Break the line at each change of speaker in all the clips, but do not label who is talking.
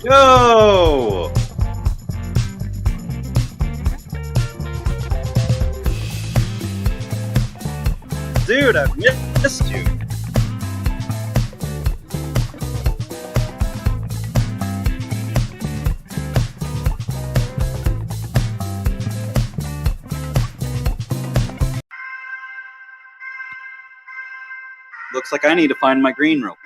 Yo! Dude, I missed you. Looks like I need to find my green room.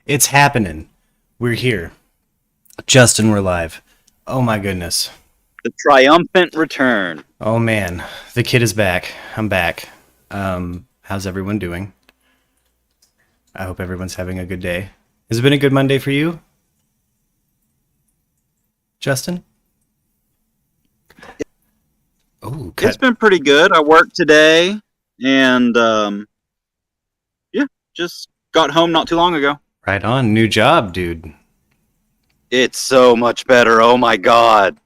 It's happening. We're here. Justin, we're live. Oh my goodness.
The triumphant return.
Oh man, the kid is back. I'm back. How's everyone doing? I hope everyone's having a good day. Has it been a good Monday for you, Justin? Oh,
It's been pretty good. I worked today, and just got home not too long ago.
right on. New job, dude.
It's so much better. Oh my god.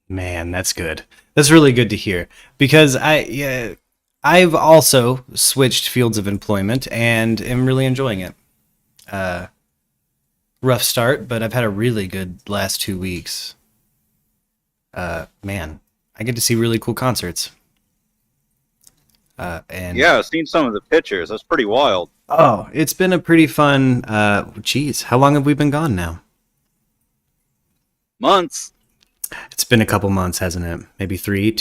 Man, that's good. That's really good to hear because I've also switched fields of employment and am really enjoying it. Rough start, but I've had a really good last 2 weeks. Man, I get to see really cool concerts. And
Yeah, I've seen some of the pictures. That's pretty wild.
oh, it's been a pretty fun. Geez, how long have we been gone now?
Months.
It's been a couple months, hasn't it? Maybe 3.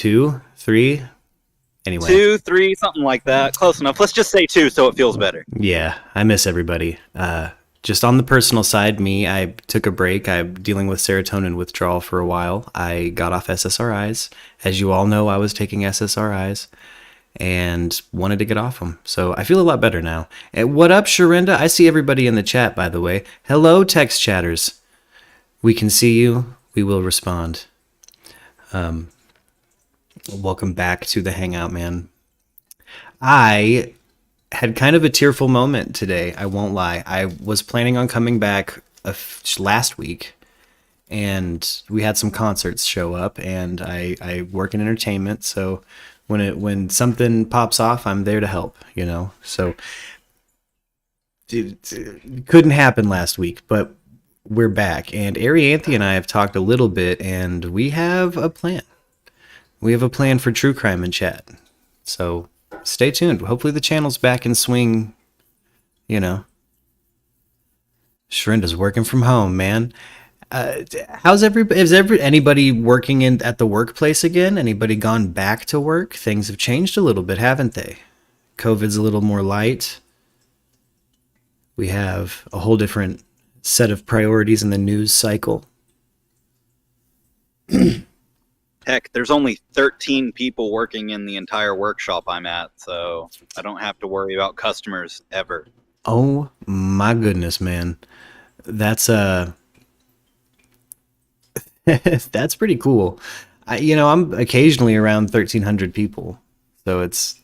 Anyway.
2, 3, something like that. Close enough. Let's just say 2 so it feels better.
Yeah, I miss everybody. Just on the personal side, I took a break. I'm dealing with serotonin withdrawal for a while. I got off SSRIs. As you all know, I was taking SSRIs and wanted to get off them. So I feel a lot better now. And what up, Sharinda? I see everybody in the chat, by the way. Hello, text chatters. We can see you. We will respond. Welcome back to the Hangout, man. I had kind of a tearful moment today. I won't lie. I was planning on coming back last week, and we had some concerts show up, and I work in entertainment, so when something pops off, I'm there to help, you know. So it couldn't happen last week, but we're back, and Arianthe and I have talked a little bit, and we have a plan. We have a plan for true crime in chat. So stay tuned. Hopefully the channel's back in swing, you know. Shrinda's working from home, man. How's anybody working at the workplace again? Anybody gone back to work? Things have changed a little bit, haven't they? COVID's a little more light. We have a whole different set of priorities in the news cycle.
Heck, there's only 13 people working in the entire workshop I'm at, so I don't have to worry about customers ever.
Oh my goodness, man. That's that's pretty cool. I'm occasionally around 1,300 people, so it's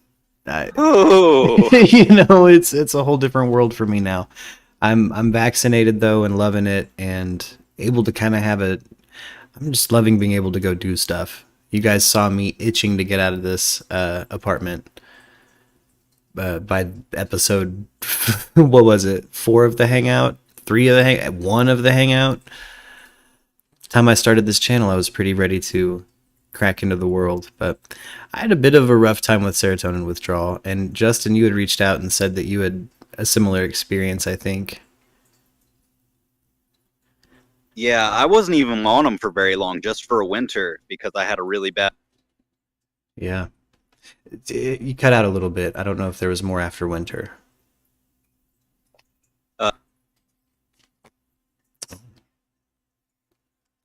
Oh,
it's a whole different world for me now. I'm vaccinated though and loving it and able to kind of I'm just loving being able to go do stuff. You guys saw me itching to get out of this apartment by episode what was it? 4 of the Hangout, 3 of the 1 of the Hangout. The time I started this channel, I was pretty ready to crack into the world, but I had a bit of a rough time with serotonin withdrawal. And Justin, you had reached out and said that you had a similar experience, I think.
yeah, I wasn't even on them for very long, just for a winter, because I had a really bad...
Yeah. You cut out a little bit. I don't know if there was more after winter.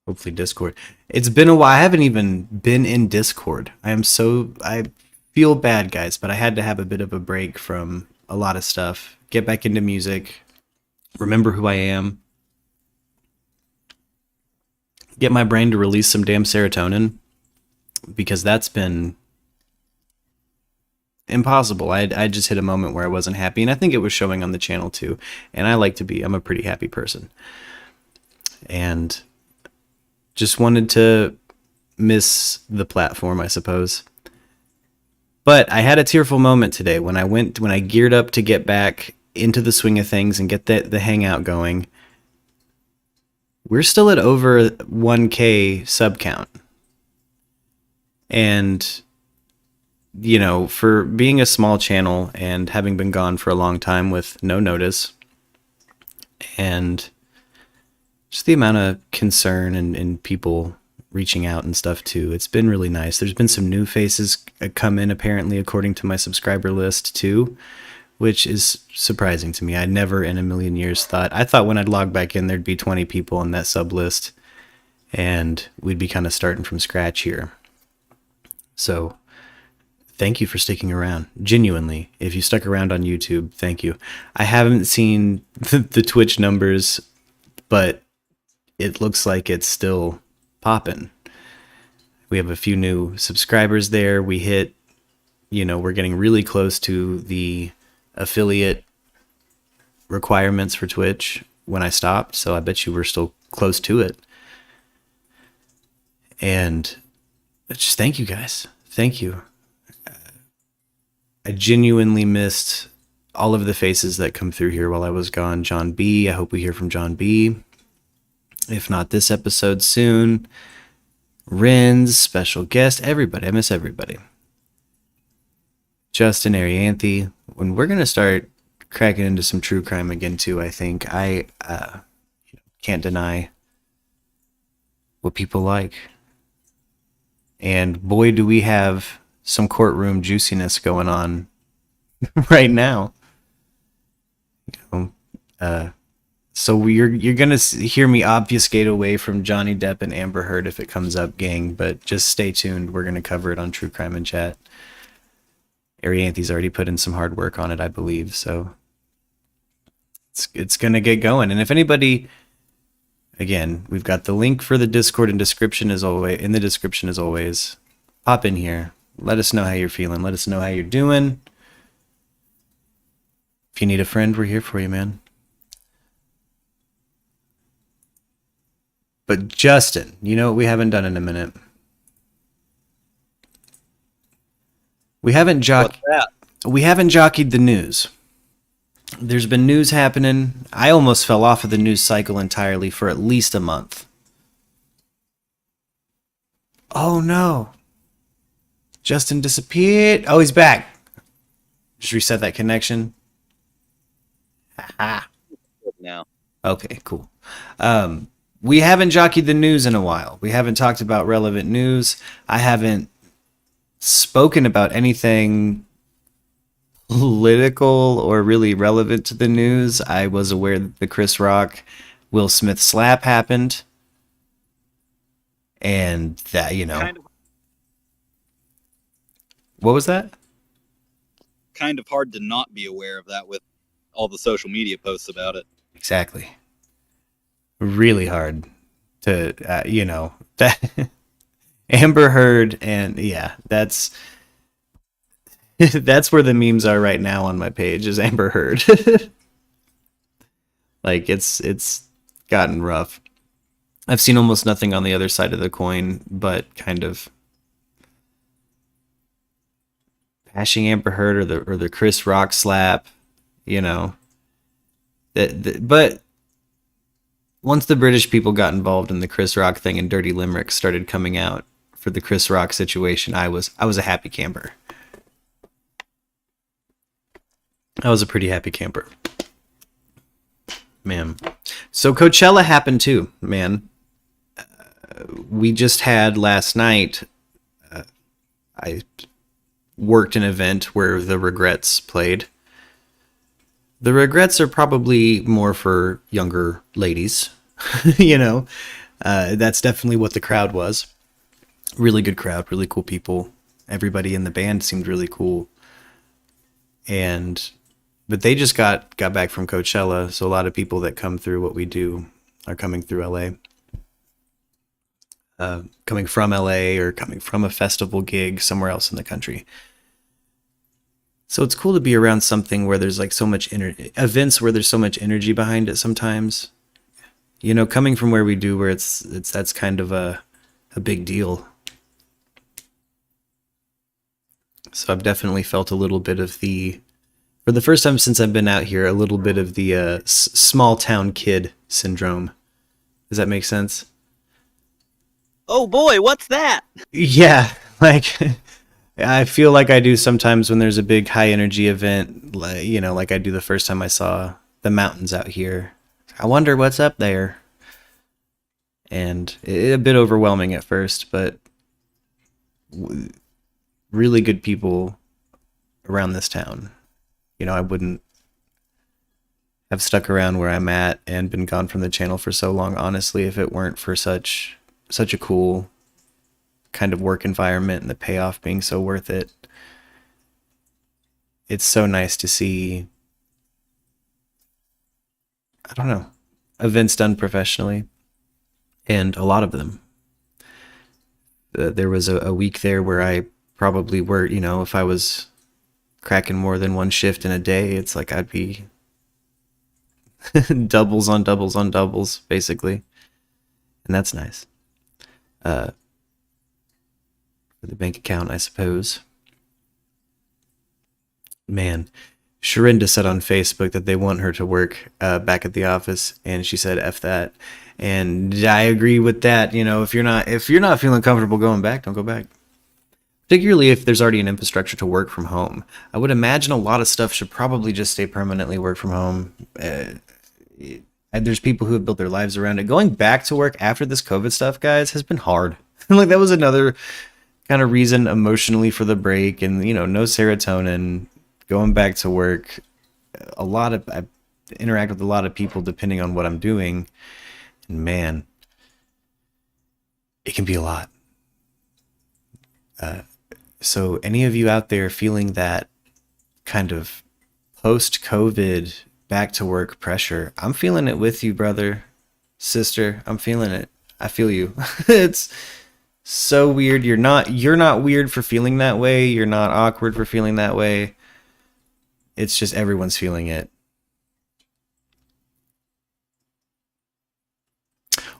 Hopefully Discord. It's been a while. I haven't even been in Discord. I feel bad, guys, but I had to have a bit of a break from a lot of stuff. Get back into music. Remember who I am. Get my brain to release some damn serotonin, because that's been impossible. I just hit a moment where I wasn't happy, and I think it was showing on the channel too. And I'm a pretty happy person. And just wanted to miss the platform, I suppose. But I had a tearful moment today when I geared up to get back into the swing of things and get the Hangout going. We're still at over 1K sub count. And, you know, for being a small channel and having been gone for a long time with no notice, and just the amount of concern and people reaching out and stuff too, it's been really nice. There's been some new faces come in, apparently, according to my subscriber list too, which is surprising to me. I never in a million years I thought when I'd log back in, there'd be 20 people on that sub list, and we'd be kind of starting from scratch here. So thank you for sticking around. Genuinely, if you stuck around on YouTube, thank you. I haven't seen the Twitch numbers, but it looks like it's still popping. We have a few new subscribers there. We're getting really close to the affiliate requirements for Twitch when I stopped, so I bet you we're still close to it. And just thank you guys. Thank you. I genuinely missed all of the faces that come through here while I was gone. John B. I hope we hear from John B. If not this episode, soon. Renz, special guest, everybody. I miss everybody. Justin, Arianthe. When we're going to start cracking into some true crime again, too, I think. I can't deny what people like. And boy, do we have some courtroom juiciness going on right now. So you're gonna hear me obfuscate away from Johnny Depp and Amber Heard if it comes up, gang. But just stay tuned. We're gonna cover it on True Crime and Chat. Arianthe's already put in some hard work on it, I believe. So it's gonna get going. And if anybody, again, we've got the link for the Discord in the description as always. Pop in here. Let us know how you're feeling. Let us know how you're doing. If you need a friend, we're here for you, man. But Justin, you know what we haven't done in a minute? We haven't jockeyed the news. There's been news happening. I almost fell off of the news cycle entirely for at least a month. Oh no. Justin disappeared. Oh, he's back. Just reset that connection. Aha.
Now.
Okay, cool. We haven't jockeyed the news in a while. We haven't talked about relevant news. I haven't spoken about anything political or really relevant to the news. I was aware that the Chris Rock, Will Smith slap happened. And that, What was that?
Kind of hard to not be aware of that with all the social media posts about it.
Exactly. Really hard to, that Amber Heard, and yeah, that's where the memes are right now on my page, is Amber Heard. Like it's gotten rough. I've seen almost nothing on the other side of the coin, but kind of bashing Amber Heard or the Chris Rock slap, but once the British people got involved in the Chris Rock thing and dirty limericks started coming out for the Chris Rock situation, I was a happy camper. I was a pretty happy camper. Man. So Coachella happened too, man. We just had last night, I worked an event where the Regrets played. The Regrets are probably more for younger ladies, That's definitely what the crowd was. Really good crowd, really cool people. everybody in the band seemed really cool. And but they just got back from Coachella, so a lot of people that come through what we do are coming through LA. Coming from LA or coming from a festival gig somewhere else in the country. So it's cool to be around something where there's like so much events where there's so much energy behind it sometimes. You know, coming from where we do, where it's that's kind of a big deal. So I've definitely felt a little bit of for the first time since I've been out here, a little bit of the small town kid syndrome. Does that make sense?
Oh boy, what's that?
Yeah, like I feel like I do sometimes when there's a big high energy event, like I do the first time I saw the mountains out here. I wonder what's up there. And a bit overwhelming at first, but really good people around this town. You know, I wouldn't have stuck around where I'm at and been gone from the channel for so long, honestly, if it weren't for such a cool kind of work environment and the payoff being so worth it. It's so nice to see, I don't know, events done professionally, and a lot of them. There was a week there where I probably were, you know, if I was cracking more than one shift in a day, it's like I'd be doubles on doubles on doubles, basically. And that's nice. For the bank account, I suppose. Man, Sharinda said on Facebook that they want her to work back at the office, and she said F that. And I agree with that. You know, if you're not feeling comfortable going back, don't go back. Particularly if there's already an infrastructure to work from home. I would imagine a lot of stuff should probably just stay permanently work from home. And there's people who have built their lives around it. Going back to work after this COVID stuff, guys, has been hard. Like that was another kind of reason emotionally for the break, and you know, no serotonin. Going back to work, I interact with a lot of people depending on what I'm doing, and man, it can be a lot. So any of you out there feeling that kind of post-COVID back to work pressure, I'm feeling it with you, brother, sister. I'm feeling it. I feel you. It's so weird. You're not weird for feeling that way. You're not awkward for feeling that way. It's just everyone's feeling it.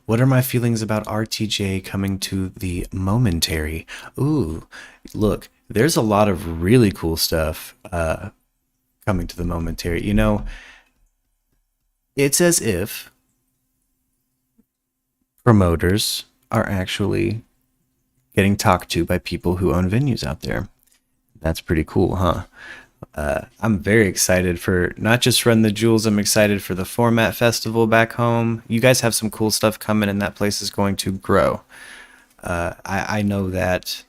What are my feelings about RTJ coming to the momentary? Ooh, look, there's a lot of really cool stuff coming to the momentary. You know, it's as if promoters are actually getting talked to by people who own venues out there. That's pretty cool, huh? I'm very excited for not just Run the Jewels, I'm excited for the Format Festival back home. You guys have some cool stuff coming, and that place is going to grow. I know that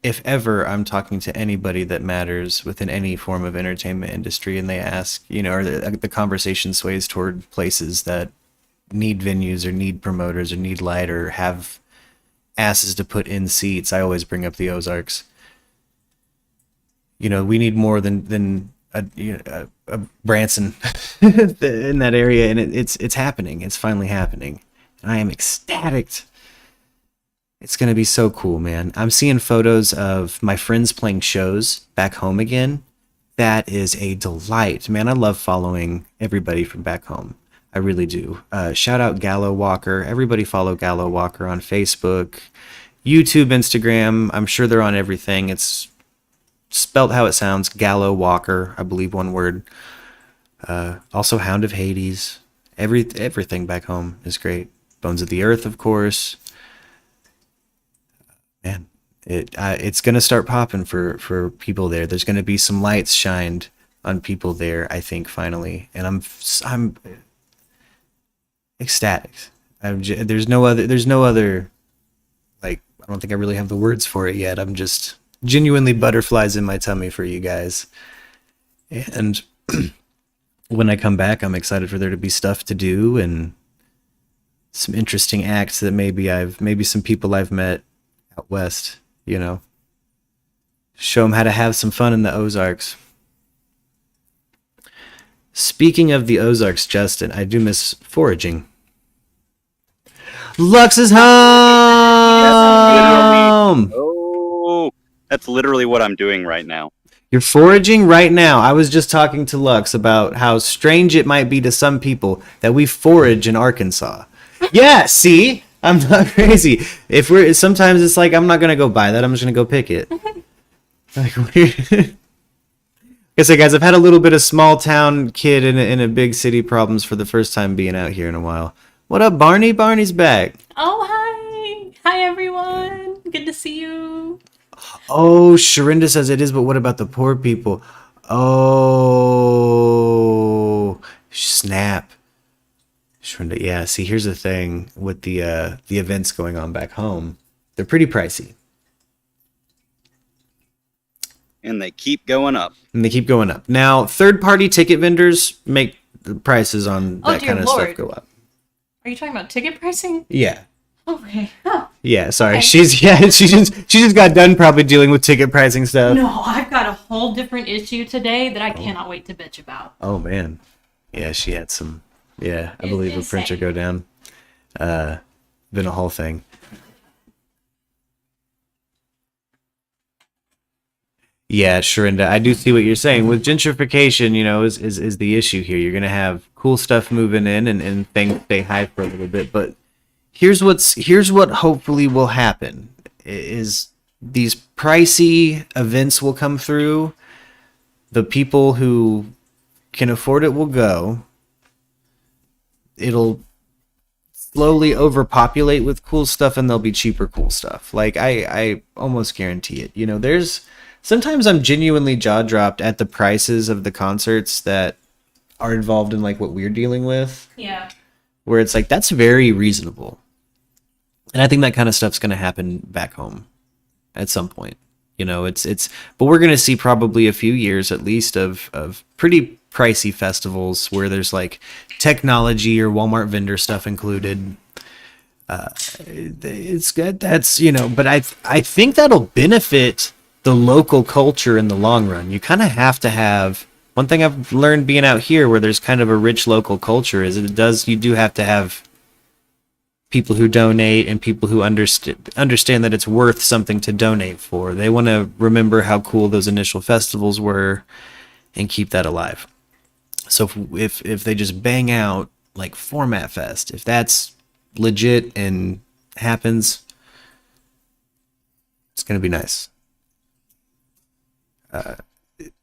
if ever I'm talking to anybody that matters within any form of entertainment industry, and they ask, you know, or the conversation sways toward places that need venues or need promoters or need light or have asses to put in seats, I always bring up the Ozarks. You know, we need more than a Branson in that area, and it's happening. It's finally happening. And I am ecstatic. It's going to be so cool, man. I'm seeing photos of my friends playing shows back home again. That is a delight. Man, I love following everybody from back home. I really do. Shout out Gallo Walker. Everybody follow Gallo Walker on Facebook, YouTube, Instagram. I'm sure they're on everything. It's spelled how it sounds, Gallo Walker, I believe, one word. Also Hound of Hades. Everything back home is great. Bones of the Earth, of course. Man, it's gonna start popping for people there. There's gonna be some lights shined on people there, I think, finally, and I'm ecstatic. There's no other, like, I don't think I really have the words for it yet. I'm just genuinely butterflies in my tummy for you guys. And when I come back, I'm excited for there to be stuff to do and some interesting acts that maybe some people I've met out west you know. Show them how to have some fun in the Ozarks. Speaking of the Ozarks, Justin, I do miss foraging. Lux is home!
Oh, that's literally what I'm doing right now.
You're foraging right now. I was just talking to Lux about how strange it might be to some people that we forage in Arkansas. Yeah, see? I'm not crazy. Sometimes it's like, I'm not going to go buy that. I'm just going to go pick it. Like, weird. I say, guys, I've had a little bit of small town kid in a big city problems for the first time being out here in a while. What up, Barney? Barney's back.
Oh, hi. Hi, everyone. Good to see you.
Oh, Sharinda says it is, but what about the poor people? Oh, snap. Sharinda, yeah, see, here's the thing with the events going on back home. They're pretty pricey.
And they keep going up.
Now, third-party ticket vendors make the prices on that kind of stuff go up.
Are you talking about ticket pricing?
Yeah.
Okay. Oh.
Yeah, sorry.
Okay.
She just got done probably dealing with ticket pricing stuff.
No, I've got a whole different issue today that I cannot wait to bitch about.
Oh man. Yeah, she had some I believe a printer go down. Been a whole thing. Yeah, Sharinda, I do see what you're saying. With gentrification, is the issue here. You're gonna have cool stuff moving in and things stay high for a little bit, but here's what hopefully will happen is these pricey events will come through. The people who can afford it will go. It'll slowly overpopulate with cool stuff and there'll be cheaper cool stuff. Like I almost guarantee it. Sometimes I'm genuinely jaw-dropped at the prices of the concerts that are involved in like what we're dealing with.
Yeah.
Where it's like, that's very reasonable. And I think that kind of stuff's going to happen back home at some point. But we're going to see probably a few years at least of pretty pricey festivals where there's like technology or Walmart vendor stuff included. It's good. But I think that'll benefit the local culture in the long run. You kind of have to have, one thing I've learned being out here where there's kind of a rich local culture is you do have to have people who donate and people who understand that it's worth something to donate for. They want to remember how cool those initial festivals were and keep that alive. So if they just bang out like Format Fest, if that's legit and happens, it's going to be nice.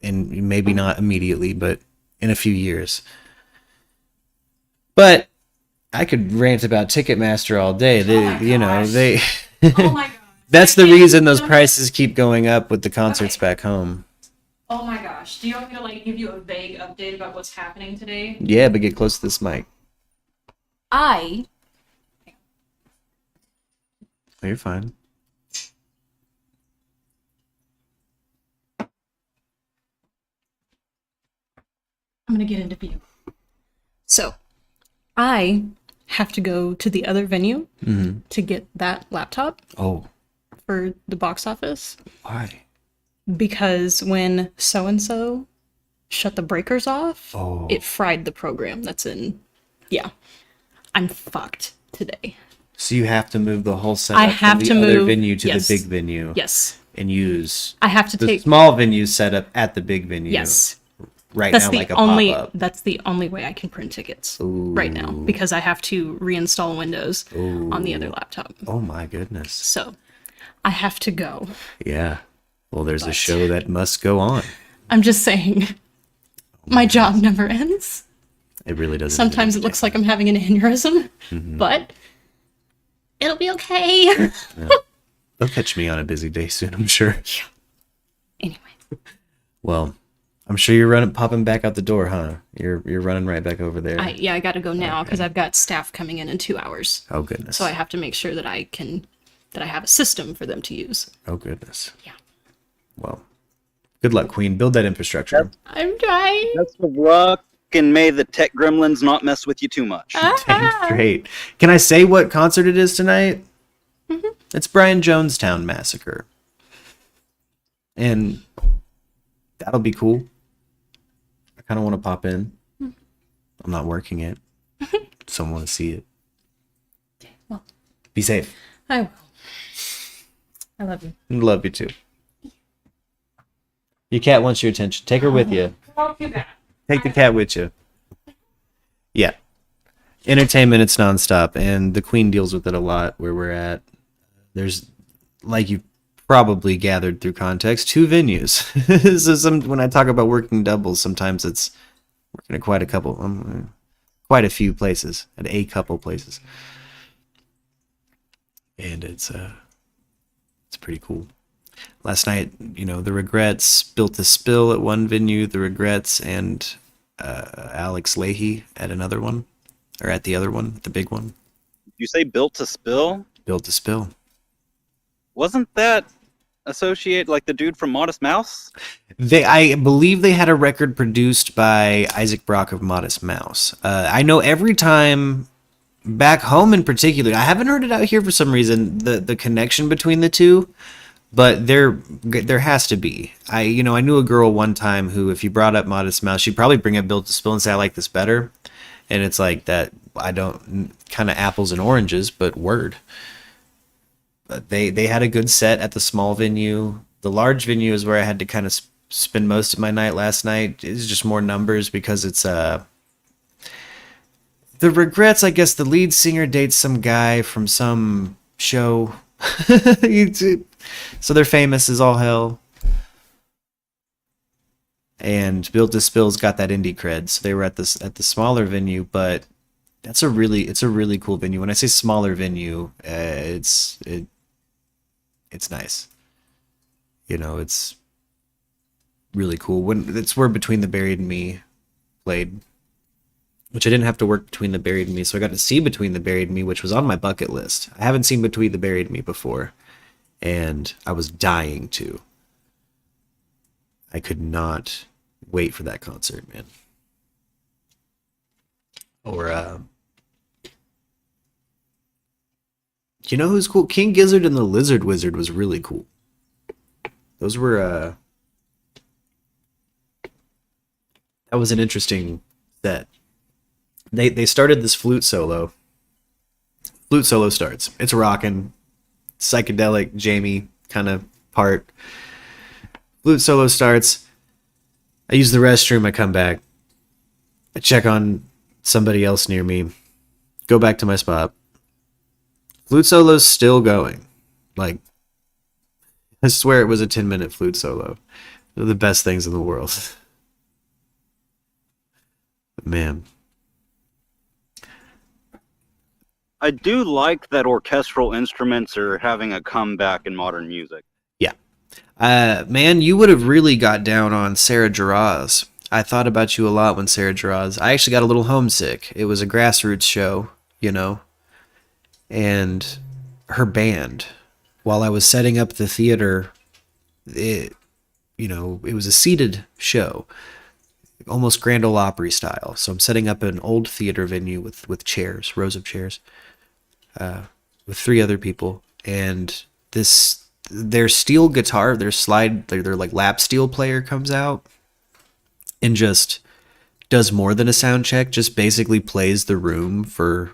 And maybe not immediately, but in a few years. But I could rant about Ticketmaster all day.
Oh my god.
That's the reason those prices keep going up with the concerts back home.
Oh my gosh. Do you want me to give you a vague update about what's happening today?
Yeah, but get close to this mic.
Oh,
you're fine.
I'm gonna get into view. So, I have to go to the other venue to get that laptop.
Oh.
For the box office.
Why?
Because when so-and-so shut the breakers off, it fried the program that's in. Yeah. I'm fucked today.
So you have to move the whole setup from the other venue to the big venue.
Yes.
And use
I have to
the
take
small venue setup at the big venue.
Yes.
Right
that's
now,
the
like a
only
pop-up.
that's the only way I can print tickets right now because I have to reinstall Windows on the other laptop.
Oh my goodness.
So I have to go.
Yeah. Well, there's a show that must go on.
I'm just saying my job never ends.
It really doesn't.
Sometimes it looks like I'm having an aneurysm, but it'll be okay.
Yeah. They'll catch me on a busy day soon, I'm sure.
Yeah. Anyway.
Well, I'm sure you're popping back out the door, huh? You're running right back over there.
I got to go now because I've got staff coming in 2 hours.
Oh goodness.
So I have to make sure that I have a system for them to use.
Oh goodness.
Yeah.
Well, good luck, Queen. Build that infrastructure.
I'm trying.
Best of luck, and may the tech gremlins not mess with you too much.
Dang straight. Can I say what concert it is tonight? Mm-hmm. It's Brian Jonestown Massacre. and that'll be cool. I kind of want to pop in. I'm not working it. So I want to see it.
Okay, well,
be safe.
I will. I love you.
Love you too. Your cat wants your attention. Take her with you. Take the cat with you. Yeah. Entertainment, it's nonstop, and the Queen deals with it a lot where we're at. There's, like you probably gathered through context, 2 venues. So when I talk about working doubles, sometimes it's working at quite a few places, at a couple places. And it's pretty cool. Last night, the Regrets built a spill at one venue, the Regrets and Alex Leahy at another one, or at the other one, the big one.
You say built to spill?
Built to spill.
Wasn't that associate like the dude from Modest Mouse?
I believe they had a record produced by Isaac Brock of Modest Mouse. I know every time back home in particular, I haven't heard it out here for some reason, the connection between the two. But there has to be. I knew a girl one time who, if you brought up Modest Mouse, she'd probably bring up Built to Spill and say, I like this better. And it's like that, I don't, kind of apples and oranges, but word. But they had a good set at the small venue. The large venue is where I had to kind of spend most of my night last night. It's just more numbers because it's, the Regrets, I guess the lead singer dates some guy from some show. So they're famous as all hell. And Built to Spill's got that indie cred. So they were at the smaller venue, but it's a really cool venue. When I say smaller venue, it's nice. It's really cool. It's where Between the Buried and Me played, which I didn't have to work Between the Buried and Me, so I got to see Between the Buried and Me, which was on my bucket list. I haven't seen Between the Buried and Me before, and I was dying to. I could not wait for that concert, man. Or, you know who's cool? King Gizzard and the Lizard Wizard was really cool. Those were, that was an interesting set. They started this flute solo. Flute solo starts. It's rocking. Psychedelic, Jamie kind of part. Flute solo starts. I use the restroom. I come back. I check on somebody else near me. Go back to my spot. Flute solo's still going. Like, I swear it was a 10-minute flute solo. They're the best things in the world. But man.
I do like that orchestral instruments are having a comeback in modern music.
Yeah. Man, you would have really got down on Sarah Jaraz. I thought about you a lot when Sarah Jaraz. I actually got a little homesick. It was a grassroots show, and her band, while I was setting up the theater, it was a seated show, almost Grand Ole Opry style. So I'm setting up an old theater venue with chairs, rows of chairs, with 3 other people, and their steel guitar, their like lap steel player comes out and just does more than a sound check, just basically plays the room for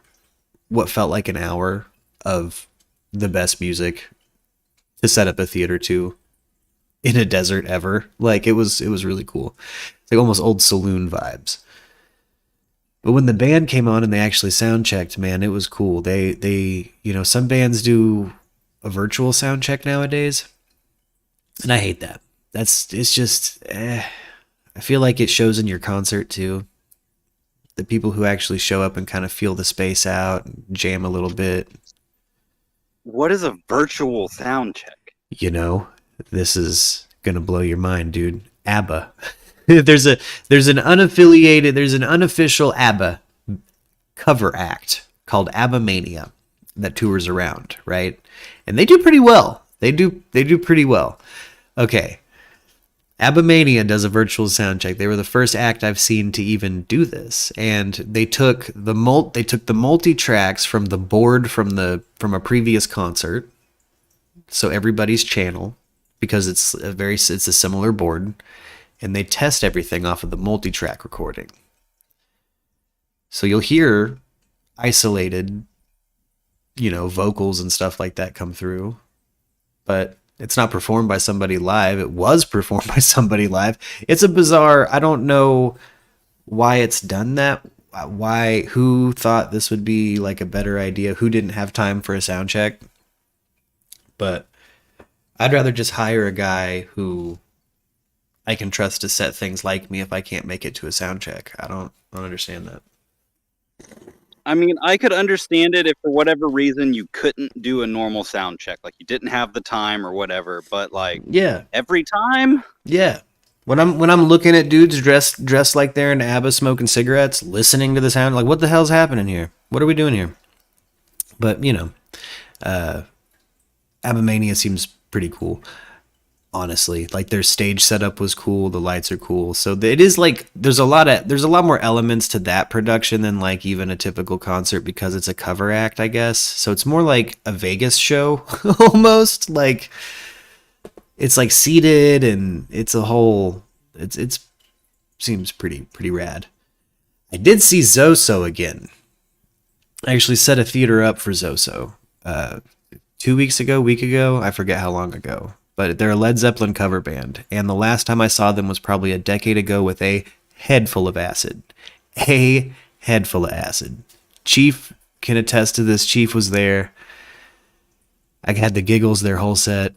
what felt like an hour of the best music to set up a theater to in a desert ever. Like, it was really cool. It's like almost old saloon vibes. But when the band came on and they actually sound checked, man, it was cool. They some bands do a virtual sound check nowadays, and I hate that. It's just, I feel like it shows in your concert too. The people who actually show up and kind of feel the space out, jam a little bit.
What is a virtual sound check?
This is gonna blow your mind, dude. ABBA. there's an unofficial ABBA cover act called ABBA Mania that tours around, right? And they do pretty well. They do pretty well. Okay. ABBA Mania does a virtual sound check. They were the first act I've seen to even do this, and they took the multi tracks from the board from a previous concert, so everybody's channel, because it's a similar board, and they test everything off of the multi-track recording. So you'll hear isolated, vocals and stuff like that come through, but it's not performed by somebody live. It was performed by somebody live. It's a bizarre, I don't know why it's done that. Who thought this would be like a better idea? Who didn't have time for a sound check? But I'd rather just hire a guy who I can trust to set things like me if I can't make it to a sound check. I don't understand that.
I mean, I could understand it if for whatever reason you couldn't do a normal sound check, like you didn't have the time or whatever. But like,
yeah,
every time,
yeah. When I'm looking at dudes dressed like they're in ABBA smoking cigarettes, listening to the sound, like what the hell's happening here? What are we doing here? But ABBA Mania seems pretty cool. Honestly, like their stage setup was cool, the lights are cool, so it is like there's a lot more elements to that production than like even a typical concert because it's a cover act, I guess. So it's more like a Vegas show almost. Like it's like seated and it's a whole. It's seems pretty rad. I did see Zoso again. I actually set a theater up for Zoso 2 week ago. I forget how long ago. But they're a Led Zeppelin cover band, and the last time I saw them was probably a decade ago with a head full of acid. A head full of acid. Chief can attest to this. Chief was there. I had the giggles their whole set.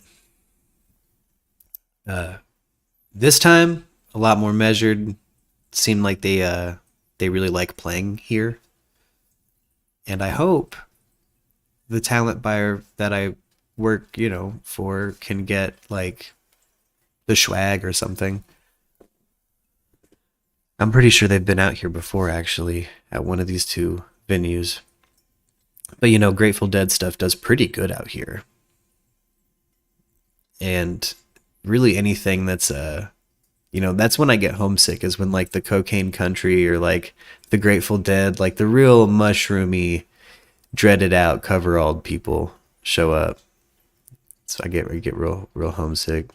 This time, a lot more measured. Seemed like they really like playing here. And I hope the talent buyer that I work, for can get like the swag or something. I'm pretty sure they've been out here before actually at one of these two venues. But Grateful Dead stuff does pretty good out here. And really anything that's that's when I get homesick, is when like the Cocaine Country or like the Grateful Dead, like the real mushroomy, dreaded out coveralled people show up. So I get real homesick,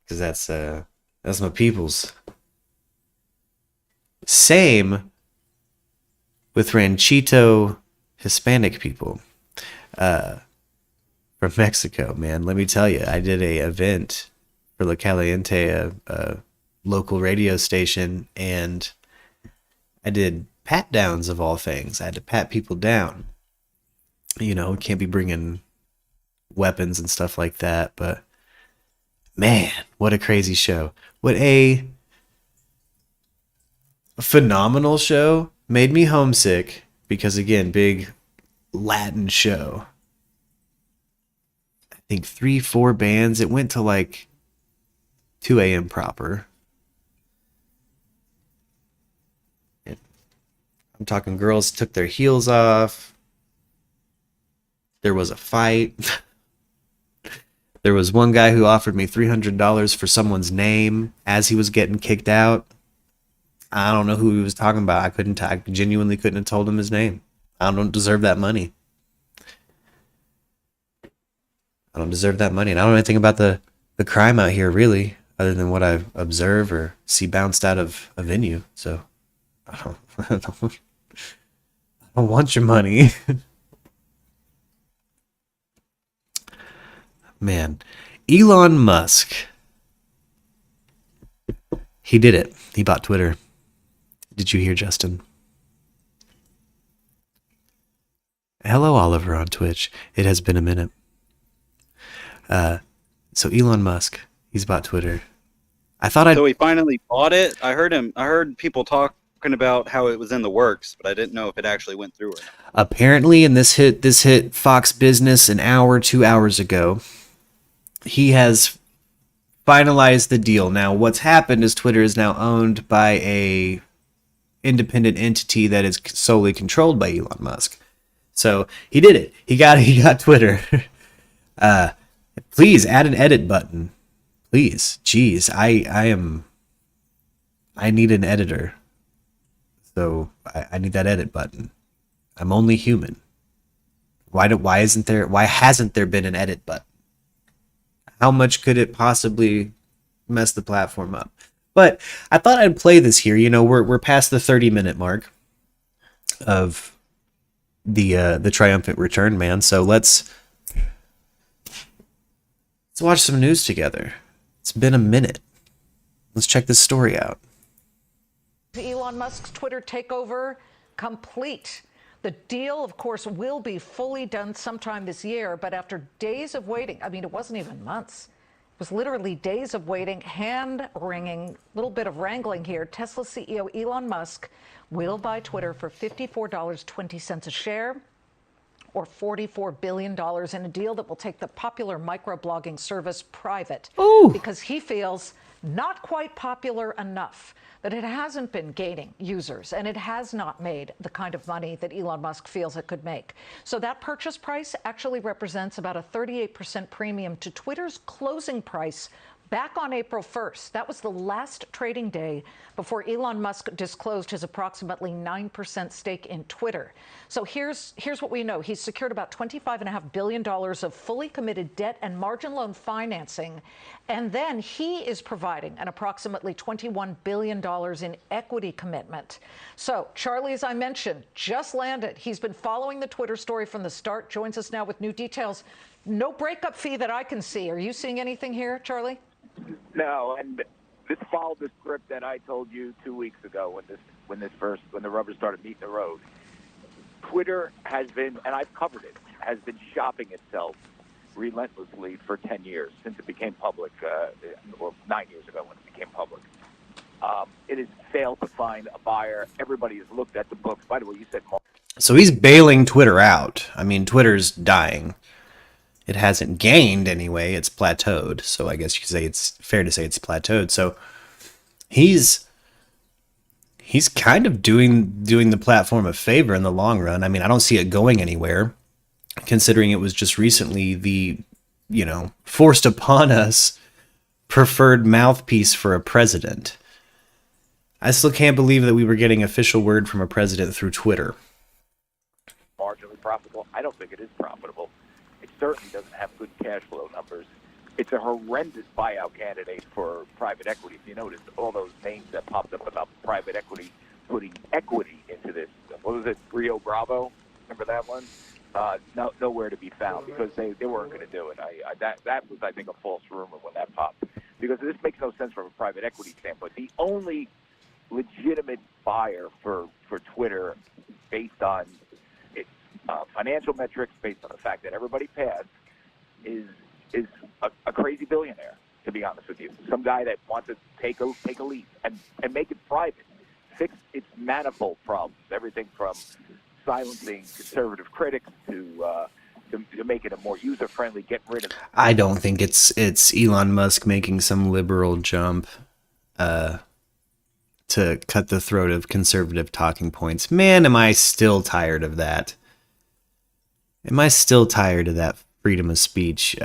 because that's my peoples. Same with Ranchito Hispanic people from Mexico. Man, let me tell you, I did a event for La Caliente, a local radio station, and I did pat downs of all things. I had to pat people down. Can't be bringing weapons and stuff like that, but man, what a crazy show. What a phenomenal show. Made me homesick because, again, big Latin show. I think 3-4 bands. It went to like 2 a.m. proper. I'm talking girls took their heels off. There was a fight. There was one guy who offered me $300 for someone's name as he was getting kicked out. I don't know who he was talking about. I genuinely couldn't have told him his name. I don't deserve that money. And I don't know anything about the crime out here, really, other than what I observe or see bounced out of a venue. So I don't want your money. Man, Elon Musk. He did it. He bought Twitter. Did you hear, Justin? Hello, Oliver on Twitch. It has been a minute. So Elon Musk, he's bought Twitter. So he finally bought it? I heard people talking about how it was in the works, but I didn't know if it actually went through or not. Apparently, and this hit Fox Business an hour, 2 hours ago. He has finalized the deal. Now, what's happened is Twitter is now owned by a independent entity that is solely controlled by Elon Musk. So he did it. He got Twitter. Please add an edit button. Please. Jeez, I need an editor. So I need that edit button. I'm only human. Why hasn't there been an edit button? How much could it possibly mess the platform up? But I thought I'd play this here. You know, we're past the 30-minute mark of the triumphant return, man. So let's watch some news together. It's been a minute. Let's check this story out.
Elon Musk's Twitter takeover complete. The deal, of course, will be fully done sometime this year, but after days of waiting, I mean, it wasn't even months. It was literally days of waiting, hand-wringing, little bit of wrangling here. Tesla CEO Elon Musk will buy Twitter for $54.20 a share, or $44 billion, in a deal that will take the popular microblogging service private.
Ooh.
Because he feels not quite popular enough, that it hasn't been gaining users, and it has not made the kind of money that Elon Musk feels it could make. So that purchase price actually represents about a 38% premium to Twitter's closing price back on April 1st. That was the last trading day before Elon Musk disclosed his approximately 9% stake in Twitter. So here's what we know. He's secured about $25.5 billion of fully committed debt and margin loan financing. And then he is providing an approximately $21 billion in equity commitment. So Charlie, as I mentioned, just landed. He's been following the Twitter story from the start, joins us now with new details. No breakup fee that I can see. Are you seeing anything here, Charlie?
No, and this followed the script that I told you 2 weeks ago when the rubber started meeting the road. Twitter has been, and I've covered it, has been shopping itself relentlessly for 10 years since it became public, or 9 years ago when it became public. It has failed to find a buyer. Everybody has looked at the books. By the way, you said Mark.
So he's bailing Twitter out. I mean, Twitter's dying. It hasn't gained anyway. It's plateaued. So I guess you could say it's fair to say it's plateaued. So he's kind of doing the platform a favor in the long run. I mean, I don't see it going anywhere, considering it was just recently the, forced upon us preferred mouthpiece for a president. I still can't believe that we were getting official word from a president through Twitter.
Marginally profitable. I don't think it is profitable. It certainly doesn't have good cash flow numbers. It's a horrendous buyout candidate for private equity. If you notice, all those names that popped up about private equity putting equity into this. What was it? Rio Bravo? Remember that one? Nowhere to be found because they weren't going to do it. That was, I think, a false rumor when that popped. Because this makes no sense from a private equity standpoint. The only legitimate buyer for Twitter based on its financial metrics, based on the fact that everybody passed, is a crazy billionaire, to be honest with you. Some guy that wants to take a leap and make it private, fix its manifold problems, everything from silencing conservative critics to make it a more user-friendly, get rid of.
I don't think it's Elon Musk making some liberal jump to cut the throat of conservative talking points. Man, am I still tired of that. Am I still tired of that freedom of speech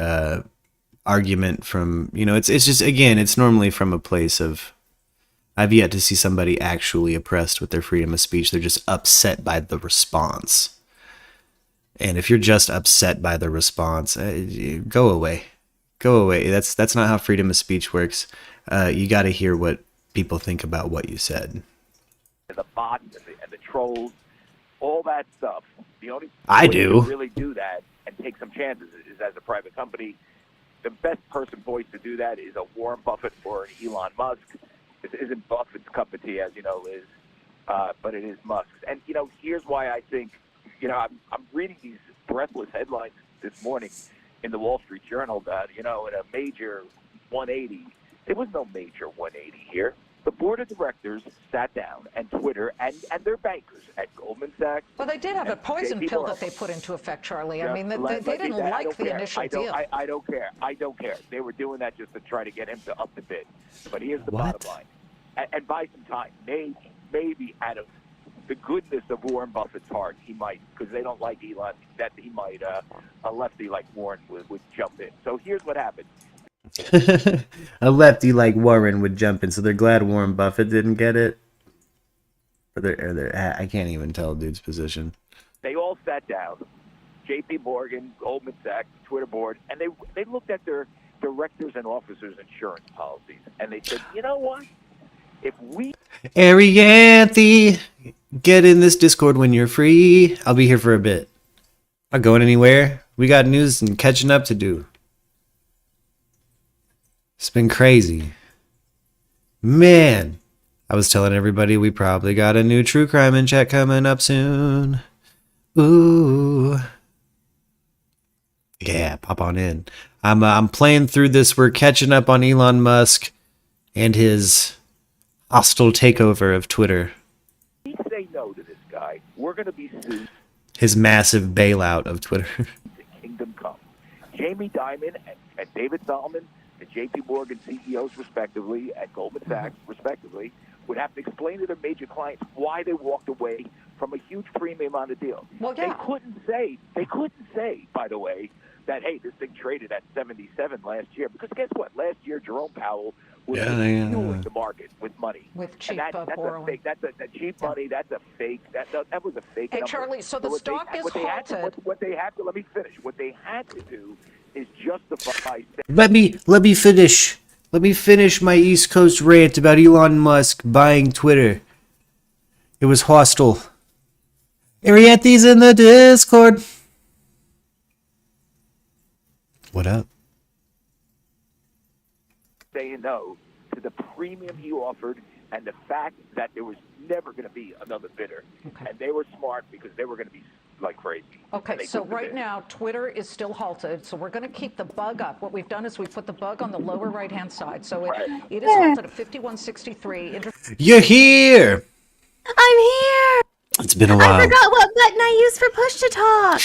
argument from, it's just, again, it's normally from a place of, I've yet to see somebody actually oppressed with their freedom of speech. They're just upset by the response. And if you're just upset by the response, go away. Go away. That's not how freedom of speech works. You got to hear what people think about what you said.
The bots and the trolls, all that stuff. The only
I
way
do
to really do that and take some chances is as a private company. The best person poised to do that is a Warren Buffett or an Elon Musk. This isn't Buffett's cup of tea, as you know, Liz, but it is Musk's. And, here's why I think, I'm reading these breathless headlines this morning in the Wall Street Journal about, in a major 180. There was no major 180 here. The board of directors sat down, and Twitter and their bankers at Goldman Sachs.
Well, they did have a poison pill that they put into effect, Charlie. I mean, they didn't like the initial deal.
I don't care. I don't care. They were doing that just to try to get him to up the bid. But here's the bottom line. And buy some time. Maybe out of the goodness of Warren Buffett's heart, he might, because they don't like Elon, that he might, a lefty like Warren would jump in. So here's what happened.
A lefty like Warren would jump in, so they're glad Warren Buffett didn't get it. I can't even tell dude's position.
They all sat down, J.P. Morgan, Goldman Sachs, Twitter board, and they looked at their directors and officers' insurance policies, and they said, you know what? If we
Arianthe, get in this Discord when you're free. I'll be here for a bit. Not going anywhere. We got news and catching up to do. It's been crazy. Man, I was telling everybody we probably got a new true crime in chat coming up soon. Ooh. Yeah, pop on in. I'm playing through this. We're catching up on Elon Musk and his hostile takeover of Twitter.
we say no to this guy, we're going to be sued
His massive bailout of Twitter.
to Kingdom Come. Jamie Dimon and David Solomon, the J.P. Morgan CEOs, respectively, at Goldman Sachs, respectively, would have to explain to their major clients why they walked away from a huge premium on the deal.
Well, yeah.
They couldn't say, by the way, that, hey, this thing traded at 77 last year. Because guess what? Last year, Jerome Powell was fueling the market with money.
With cheap
that's
borrowing.
a fake. That's a cheap money. That's a fake. That was a fake.
Hey,
number.
Charlie, so the
what
stock is
what they had to-
halted.
what they had to, let me finish. What they had to do is justify.
Let me finish. Let me finish my East Coast rant about Elon Musk buying Twitter. It was hostile. Arianthe's in the Discord. What up?
saying no to the premium he offered and the fact that there was never going to be another bidder.
Okay.
And they were smart because they were going to be like crazy. And
Okay,
they
so
took the
right
bid.
now, Twitter is still halted, so we're going to keep the bug up. What we've done is we put the bug on the lower right-hand side, so it is halted at 5163.
You're here.
I'm here.
It's been a
I
while.
forgot what button I used for push to talk.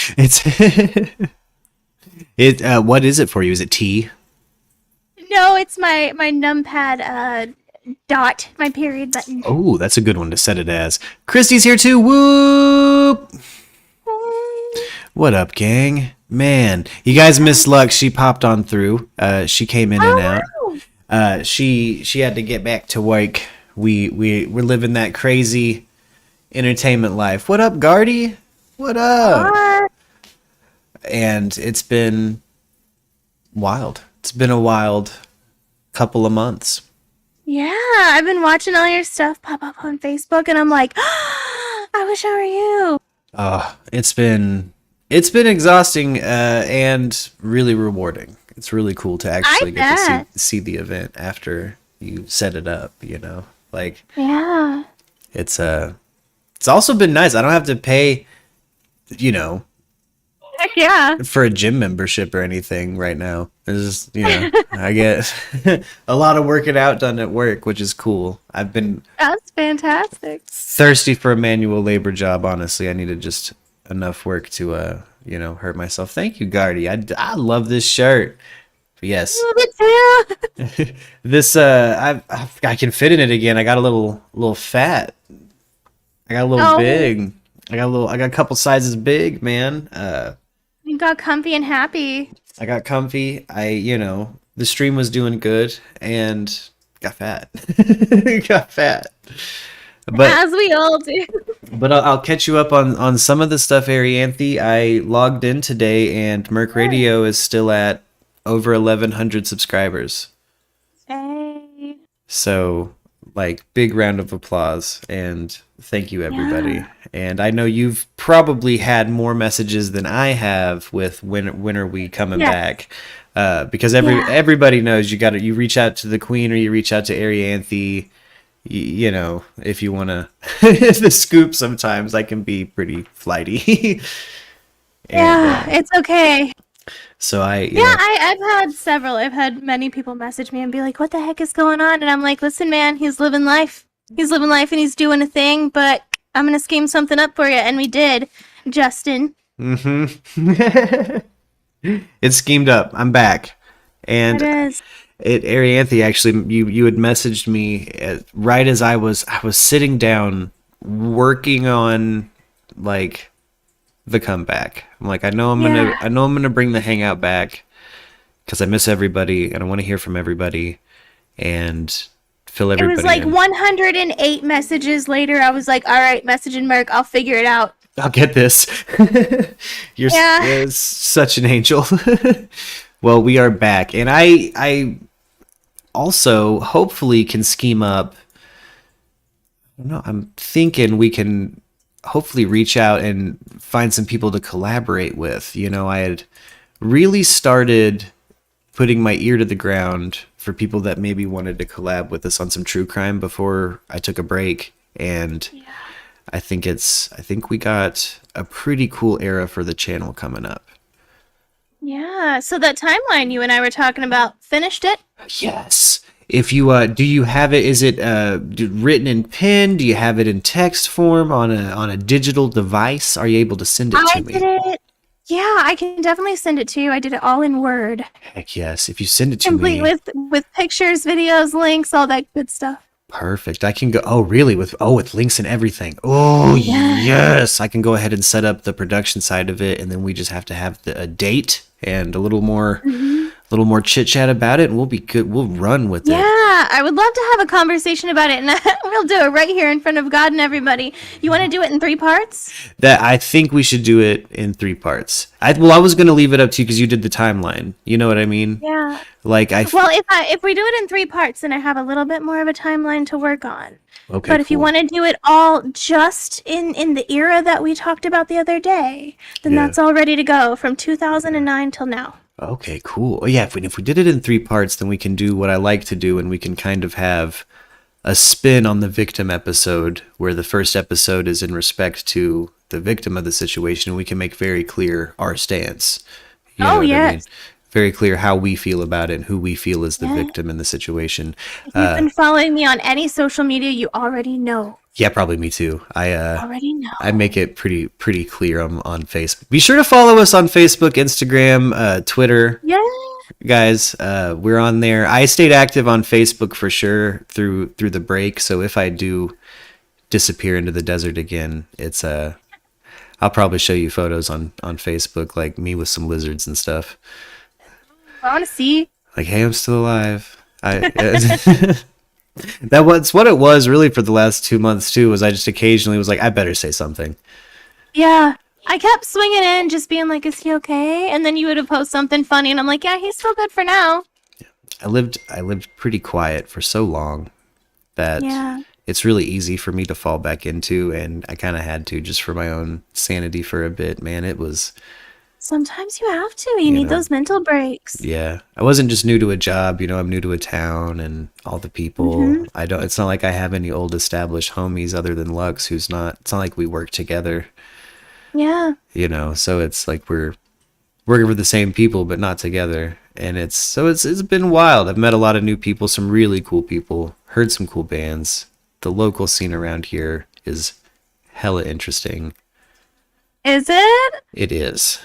It's what is it for you? Is it T?
No, it's my numpad dot, my period button.
Oh, that's a good one to set it as. Christy's here too. Whoop! What up, gang? Man, you guys missed Luck. She popped on through. She came in and out. She had to get back to work. We're living that crazy entertainment life. What up, Guardy? What up? And it's been wild. It's been a wild couple of months.
Yeah, I've been watching all your stuff pop up on Facebook, and I'm like, I wish I were you.
It's been exhausting and really rewarding. It's really cool to actually get to see the event after you set it up, you know? Like,
Yeah.
it's also been nice. I don't have to pay, you know,
Heck yeah.
for a gym membership or anything right now. It's just, you know, I get a lot of working out done at work, which is cool. I've been
That's fantastic.
thirsty for a manual labor job, honestly. I needed just enough work to, you know, hurt myself. Thank you, Guardy. I love this shirt. But yes,
Me too.
this, I can fit in it again. I got a little fat. I got a little big. I got a couple sizes big, man.
You got comfy and happy.
I got comfy. You know, the stream was doing good and got fat. Got fat. But
As we all do.
But I'll catch you up on some of the stuff, Arianthe. I logged in today, and Merc Radio is still at over 1,100 subscribers.
Hey.
So, like, big round of applause, and thank you, everybody.
Yeah.
And I know you've probably had more messages than I have with when are we coming back? Because everybody knows you reach out to the Queen or you reach out to Arianthe. You know, if you want to the scoop, sometimes I can be pretty flighty.
It's okay.
So
I've had several. I've had many people message me and be like, what the heck is going on? And I'm like, listen, man, he's living life. He's living life and he's doing a thing, but I'm going to scheme something up for you. And we did, Justin.
Mm-hmm. It's schemed up. I'm back. And
It is.
Arianthe, actually, you had messaged me right as I was sitting down working on like the comeback. I'm like, I know I'm gonna bring the Hangout back because I miss everybody and I want to hear from everybody and fill everybody.
It was like
in.
108 messages later. I was like, all right, messaging Merc, I'll figure it out.
I'll get this. You're such an angel. Well, we are back, and I also hopefully can scheme up. No, I'm thinking we can hopefully reach out and find some people to collaborate with. I had really started putting my ear to the ground for people that maybe wanted to collab with us on some true crime before I took a break, and I think we got a pretty cool era for the channel coming up.
Yeah, so that timeline you and I were talking about, finished it?
Yes. If you do you have it? Is it written in pen? Do you have it in text form on a digital device? Are you able to send it to me?
I did it. Yeah, I can definitely send it to you. I did it all in Word.
Heck yes. If you send it to
Complete
me.
with pictures, videos, links, all that good stuff.
Perfect. I can go. Oh, really? With links and everything. Oh, yes. I can go ahead and set up the production side of it, and then we just have to have a date and a little more chit chat about it, and we'll be good. We'll run with it.
Yeah, I would love to have a conversation about it, and we'll do it right here in front of God and everybody. You want to do it in 3 parts?
That I think we should do it in 3 parts. I was going to leave it up to you because you did the timeline. You know what I mean?
Yeah.
Well,
if we do it in 3 parts, then I have a little bit more of a timeline to work on.
Okay.
But if you want to do it all just in the era that we talked about the other day, then that's all ready to go from 2009 till now.
Okay, cool. Oh, yeah, if we did it in 3 parts, then we can do what I like to do, and we can kind of have a spin on the victim episode, where the first episode is in respect to the victim of the situation, and we can make very clear our stance. You know what I mean? Very clear how we feel about it and who we feel is the victim in the situation.
If you've been following me on any social media, you already know.
Yeah, probably me too. I
already know.
I make it pretty clear on Facebook. Be sure to follow us on Facebook, Instagram, Twitter.
Yeah.
Guys, we're on there. I stayed active on Facebook for sure through the break, so if I do disappear into the desert again, it's I'll probably show you photos on Facebook, like me with some lizards and stuff.
I want to see.
Like, hey, I'm still alive. That was what it was really for the last 2 months too. Was I just occasionally was like, I better say something.
Yeah, I kept swinging in, just being like, "Is he okay?" And then you would have posted something funny, and I'm like, "Yeah, he's still good for now."
I lived pretty quiet for so long that it's really easy for me to fall back into, and I kind of had to just for my own sanity for a bit. Man, it was.
Sometimes you have to. You need those mental breaks.
Yeah. I wasn't just new to a job, I'm new to a town and all the people. It's not like I have any old established homies other than Lux, it's not like we work together.
Yeah.
So it's like we're working for the same people but not together. And it's been wild. I've met a lot of new people, some really cool people, heard some cool bands. The local scene around here is hella interesting.
Is it?
It is.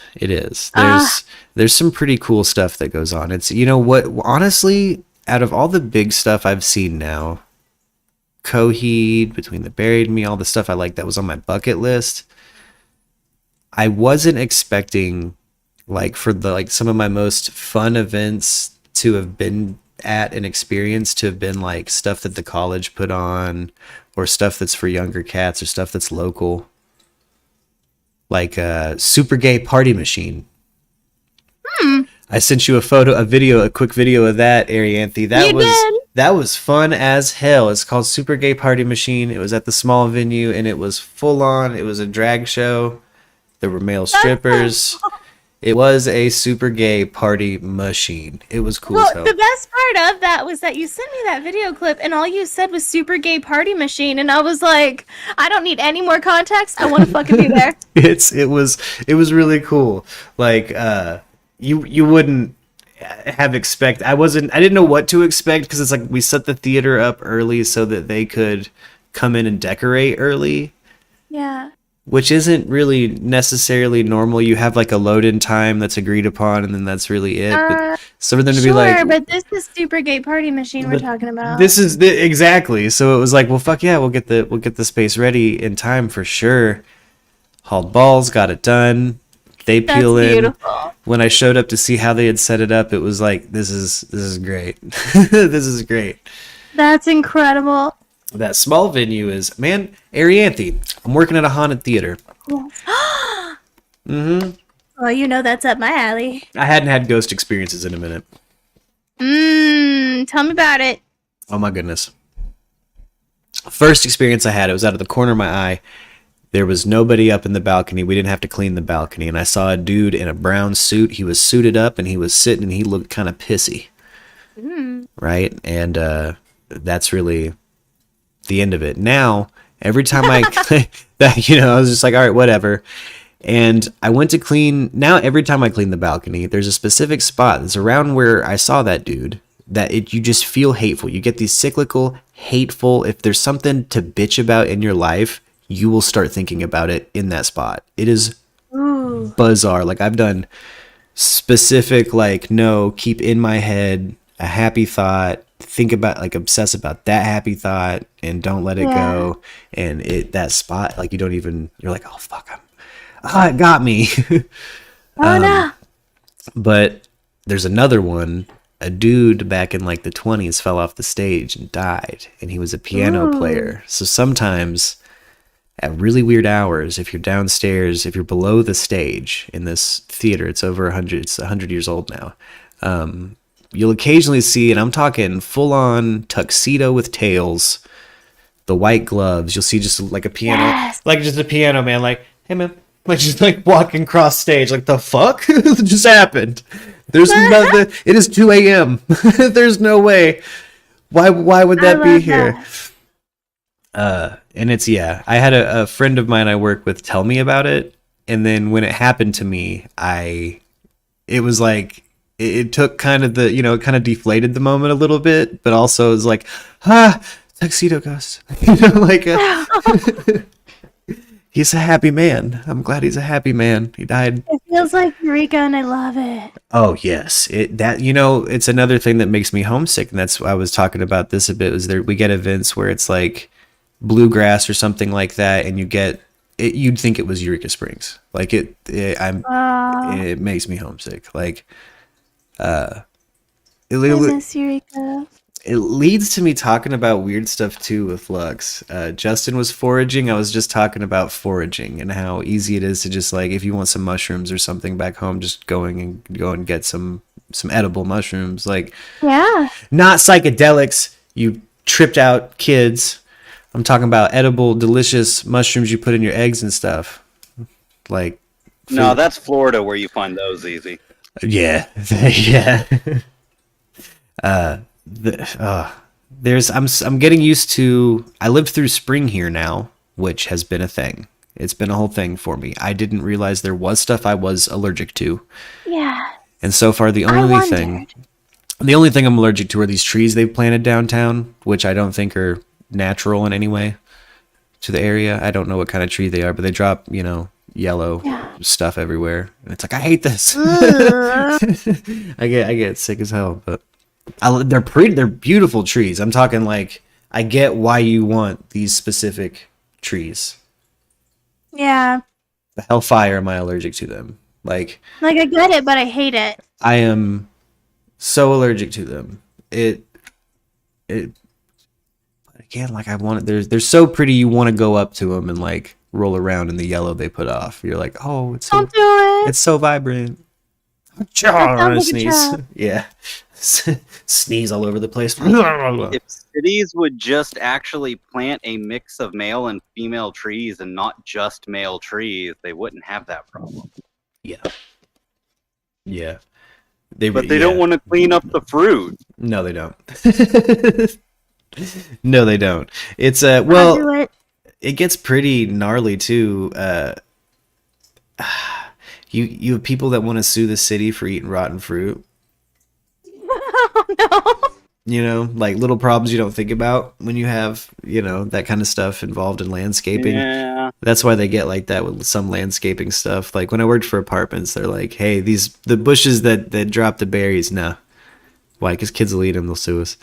There's some pretty cool stuff that goes on. It's what, honestly, out of all the big stuff I've seen now, Coheed, Between the Buried and Me, all the stuff I like that was on my bucket list, I wasn't expecting for some of my most fun events to have been at and experienced to have been stuff that the college put on, or stuff that's for younger cats, or stuff that's local. Like a super gay party machine. I sent you a quick video of that, Arianthe. That was fun as hell. It's called Super Gay Party Machine. It was at the small venue, and it was full on. It was a drag show. There were male strippers. It was a super gay party machine. It was cool as hell.
The best part of that was that you sent me that video clip, and all you said was super gay party machine, and I was like, I don't need any more context. I want to fucking be there.
It was really cool. You wouldn't have I didn't know what to expect, because it's like we set the theater up early so that they could come in and decorate early.
Yeah.
Which isn't really necessarily normal. You have a load-in time that's agreed upon, and then that's really it. But so for them to be like,
sure, but this is super gay party machine we're talking about.
This is exactly. So it was like, well, fuck yeah, we'll get the space ready in time for sure. Hauled balls, got it done. They peel in.
Beautiful.
When I showed up to see how they had set it up, it was like, this is great. This is great.
That's incredible.
That small venue is, man, Arianthe, I'm working at a haunted theater.
Cool. Well, you know that's up my alley.
I hadn't had ghost experiences in a minute.
Tell me about it.
Oh my goodness. First experience I had, it was out of the corner of my eye. There was nobody up in the balcony. We didn't have to clean the balcony. And I saw a dude in a brown suit. He was suited up and he was sitting and he looked kind of pissy. Right? And that's really the end of it. Now, every time I was just like, all right, whatever. And I went to clean. Now, every time I clean the balcony, there's a specific spot that's around where I saw that dude you just feel hateful. You get these cyclical, hateful. If there's something to bitch about in your life, you will start thinking about it in that spot. It is bizarre. Like, I've done specific, like, no, keep in my head a happy thought, think about, like, obsess about that happy thought and don't let it go. And that spot, like, you're like, oh fuck, it got me.
Oh no.
But there's another one. A dude back in like the 20s fell off the stage and died, and he was a piano player. So sometimes at really weird hours, if you're downstairs, if you're below the stage in this theater, it's 100 years old now. You'll occasionally see, and I'm talking full on tuxedo with tails, the white gloves. You'll see just like a piano, like just a piano man, like, hey man, like just like walking across stage, like the fuck just happened. There's nothing. It is 2 a.m. There's no way. Why would that be here? And it's, I had a friend of mine I work with tell me about it. And then when it happened to me, it was like, it took kind of the, it kind of deflated the moment a little bit, but also it was like, tuxedo ghost. He's a happy man. I'm glad he's a happy man. He died.
It feels like Eureka, and I love it.
Oh yes, it's another thing that makes me homesick, and that's why I was talking about this a bit. Was there we get events where it's like bluegrass or something like that, and you get it. You'd think it was Eureka Springs. Like it makes me homesick. Like
I miss Eureka.
it leads to me talking about weird stuff too with Lux. Justin was foraging. I was just talking about foraging and how easy it is to just like, if you want some mushrooms or something back home, just go and get some edible mushrooms. Like, not psychedelics, you tripped out kids. I'm talking about edible, delicious mushrooms you put in your eggs and stuff. Like,
no, that's Florida where you find those easy.
Yeah. I'm getting used to. I lived through spring here now, which has been a thing. It's been a whole thing for me. I didn't realize there was stuff I was allergic to.
Yeah.
And so far, the only thing I'm allergic to are these trees they've planted downtown, which I don't think are natural in any way to the area. I don't know what kind of tree they are, but they drop, yellow stuff everywhere, and it's like, I hate this. I get sick as hell, but they're pretty. They're beautiful trees. I'm talking like, I get why you want these specific trees.
Yeah.
The hellfire am I allergic to them? Like
I get it, but I hate it.
I am so allergic to them. It again, like I want it. They're so pretty. You want to go up to them and like roll around in the yellow they put off. You're like, oh, it's so, it's so vibrant. Sneeze. Yeah. Sneeze all over the place.
If cities would just actually plant a mix of male and female trees and not just male trees, they wouldn't have that problem.
Yeah.
But they don't want to clean up the fruit.
No, they don't. No, they don't. It's it gets pretty gnarly too. You have people that want to sue the city for eating rotten fruit.
Oh no.
Like little problems you don't think about when you have, that kind of stuff involved in landscaping.
Yeah.
That's why they get like that with some landscaping stuff. Like when I worked for apartments, they're like, hey, the bushes that drop the berries, nah. Why? Because kids will eat them, they'll sue us.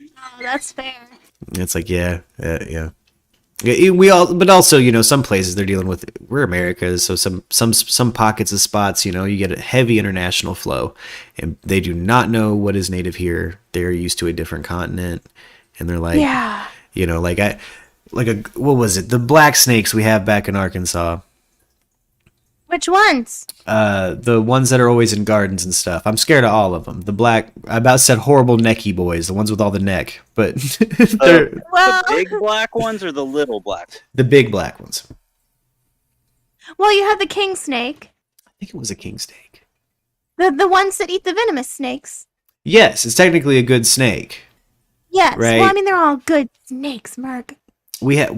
Oh, that's fair.
It's like, yeah. We all, but also, some places they're dealing with. We're America, so some pockets of spots, you get a heavy international flow, and they do not know what is native here. They're used to a different continent, and they're like, what was it? The black snakes we have back in Arkansas.
Which ones?
The ones that are always in gardens and stuff. I'm scared of all of them. The black, I about said horrible necky boys, the ones with all the neck, but they're
Well,
The big black ones or the little black?
the big black ones.
well, you have the king snake.
I think it was a king snake.
The ones that eat the venomous snakes.
Yes, it's technically a good snake.
Yes.
Right.
Well, I mean, they're all good snakes, Mark.
We had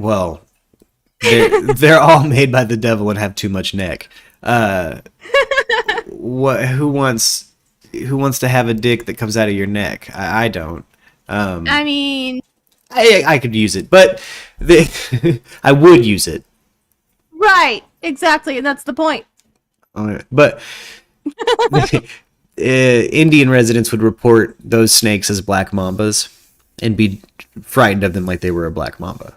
they're all made by the devil and have too much neck. What? Who wants to have a dick that comes out of your neck? I don't.
I mean,
I could use it, but I would use it.
right. Exactly. That's the point.
But Indian residents would report those snakes as black mambas and be frightened of them like they were a black mamba.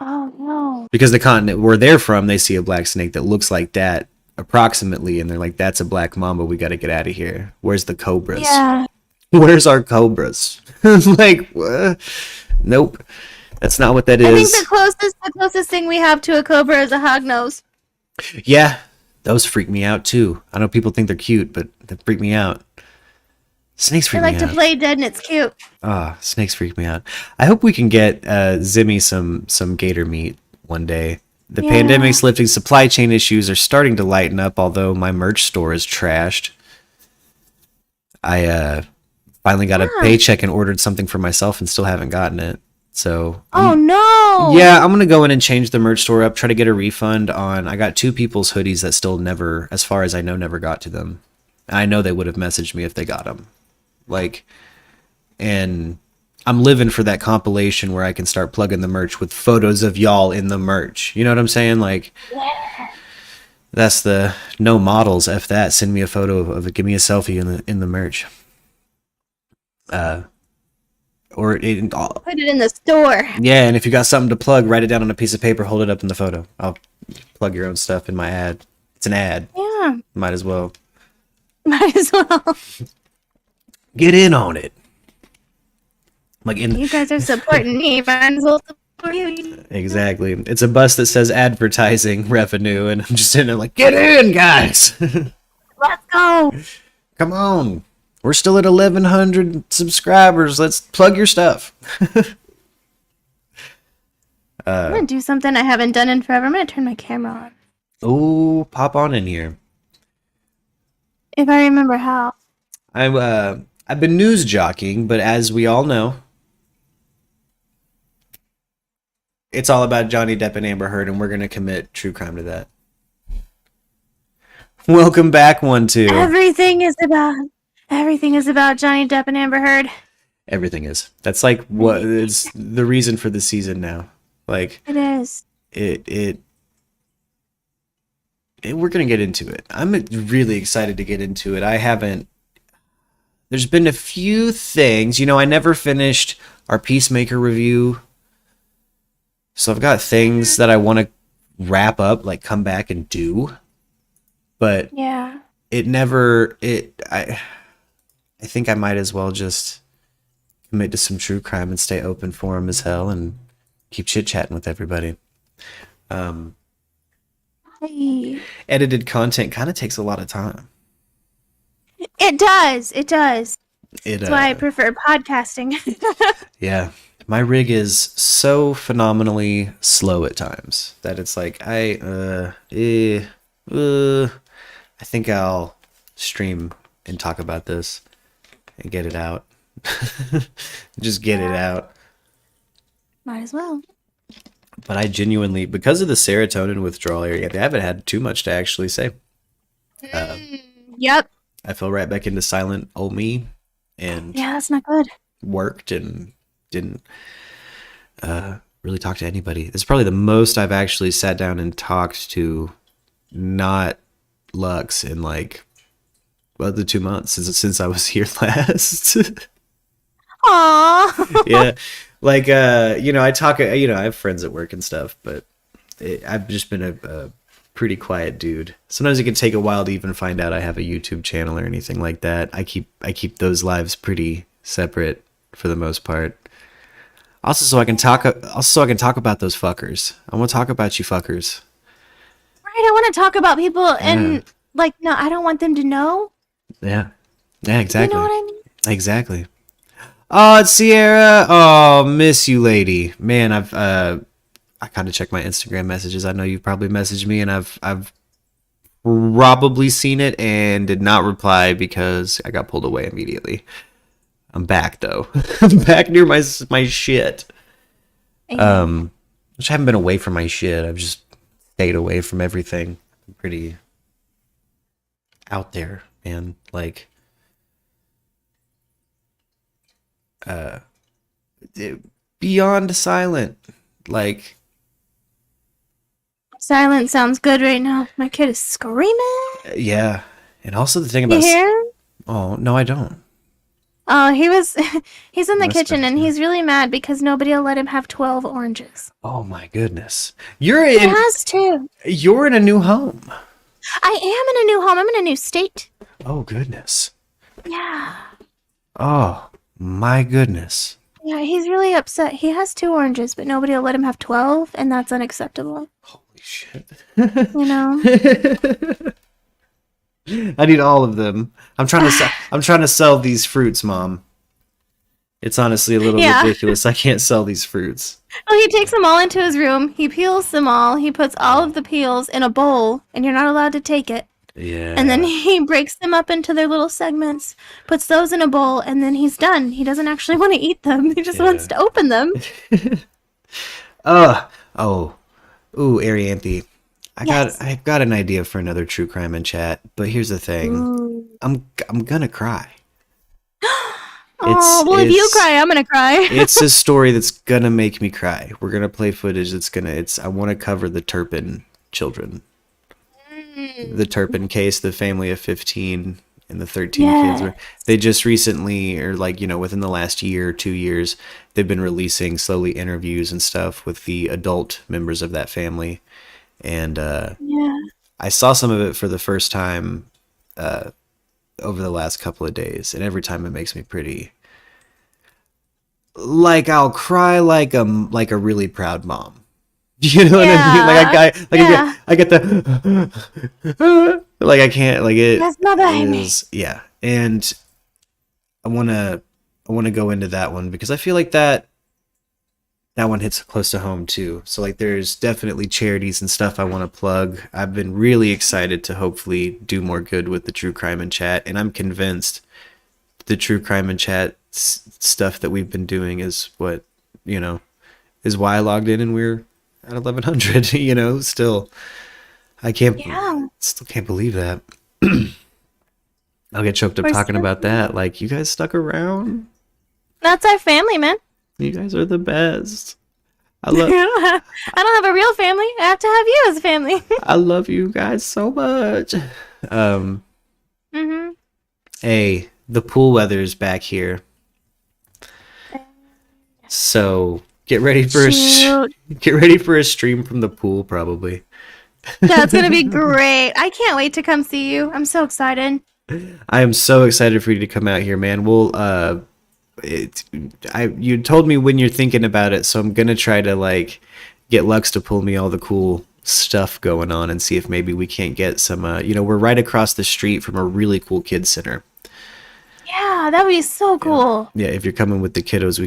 Oh, no.
Because the continent where they're from, they see a black snake that looks like that approximately, and they're like, that's a black mamba, we got to get out of here. Where's the cobras?
Yeah.
Where's our cobras? Like, nope. That's not what that
I think
is.
the closest thing we have to a cobra is a hognose.
Yeah, those freak me out too. I know people think they're cute, but they freak me out. Snakes
They
freak
like
me
to
out.
play dead and it's cute.
Snakes freak me out. I hope we can get Zimmy some gator meat one day. The
Yeah.
pandemic's lifting, supply chain issues are starting to lighten up, although my merch store is trashed. I finally got a paycheck and ordered something for myself and still haven't gotten it. So
Oh, no.
yeah, I'm gonna go in and change the merch store up, try to get a refund on. I got 2 people's hoodies that still never, as far as I know, never got to them. I know they would have messaged me if they got them. Like, and I'm living for that compilation where I can start plugging the merch with photos of y'all in the merch. You know what I'm saying? Like, that's the no models. F that. Send me a photo of it. Give me a selfie in the merch. Or it,
Put it in the store.
yeah, and if you got something to plug, write it down on a piece of paper, hold it up in the photo. I'll plug your own stuff in my ad. It's an ad.
Yeah.
Might as well.
Might as well.
Get in on it. Like in
You guys are supporting me. Might as well support you.
exactly. It's a bus that says advertising revenue, and I'm just sitting there like, get in, guys.
Let's go.
Come on. We're still at 1,100 subscribers. Let's plug your stuff.
I'm going to do something I haven't done in forever. I'm going to turn my camera on.
Oh, pop on in here.
If I remember how.
I've been news jockeying, but as we all know, it's all about Johnny Depp and Amber Heard, and we're going to commit true crime to that. Welcome back, 1-2.
Everything is about Johnny Depp and Amber Heard.
Everything is. That's like what it's the reason for the season now. Like
It is.
we're gonna get into it. I'm really excited to get into it. There's been a few things, I never finished our Peacemaker review. So I've got things that I want to wrap up, like come back and do. But
Yeah.
I think I might as well just commit to some true crime and stay open for him as hell and keep chit-chatting with everybody.
Hey.
Edited content kind of takes a lot of time.
It does. It does.
It,
That's why I prefer podcasting.
yeah. My rig is so phenomenally slow at times that it's like, I think I'll stream and talk about this and get it out. Just get it out.
Might as well.
But I genuinely, because of the serotonin withdrawal area, I haven't had too much to actually say.
Yep.
I fell right back into silent old me and
Yeah, that's not good.
worked and didn't really talk to anybody. It's probably the most I've actually sat down and talked to not Lux in like, well, the 2 months since I was here last.
Aww.
Yeah. Like, I talk, I have friends at work and stuff, but I've just been a pretty quiet dude. Sometimes it can take a while to even find out I have a YouTube channel or anything like that. I keep those lives pretty separate for the most part. Also, so I can talk about those fuckers. I want to talk about you fuckers.
I don't want to talk about people and like, no, I don't want them to know.
Yeah. Yeah, exactly.
You know what I mean?
Exactly. Oh, it's Sierra. Oh, miss you, lady. Man, I kind of checked my Instagram messages. I know you probably messaged me, and I've probably seen it and did not reply because I got pulled away immediately. I'm back though. I'm back near my shit. Which I haven't been away from my shit. I've just stayed away from everything. I'm pretty out there, man. Like, beyond silent. Like,
Silence sounds good right now. My kid is screaming.
yeah. And also the thing
You
about
hear him?
oh no, I don't.
Oh, he's in the
Must
kitchen
have,
and
yeah.
he's really mad because nobody will let him have 12 oranges.
Oh my goodness.
He has to.
You're in a new home.
I am in a new home. I'm in a new state.
Oh goodness.
Yeah.
Oh my goodness.
Yeah, he's really upset. He has 2 oranges, but nobody will let him have 12, and that's unacceptable.
Holy shit.
You know?
I need all of them. I'm trying to sell these fruits, Mom. It's honestly a little
Yeah.
ridiculous. I can't sell these fruits.
Well, he takes them all into his room. He peels them all. He puts all of the peels in a bowl, and you're not allowed to take it.
Yeah.
And then he breaks them up into their little segments, puts those in a bowl, and then he's done. He doesn't actually want to eat them. He just wants to open them.
Ooh, Arianthe.
Yes.
I've got an idea for another true crime in chat, but here's the thing.
Ooh.
I'm gonna cry.
Oh, well, if you cry, I'm going to cry.
It's a story that's gonna make me cry. We're gonna play footage I want to cover the Turpin children. The Turpin case, the family of 15 and the 13 kids. They just recently, or like, within the last year or 2 years, they've been releasing slowly interviews and stuff with the adult members of that family. And I saw some of it for the first time over the last couple of days, and every time it makes me pretty. Like, I'll cry like a really proud mom. You know what I mean? I get the like I can't like it.
That's my baby.
Yeah, and I wanna go into that one because I feel like that one hits close to home too. So like, there's definitely charities and stuff I want to plug. I've been really excited to hopefully do more good with the True Crime in Chat, and I'm convinced the True Crime in Chat stuff that we've been doing is what is why I logged in and we're at 1100. Still I still can't believe that. I'll get choked up talking about that. Like, you guys stuck around.
That's our family, man.
You guys are the best.
I don't have a real family. I have to have you as a family.
I love you guys so much. Hey, the pool weather's back here. So get ready for a stream from the pool, probably.
That's gonna be great. I can't wait to come see you. I'm so excited.
I am so excited for you to come out here, man. We'll you told me when you're thinking about it, so I'm gonna try to like get Lux to pull me all the cool stuff going on and see if maybe we can't get some. We're right across the street from a really cool kids center.
Yeah, that would be so cool.
Yeah, if you're coming with the kiddos,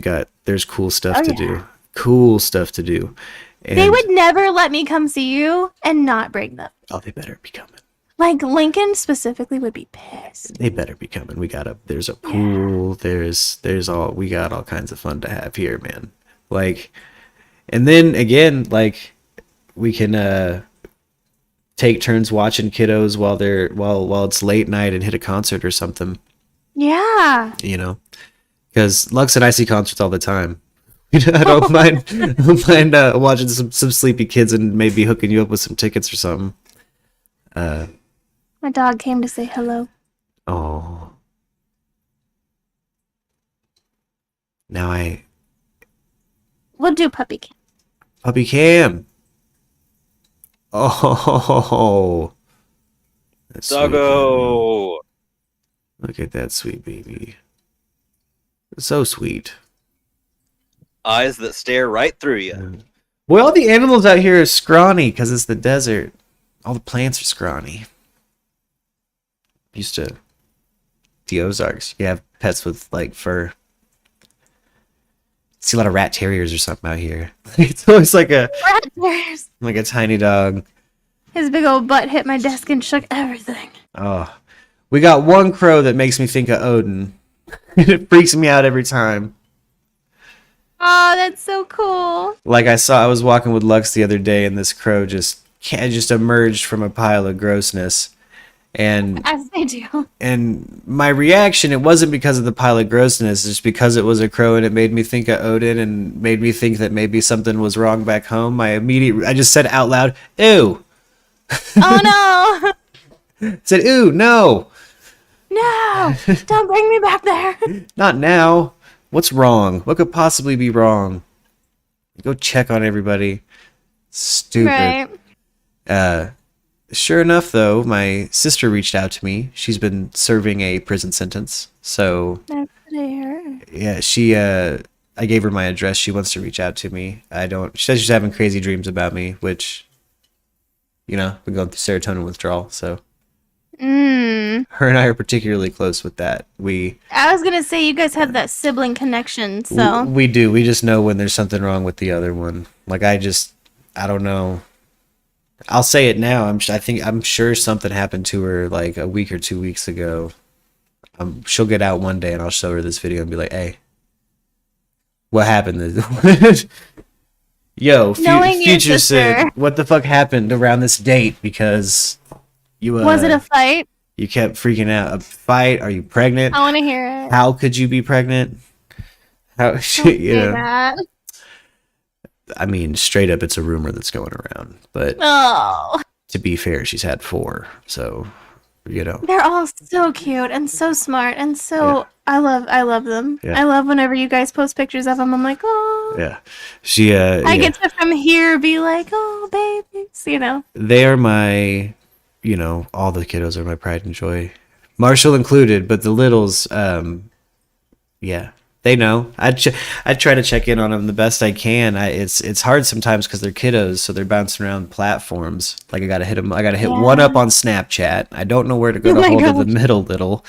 there's cool stuff to do. Cool stuff to do. And
they would never let me come see you and not bring them.
Oh, they better be coming.
Like, Lincoln specifically would be pissed.
They better be coming. There's a pool. Yeah. We got all kinds of fun to have here, man. Like, and then again, like, we can take turns watching kiddos while it's late night and hit a concert or something.
Yeah.
Because Lux and I see concerts all the time. I don't mind watching some sleepy kids and maybe hooking you up with some tickets or something.
My dog came to say hello.
Oh. Now
We'll do puppy cam.
Puppy cam. Oh. That's sweet,
Doggo.
look at that sweet baby. So sweet.
Eyes that stare right through you.
Well, all the animals out here are scrawny because it's the desert. All the plants are scrawny. Used to the Ozarks. You have pets with like fur. See a lot of rat terriers or something out here. It's always like a tiny dog.
His big old butt hit my desk and shook everything.
Oh, we got one crow that makes me think of Odin. It freaks me out every time.
Oh, that's so cool.
Like I was walking with Lux the other day, and this crow just emerged from a pile of grossness. And
As they do.
and my reaction, it wasn't because of the pile of grossness, it's just because it was a crow and it made me think of Odin and made me think that maybe something was wrong back home. I just said out loud, ew.
Oh no.
Said, ew, no.
No. Don't bring me back there.
Not now. What's wrong? What could possibly be wrong? Go check on everybody. Stupid.
Right.
Sure enough, though, my sister reached out to me. She's been serving a prison sentence. So,
That's there.
yeah, I gave her my address. She wants to reach out to me. She says she's having crazy dreams about me, which, you know, we're going through serotonin withdrawal. So, her and I are particularly close with that.
I was gonna say you guys have that sibling connection, so
We do. We just know when there's something wrong with the other one. Like, I don't know. I'll say it now. I'm sure something happened to her like a week or 2 weeks ago. She'll get out one day and I'll show her this video and be like, "Hey, what happened?" Yo,
Knowing your
future Sid,
sister.
what the fuck happened around this date? Because you
was it a fight?
you kept freaking out. A fight? Are you pregnant?
I want to hear it.
How could you be pregnant? How
Don't
you
say
know?
that.
I mean, straight up, it's a rumor that's going around. But
Oh,
to be fair, she's had 4, so you know.
they're all so cute and so smart and so.
Yeah.
I love them.
Yeah.
I love whenever you guys post pictures of them. I'm like, oh.
Yeah, she.
I get to from here be like, oh, babies, you know.
They are my, you know, all the kiddos are my pride and joy, Marshall included. But the littles, yeah, they know. I try to check in on them the best I can. It's hard sometimes because they're kiddos, so they're bouncing around platforms. Like I gotta hit them. I gotta hit one up on Snapchat. I don't know where to go
Oh
to
my
hold of the
gosh.
middle little.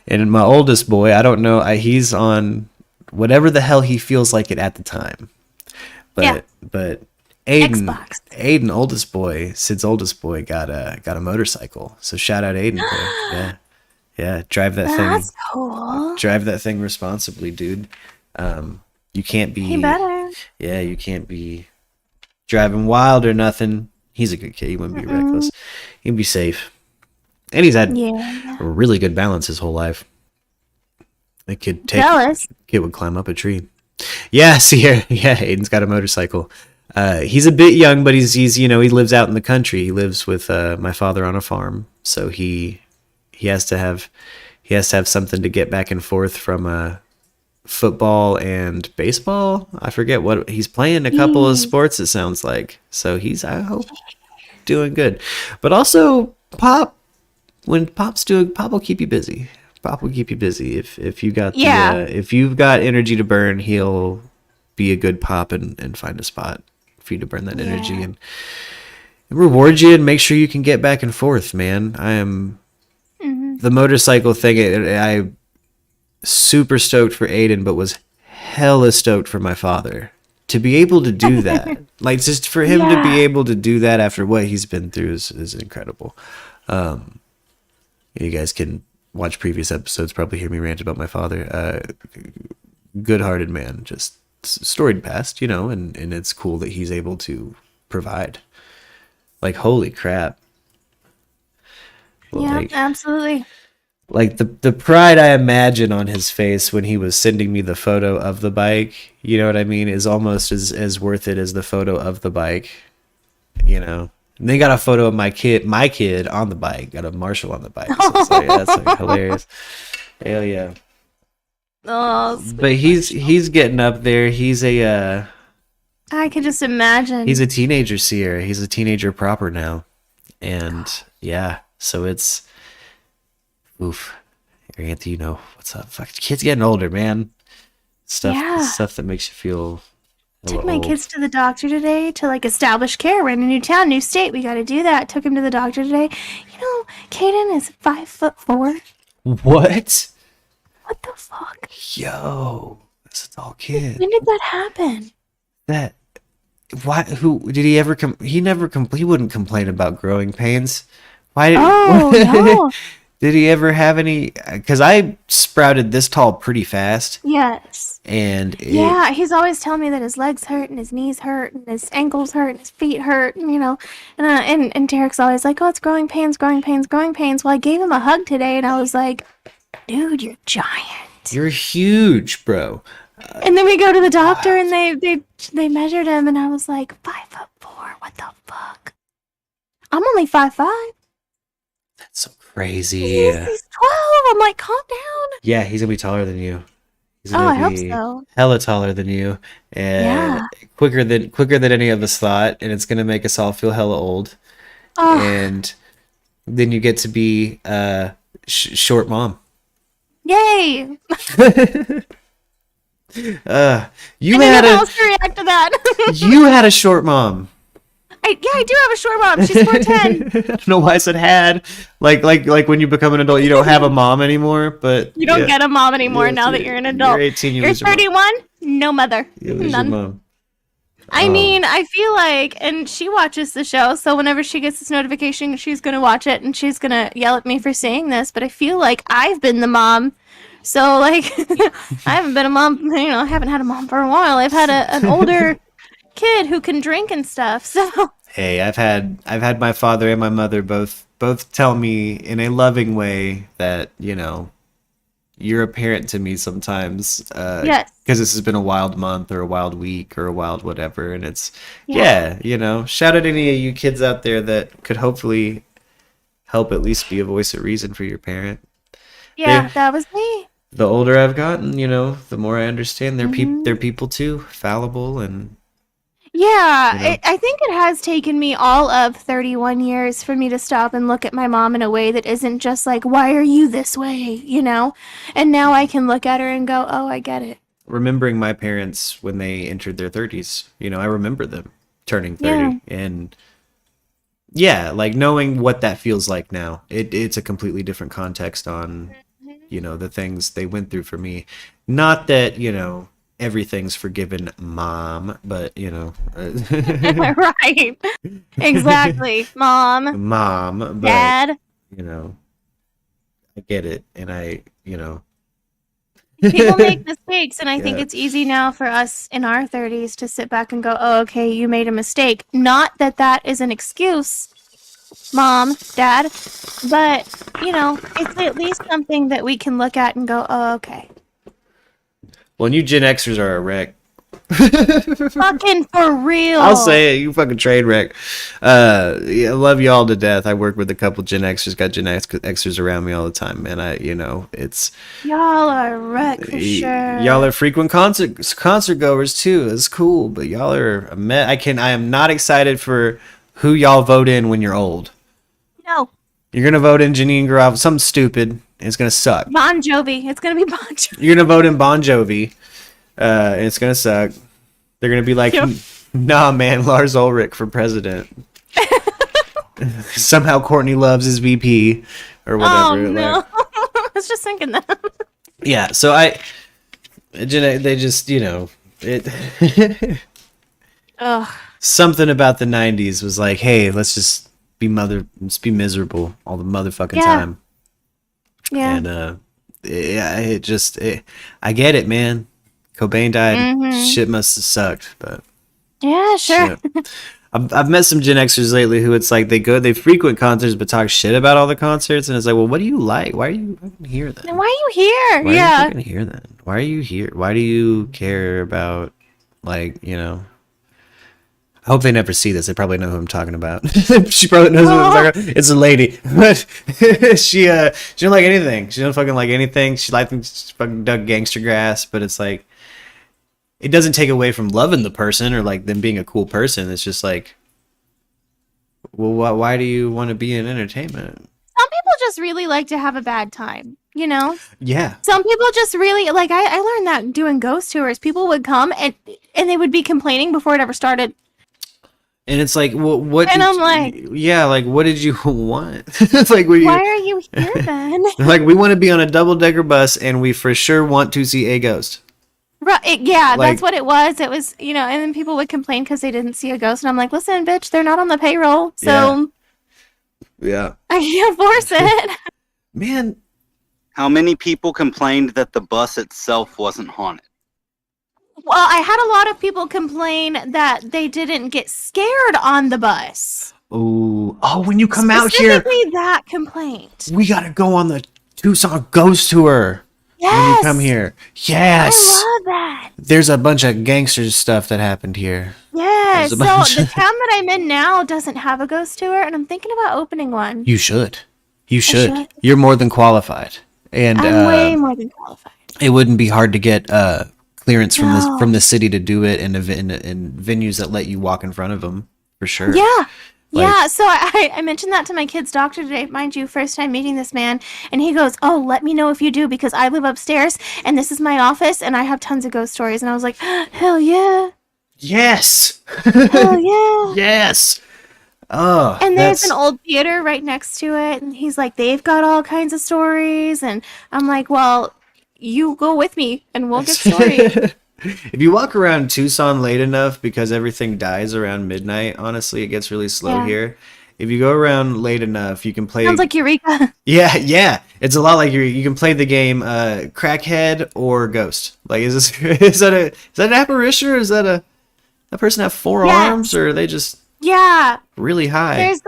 And my oldest boy, I don't know. He's on whatever the hell he feels like it at the time. But Aiden,
Xbox.
Aiden, oldest boy, Sid's oldest boy, got a motorcycle. So shout out Aiden. Boy. Yeah, drive that
That's
thing.
cool.
Drive that thing responsibly, dude. You can't be.
He better.
Yeah, you can't be driving wild or nothing. He's a good kid. He wouldn't be reckless. He'd be safe. And he's had
Yeah.
a really good balance his whole life. The kid
Jealous.
kid would climb up a tree. Yeah, see here. Yeah, Aiden's got a motorcycle. He's a bit young, but he's he lives out in the country. He lives with my father on a farm, so he has to have something to get back and forth from football and baseball. I forget what he's playing, a couple of sports it sounds like. So he's, I hope, doing good. But also Pop, when Pop's doing, Pop will keep you busy. Pop will keep you busy. If you got if you've got energy to burn, he'll be a good Pop and find a spot for you to burn that energy and reward you and make sure you can get back and forth, man. I am the motorcycle thing. I super stoked for Aiden, but was hella stoked for my father to be able to do that. Like just for him to be able to do that after what he's been through is incredible. You guys can watch previous episodes, probably hear me rant about my father. Good-hearted man, just storied past, and it's cool that he's able to provide. Like, holy crap.
Yeah, absolutely.
Like the pride I imagine on his face when he was sending me the photo of the bike, you know what I mean, is almost as worth it as the photo of the bike, And they got a photo of my kid on the bike, got a Marshall on the bike. So it's like, that's like hilarious. Hell yeah.
Oh,
But he's getting up there. He's
I could just imagine.
a teenager, Sierra. He's a teenager proper now. And yeah, so it's oof. Anthony, what's up? Fuck, kids getting older, man. Stuff that makes you feel
Took my kids to the doctor today to like establish care. We're in a new town, new state. We got to do that. Took him to the doctor today. You know, Caden is 5'4".
What?
What the fuck?
Yo, that's a tall kid.
When did that happen?
That why? Who did he ever come? He never he wouldn't complain about growing pains. Why?
Oh no.
Did he ever have any? Because I sprouted this tall pretty fast.
Yes.
And
yeah, he's always telling me that his legs hurt and his knees hurt and his ankles hurt and his feet hurt, and, you know, and Derek's always like, oh, it's growing pains, growing pains, growing pains. Well, I gave him a hug today, and I was like, dude, you're giant.
You're huge, bro.
And then we go to the doctor, and they measured him, and I was like, 5'4". What the fuck? I'm only 5'5".
That's so crazy.
He's 12. I'm like, calm down.
Yeah, he's gonna be taller than you. He's
I
gonna
hope
be
so.
hella taller than you, and quicker than any of us thought, and it's gonna make us all feel hella old.
Oh.
And then you get to be short mom.
Yay!
You
and
had
then else to react to that.
you had a short mom.
I do have a short mom. She's 4'10".
I don't know why I said had. Like when you become an adult, you don't have a mom anymore. But
You don't get a mom anymore now that you're an adult.
You're 18.
You're 31. No mother.
You lose
None.
your mom.
I mean, I feel like, and she watches the show, so whenever she gets this notification, she's gonna watch it and she's gonna yell at me for saying this. But I feel like I've been the mom. So like, I haven't been a mom. You know, I haven't had a mom for a while. I've had an older kid who can drink and stuff. So
Hey, I've had my father and my mother both tell me in a loving way that, you know, you're a parent to me sometimes.
yes.
Because this has been a wild month or a wild week or a wild whatever, and it's you know, shout out any of you kids out there that could hopefully help at least be a voice of reason for your parent.
Yeah, that was me.
The older I've gotten, you know, the more I understand they're people too, fallible and.
Yeah,
You know?
I think it has taken me all of 31 years for me to stop and look at my mom in a way that isn't just like, why are you this way, you know? And now I can look at her and go, oh, I get it.
Remembering my parents when they entered their 30s, you know, I remember them turning 30 and like knowing what that feels like now. It's a completely different context on, you know, the things they went through for me. Not that, you know, everything's forgiven, mom, but you know,
Right. Exactly. Mom,
but
Dad.
you know, I get it, and I, you know,
People make mistakes, and I think
Yeah.
it's easy now for us in our 30s to sit back and go, oh, okay, you made a mistake. Not that that is an excuse, Mom, Dad, but, you know, it's at least something that we can look at and go, oh, okay.
well, you Gen Xers are a wreck.
Fucking for real.
I'll say it, you fucking train wreck. I love you all to death. I work with a couple Gen Xers, got Gen Xers around me all the time, and I, you know, it's
Y'all are a wreck for sure.
y'all are frequent concert goers too. It's cool, but y'all are I am not excited for who y'all vote in when you're old.
No.
You're gonna vote in Janine Garofalo, something stupid, and it's gonna suck.
Bon Jovi. It's going to be Bon Jovi.
You're gonna vote in Bon Jovi, and it's gonna suck. They're gonna be like,
Yep.
nah, man, Lars Ulrich for president. Somehow Courtney Love's his VP or whatever.
Oh, no. I was just thinking that.
Yeah, so they just, you know, it.
Ugh.
Something about the '90s was like, hey, let's be miserable all the motherfucking time.
Yeah.
And I get it, man. Cobain died. Shit must have sucked, but
Yeah, sure.
shit. I've met some Gen Xers lately who it's like they frequent concerts but talk shit about all the concerts, and it's like, well, what do you like? Why are you fucking here then?
Then why are you here?
Why are you
Yeah.
fucking here then? Why are you here? Why do you care about, like, you know? I hope they never see this. They probably know who I'm talking about. She probably knows who I'm talking about. It's a lady, but she don't like anything. She don't fucking like anything. She likes fucking dug gangster grass, but it's like, it doesn't take away from loving the person or like them being a cool person. It's just like, well, why do you want to be in entertainment?
Some people just really like to have a bad time. you know?
Yeah.
Some people just really, like, I learned that doing ghost tours, people would come and they would be complaining before it ever started.
And it's like, well, what?
And
did
I'm like,
yeah, like, what did you want? It's like,
why are you here then?
like, we want to be on a double-decker bus, and we for sure want to see a ghost.
Right, yeah,
Like-
that's what it was. It was, you know, and then people would complain because they didn't see a ghost. And I'm like, listen, bitch, they're not on the payroll. So
Yeah.
I can't force it.
Man,
How many people complained that the bus itself wasn't haunted?
Well, I had a lot of people complain that they didn't get scared on the bus.
oh, when you come out here,
Specifically that complaint.
we gotta go on the Tucson ghost tour. When you
Yes.
come here. Yes.
I love that.
There's a bunch of gangster stuff that happened here.
Yes.
There's
So
a bunch
the
of-
town that I'm in now doesn't have a ghost tour, and I'm thinking about opening one.
You should. You should.
should.
You're more than qualified. And
I'm way more than qualified.
it wouldn't be hard to get clearance from
No.
the city to do it in venues that let you walk in front of them, for sure.
Yeah.
Like-
Yeah, so I mentioned that to my kid's doctor today, mind you, first time meeting this man, and he goes, oh, let me know if you do, because I live upstairs, and this is my office, and I have tons of ghost stories, and I was like, hell yeah,
Yes.
hell yeah.
Yes. Oh,
And there's
that's-
an old theater right next to it, and he's like, they've got all kinds of stories, and I'm like, well, you go with me, and we'll get stories.
If you walk around Tucson late enough, because everything dies around midnight, honestly, it gets really slow
Yeah.
here. If you go around late enough, you can play.
Sounds like Eureka.
Yeah. It's a lot like you can play the game Crackhead or Ghost. Like, is that an apparition, or is that person have four
Yes.
arms, or are they just
Yeah,
really high?
there's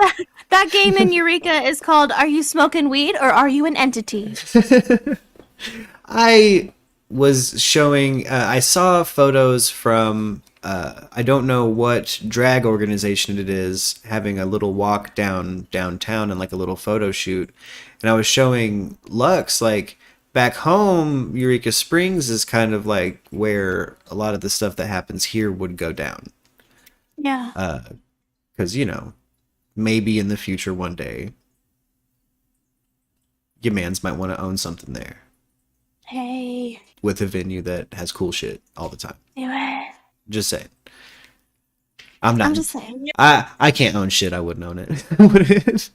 that game in Eureka is called Are You Smoking Weed or Are You an Entity?
I was showing. I saw photos from. I don't know what drag organization it is, having a little walk downtown and like a little photo shoot, and I was showing Lux like back home. Eureka Springs is kind of like where a lot of the stuff that happens here would go down,
Yeah.
because maybe in the future one day, your mans might want to own something there
Hey,
with a venue that has cool shit all the time.
do it.
Just saying. I'm not.
I'm just saying.
I can't own shit. I wouldn't own it.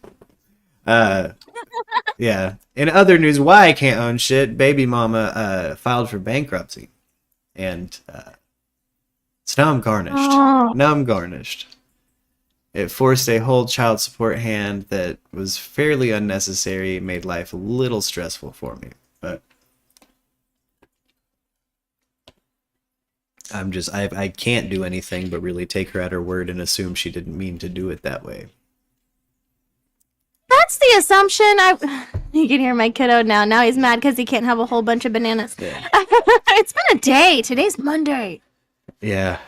Yeah. In other news, why I can't own shit? Baby mama filed for bankruptcy, and so now I'm garnished.
Oh.
Now I'm garnished. It forced a whole child support hand that was fairly unnecessary. Made life a little stressful for me, but. I can't do anything but really take her at her word and assume she didn't mean to do it that way.
That's the assumption. You can hear my kiddo now. Now he's mad because he can't have a whole bunch of bananas.
Yeah.
It's been a day. Today's Monday.
Yeah.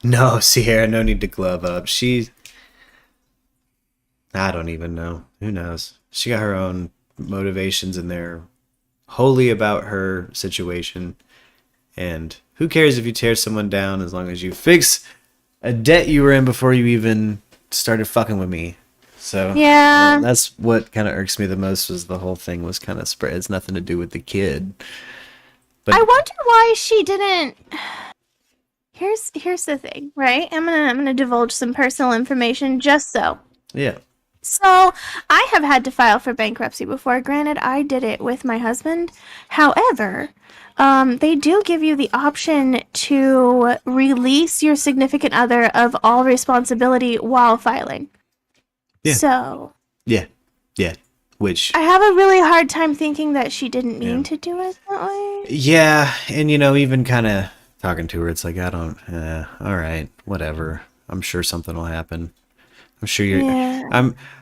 No, Sierra, no need to glove up. I don't even know. Who knows? She got her own motivations and they're wholly about her situation. And who cares if you tear someone down as long as you fix a debt you were in before you even started fucking with me. So
Yeah.
that's what kind of irks me the most, was the whole thing was kind of spread. It's nothing to do with the kid. But
I wonder why she didn't. Here's the thing, right? I'm gonna divulge some personal information just so.
yeah.
So I have had to file for bankruptcy before. Granted, I did it with my husband. However, they do give you the option to release your significant other of all responsibility while filing.
Yeah.
So
Yeah. Which
I have a really hard time thinking that she didn't mean
Yeah.
to do it that way.
yeah, and even kind of talking to her, it's like, I don't, all right, whatever. I'm sure something will happen. I'm sure
Yeah.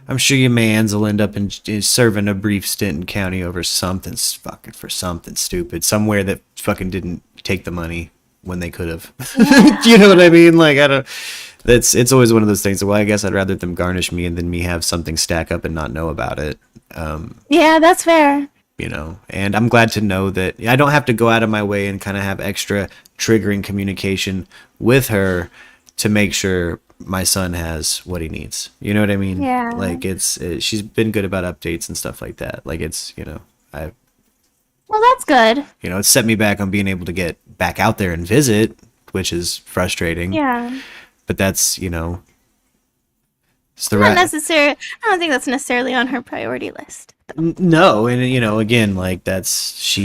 I'm sure your mans will end up in serving a brief stint in county over something something stupid, somewhere that fucking didn't take the money when they could have. You know what I mean? Like, I don't. It's always one of those things. Well, I guess I'd rather them garnish me and then me have something stack up and not know about it.
Yeah, that's fair.
And I'm glad to know that I don't have to go out of my way and kind of have extra triggering communication with her to make sure my son has what he needs. You know what I mean?
Yeah.
Like she's been good about updates and stuff like that. Like, it's,
Well, that's good.
You know, it set me back on being able to get back out there and visit, which is frustrating.
Yeah.
But that's, you know, it's the
Not necessarily. I don't think that's necessarily on her priority list.
No, and you know, again, like that's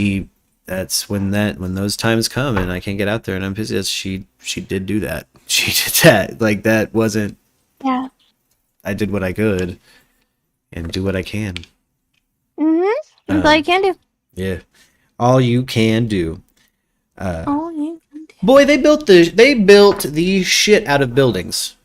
when those times come and I can't get out there and I'm busy. She did do that. She did that. Like that wasn't.
Yeah.
I did what I could, and do what I can.
That's all you can do.
Yeah, all you can do.
All you can do.
Boy, they built the shit out of buildings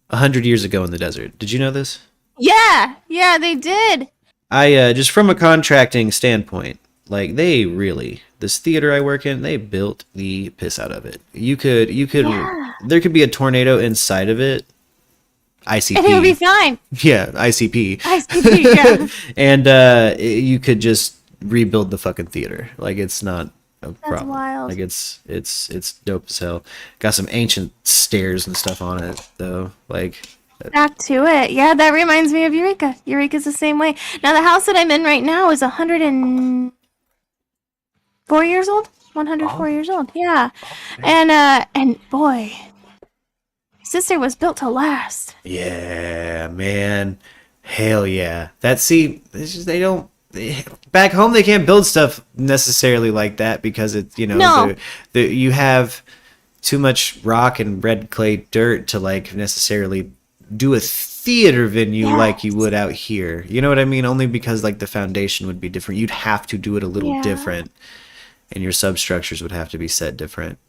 100 years ago in the desert. Did you know this?
Yeah, they did.
I just from a contracting standpoint, like this theater I work in, they built the piss out of it. There could be a tornado inside of it. ICP.
And it would be fine.
Yeah, ICP.
ICP, yeah.
And you could just rebuild the fucking theater. Like it's not a problem.
Wild.
Like it's dope as hell. Got some ancient stairs and stuff on it though. Like
Back to it. Yeah, that reminds me of Eureka. Eureka's the same way. Now the house that I'm in right now is 104 years old. 104 years old. Yeah. And boy, sister was built to last.
yeah, man. Hell yeah. It's just, back home they can't build stuff necessarily like that because it's, you know,
No.
you have too much rock and red clay dirt to like necessarily do a theater venue like you would out here. You know what I mean? Only because like the foundation would be different. You'd have to do it a little different, and your substructures would have to be set different.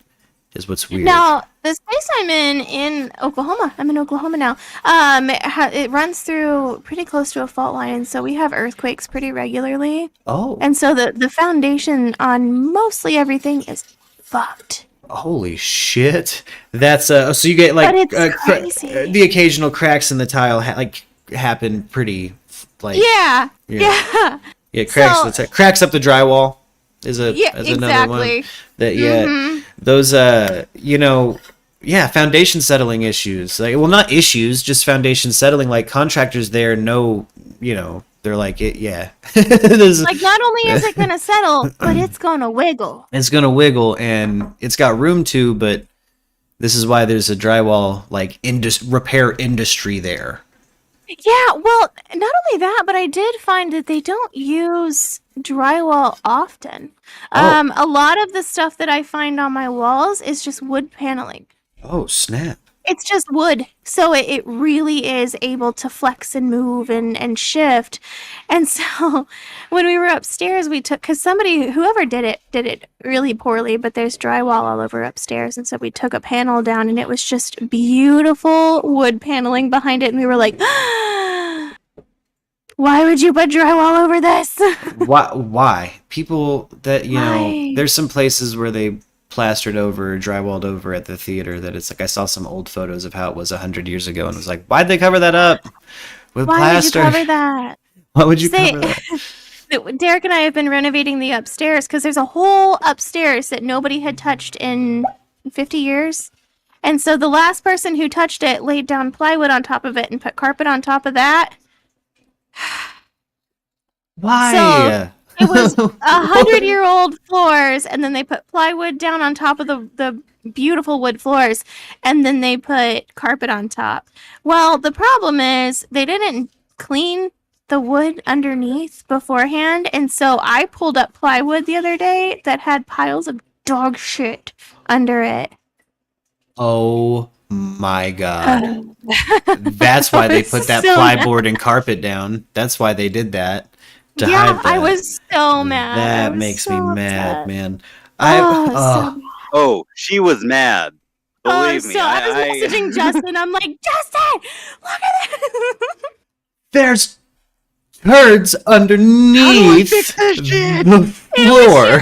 Is what's weird.
Now, the space I'm in Oklahoma. I'm in Oklahoma now. It runs through pretty close to a fault line, and so we have earthquakes pretty regularly.
Oh.
And so the foundation on mostly everything is fucked.
Holy shit! That's so you get like
But it's crazy.
The occasional cracks in the tile happen pretty like
Yeah.
cracks up the drywall is another
exactly.
one that those foundation settling issues, like, well, not issues, just foundation settling, like contractors there know, you know, they're like it
Like not only is it gonna settle, but it's gonna wiggle.
It's gonna wiggle, and it's got room to, but this is why there's a drywall like repair industry there.
Yeah, well, not only that, but I did find that they don't use drywall often. A lot of the stuff that I find on my walls is just wood paneling.
Oh, snap.
It's just wood, so it really is able to flex and move and shift. And so when we were upstairs, we took, because whoever did it really poorly, but there's drywall all over upstairs, and so we took a panel down, and it was just beautiful wood paneling behind it, and we were like, why would you put drywall over this?
Why? People that, you know,
Why?
there's some places where they plastered over, drywalled over at the theater that it's like, I saw some old photos of how it was 100 years ago and was like, why'd they cover that up with plaster?
Why would you cover that?
Why would you cover that?
Derek and I have been renovating the upstairs because there's a whole upstairs that nobody had touched in 50 years. And so the last person who touched it laid down plywood on top of it and put carpet on top of that.
Why?
So it was 100-year-old floors, and then they put plywood down on top of the beautiful wood floors, and then they put carpet on top. Well, the problem is they didn't clean the wood underneath beforehand, and so I pulled up plywood the other day that had piles of dog shit under it.
Oh my god. That's why they put that
so
plyboard and carpet down. That's why they did that. To hide that.
I was so mad.
That makes me mad, man.
Oh, she was mad. Believe me.
So I was messaging Justin. I'm like, Justin, look at this.
There's turds underneath the floor.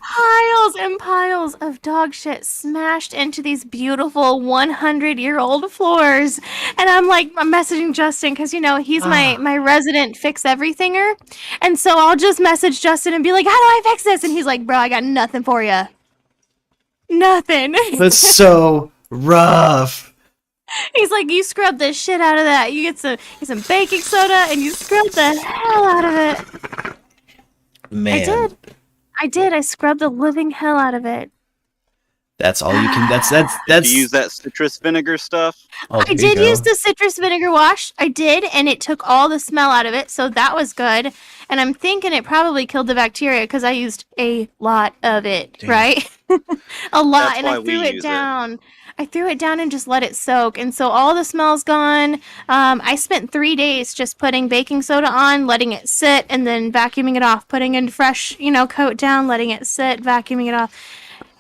Piles and piles of dog shit smashed into these beautiful 100-year-old floors. And I'm messaging Justin because, you know, he's my resident fix-everythinger. And so I'll just message Justin and be like, how do I fix this? And he's like, bro, I got nothing for you. Nothing.
That's so rough.
He's like, you scrub the shit out of that. You get some baking soda and you scrub the hell out of it.
Man,
I did. I scrubbed the living hell out of it.
that's all you can. That's
Did you use that citrus vinegar stuff?
Oh,
I
there you
did
go.
use the citrus vinegar wash. I did, and it took all the smell out of it, so that was good. And I'm thinking it probably killed the bacteria because I used a lot of it,
Damn.
right? A lot,
That's
and
why
I
we
threw it
use
down. I threw it down and just let it soak, and so all the smell's gone. I spent 3 days just putting baking soda on, letting it sit, and then vacuuming it off, putting in fresh, coat down, letting it sit, vacuuming it off.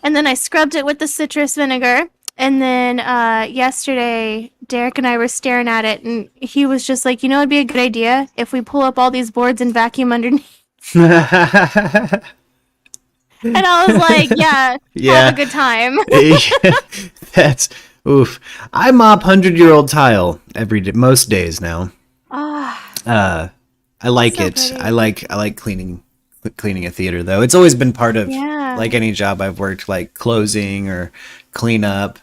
And then I scrubbed it with the citrus vinegar. And then yesterday, Derek and I were staring at it, and he was just like, it'd be a good idea if we pull up all these boards and vacuum underneath. And I was like, yeah,
Yeah.
have a good time.
That's oof. I mop 100-year-old tile every day, most days now.
Ah,
I like
So
it.
pretty.
I like cleaning a theater though. It's always been part of
Yeah.
like any job I've worked, like closing or cleanup.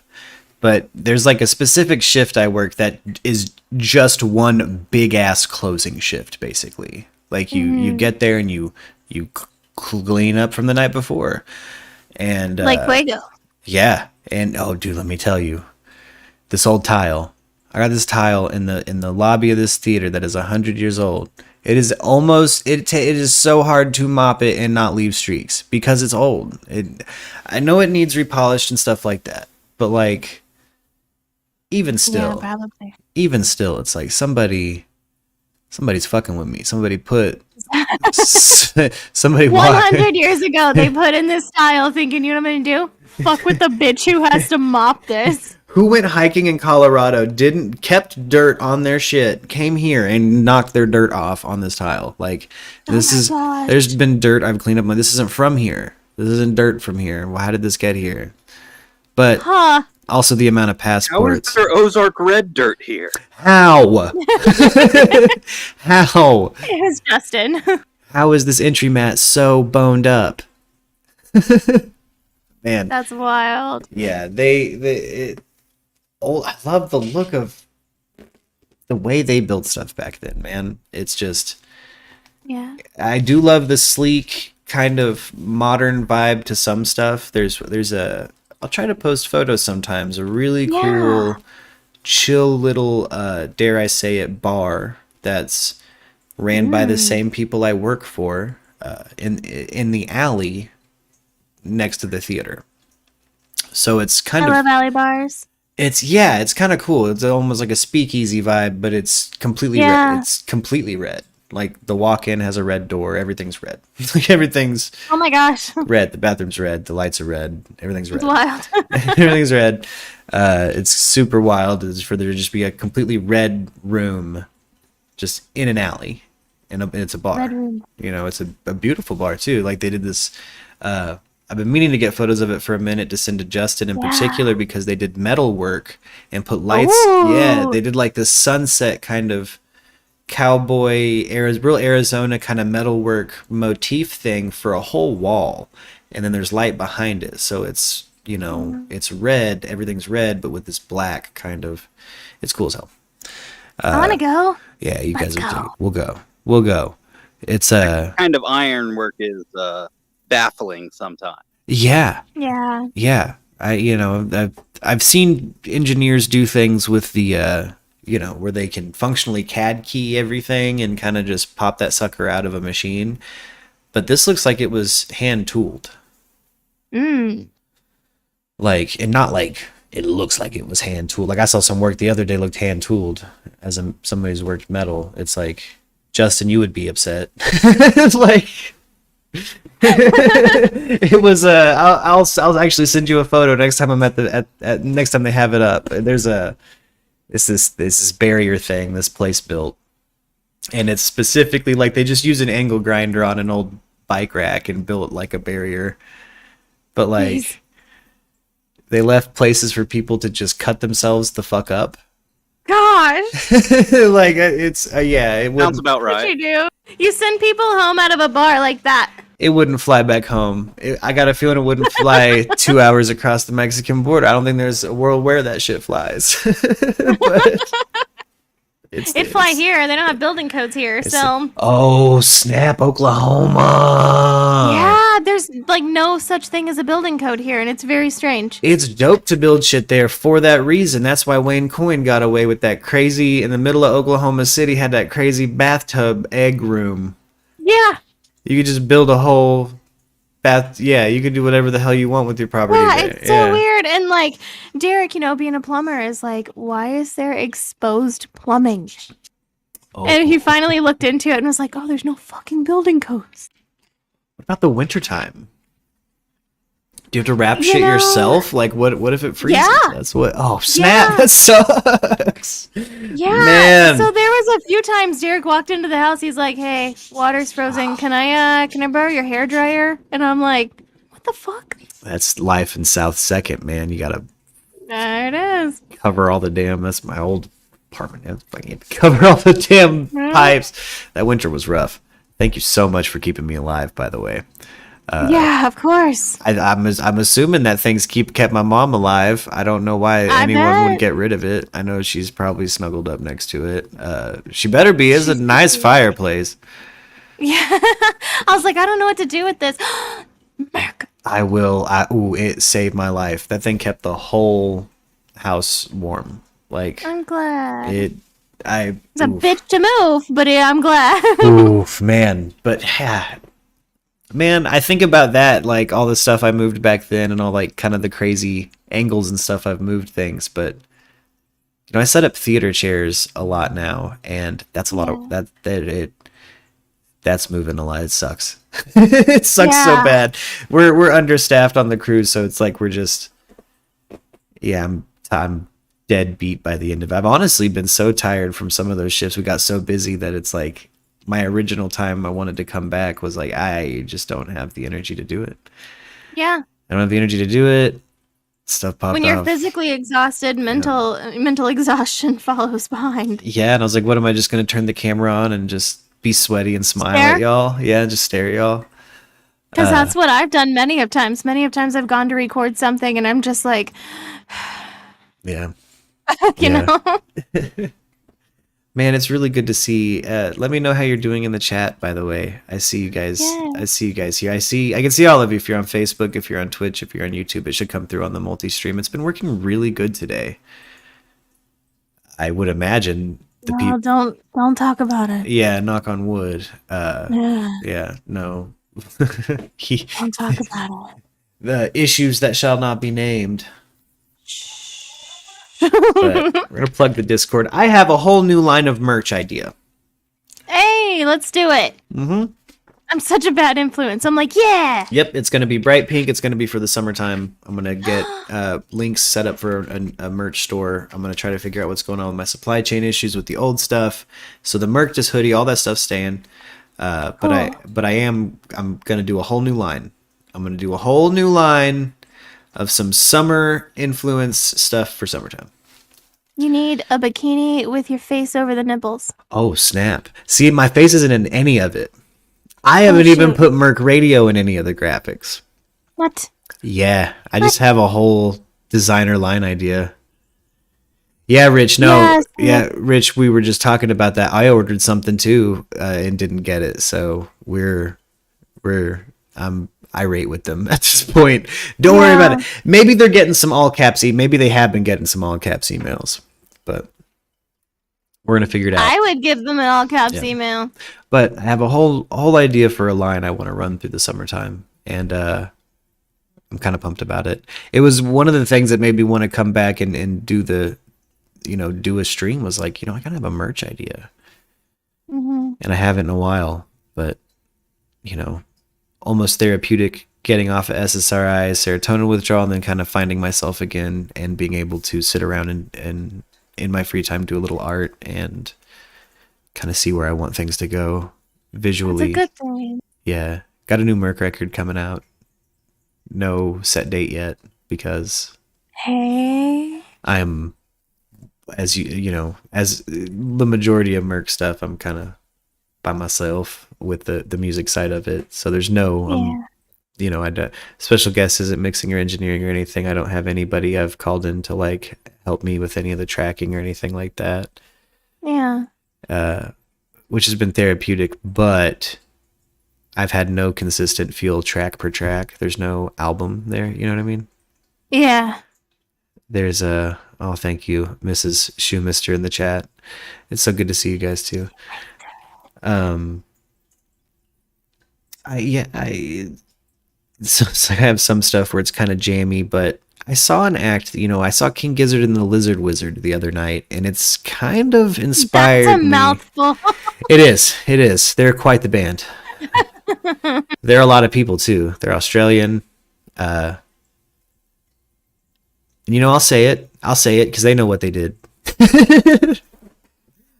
But there's like a specific shift I work that is just one big ass closing shift, basically. Like you get there and you clean up from the night before, and
like Fuego.
yeah. And oh, dude, let me tell you, this old tile. I got this tile in the lobby of this theater that is 100 years old. It is almost it is so hard to mop it and not leave streaks because it's old. I know it needs repolished and stuff like that, but like even
Yeah,
still,
probably.
it's like somebody's fucking with me. Somebody put somebody
100 years ago, they put in this style thinking, you know what I'm going to do? Fuck with the bitch who has to mop this.
Who went hiking in Colorado, kept dirt on their shit, came here and knocked their dirt off on this tile. Like this is
gosh.
there's been dirt I've cleaned up. This isn't from here. This isn't dirt from here. Well, how did this get here? But
Huh.
also the amount of
How is
passports.
there Ozark red dirt here?
How? How?
It was Justin.
How is this entry mat so boned up? Man,
That's wild.
yeah, I love the look of the way they built stuff back then, man. It's just,
Yeah.
I do love the sleek kind of modern vibe to some stuff. I'll try to post photos sometimes, a really
Yeah.
cool, chill little, dare I say it, bar that's ran by the same people I work for, in the alley next to the theater. So it's kind
I
of
love alley bars.
it's kind of cool. It's almost like a speakeasy vibe, but it's completely
Yeah.
red. It's completely red. Like the walk-in has a red door. Everything's red. Like everything's
Oh my gosh.
red. The bathroom's red. The lights are red. Everything's red.
It's wild.
Everything's red. It's super wild. Is for there to just be a completely red room, just in an alley, and it's a bar.
Red room.
It's a beautiful bar too. Like they did this. I've been meaning to get photos of it for a minute to send to Justin in particular because they did metal work and put lights.
Ooh.
Yeah, they did like this sunset kind of cowboy, real Arizona kind of metalwork motif thing for a whole wall, and then there's light behind it. So it's it's red. Everything's red, but with this black kind of. It's cool as hell.
I want to go.
Yeah, you
Let's
guys are.
go.
We'll go. It's
Kind of ironwork is baffling sometimes.
yeah.
Yeah.
Yeah, I've seen engineers do things with the where they can functionally CAD key everything and kind of just pop that sucker out of a machine, but this looks like it was hand tooled. Like, and not like it looks like it was hand tooled. Like I saw some work the other day looked hand tooled as somebody's worked metal. It's like, Justin, you would be upset. It's like. It was I'll actually send you a photo next time I'm at next time they have it up. There's this barrier thing this place built, and it's specifically like they just use an angle grinder on an old bike rack and built like a barrier, but like
Nice.
they left places for people to just cut themselves the fuck up.
Gosh.
Like it's yeah, it
Sounds
wouldn't
about
What
right.
you do? You send people home out of a bar like that.
it wouldn't fly back home. I got a feeling it wouldn't fly 2 hours across the Mexican border. I don't think there's a world where that shit flies.
It'd fly here. They don't have building codes here, so.
Oh, snap, Oklahoma.
Yeah, there's like no such thing as a building code here, and it's very strange.
It's dope to build shit there for that reason. That's why Wayne Coyne got away with that crazy, in the middle of Oklahoma City, had that crazy bathtub egg room.
Yeah.
You could just build a whole bath. Yeah, you could do whatever the hell you want with your property.
Yeah,
there.
it's so weird. And like, Derek, being a plumber is like, why is there exposed plumbing?
Oh.
And he finally looked into it and was like, oh, there's no fucking building codes.
What about the wintertime? Do you have to wrap shit yourself? Like, what if it freezes?
Yeah.
That's what. Oh, snap. That sucks.
Yeah.
Man.
So there was a few times Derek walked into the house. He's like, hey, water's frozen. Can I borrow your hair dryer? And I'm like, what the fuck?
That's life in South Second, man. You gotta
There it is.
cover all the damn. That's my old apartment. Yeah, fucking cover all the damn pipes. That winter was rough. Thank you so much for keeping me alive, by the way.
Yeah, of course.
I'm assuming that things kept my mom alive. I don't know why anyone would get rid of it. I know she's probably snuggled up next to it. She better be. It's a nice fireplace.
Yeah. I was like, I don't know what to do with this. Merc.
I will. It saved my life. That thing kept the whole house warm. Like,
I'm glad.
it.
It's a bitch to move, but yeah, I'm glad.
Oof, man. But yeah. Man, I think about that, like all the stuff I moved back then and all like kind of the crazy angles and stuff I've moved things, but I set up theater chairs a lot now, and that's a lot of that's moving a lot. It sucks. It sucks so bad. We're understaffed on the cruise, so it's like we're just I'm dead beat by the end of it. I've honestly been so tired from some of those shifts. We got so busy that it's like my original time I wanted to come back was like, I just don't have the energy to do it.
Yeah.
I don't have the energy to do it. Stuff popped off.
When you're physically exhausted, mental exhaustion follows behind.
Yeah, and I was like, what am I just going to turn the camera on and just be sweaty and smile at y'all? Yeah, just stare at y'all.
Because that's what I've done many of times. Many of times I've gone to record something and I'm just like,
yeah.
you know?
Man, it's really good to see. Let me know how you're doing in the chat, by the way. I see you guys.
Yeah.
I see you guys here. I can see all of you if you're on Facebook, if you're on Twitch, if you're on YouTube. It should come through on the multi-stream. It's been working really good today. I would imagine the people.
Don't talk about it.
Yeah, knock on wood.
Yeah.
Yeah, no.
Don't talk about it.
The issues that shall not be named. But we're gonna plug the Discord. I have a whole new line of merch idea.
Hey, let's do it.
Mm-hmm.
I'm such a bad influence. I'm like, yeah.
Yep, it's gonna be bright pink. It's gonna be for the summertime. I'm gonna get links set up for a merch store. I'm gonna try to figure out what's going on with my supply chain issues with the old stuff. So the Merctus hoodie, all that stuff's staying. But I'm gonna do a whole new line. I'm gonna do a whole new line of some summer influence stuff for summertime.
You need a bikini with your face over the nipples.
Oh, snap. See, my face isn't in any of it. I haven't even put Merc Radio in any of the graphics.
What?
Yeah, I just have a whole designer line idea. Yeah, Rich, no. Yeah, Rich, we were just talking about that. I ordered something too and didn't get it. So I'm irate with them at this point. Don't worry about it. Maybe they're getting some all caps. Maybe they have been getting some all caps emails, but we're gonna figure it out.
I would give them an all caps email.
But I have a whole idea for a line I want to run through the summertime, and I'm kind of pumped about it. It was one of the things that made me want to come back and do do a stream. Was like, I gotta have a merch idea, and I haven't in a while. But almost therapeutic getting off of SSRI, serotonin withdrawal, and then kind of finding myself again and being able to sit around and in my free time do a little art and kind of see where I want things to go visually.
That's a good thing.
Yeah. Got a new Merc record coming out. No set date yet because I'm, as as the majority of Merc stuff, I'm kind of by myself with the music side of it. So there's no, special guest isn't mixing or engineering or anything. I don't have anybody I've called in to like help me with any of the tracking or anything like that.
Yeah.
which has been therapeutic, but I've had no consistent feel track per track. There's no album there. You know what I mean?
Yeah.
There's a, oh, thank you, Mrs. Shoemister in the chat. It's so good to see you guys too. So I have some stuff where it's kind of jammy, but I saw an act, I saw King Gizzard and the Lizard Wizard the other night, and it's kind of inspired
That's a
me.
mouthful.
It is. They're quite the band. They're a lot of people too. They're Australian. And I'll say it because they know what they did.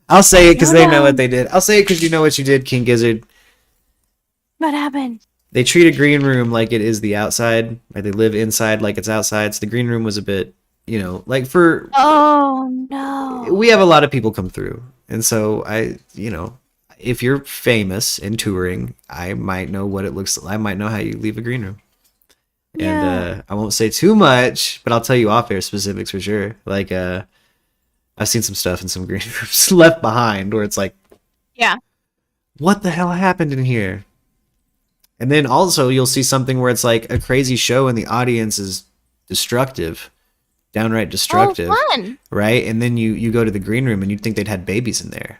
I'll say it because they know what they did. I'll say it because you know what you did, King Gizzard.
What happened?
They treat a green room like it is the outside, or they live inside like it's outside. So the green room was a bit, like for...
Oh, no.
We have a lot of people come through. And so if you're famous and touring, I might know what it looks like. I might know how you leave a green room.
Yeah.
And I won't say too much, but I'll tell you off-air specifics for sure. Like, I've seen some stuff in some green rooms left behind where it's like,
Yeah.
what the hell happened in here? And then also you'll see something where it's like a crazy show and the audience is destructive, downright destructive,
Oh, fun.
right? And then you go to the green room and you'd think they'd had babies in there.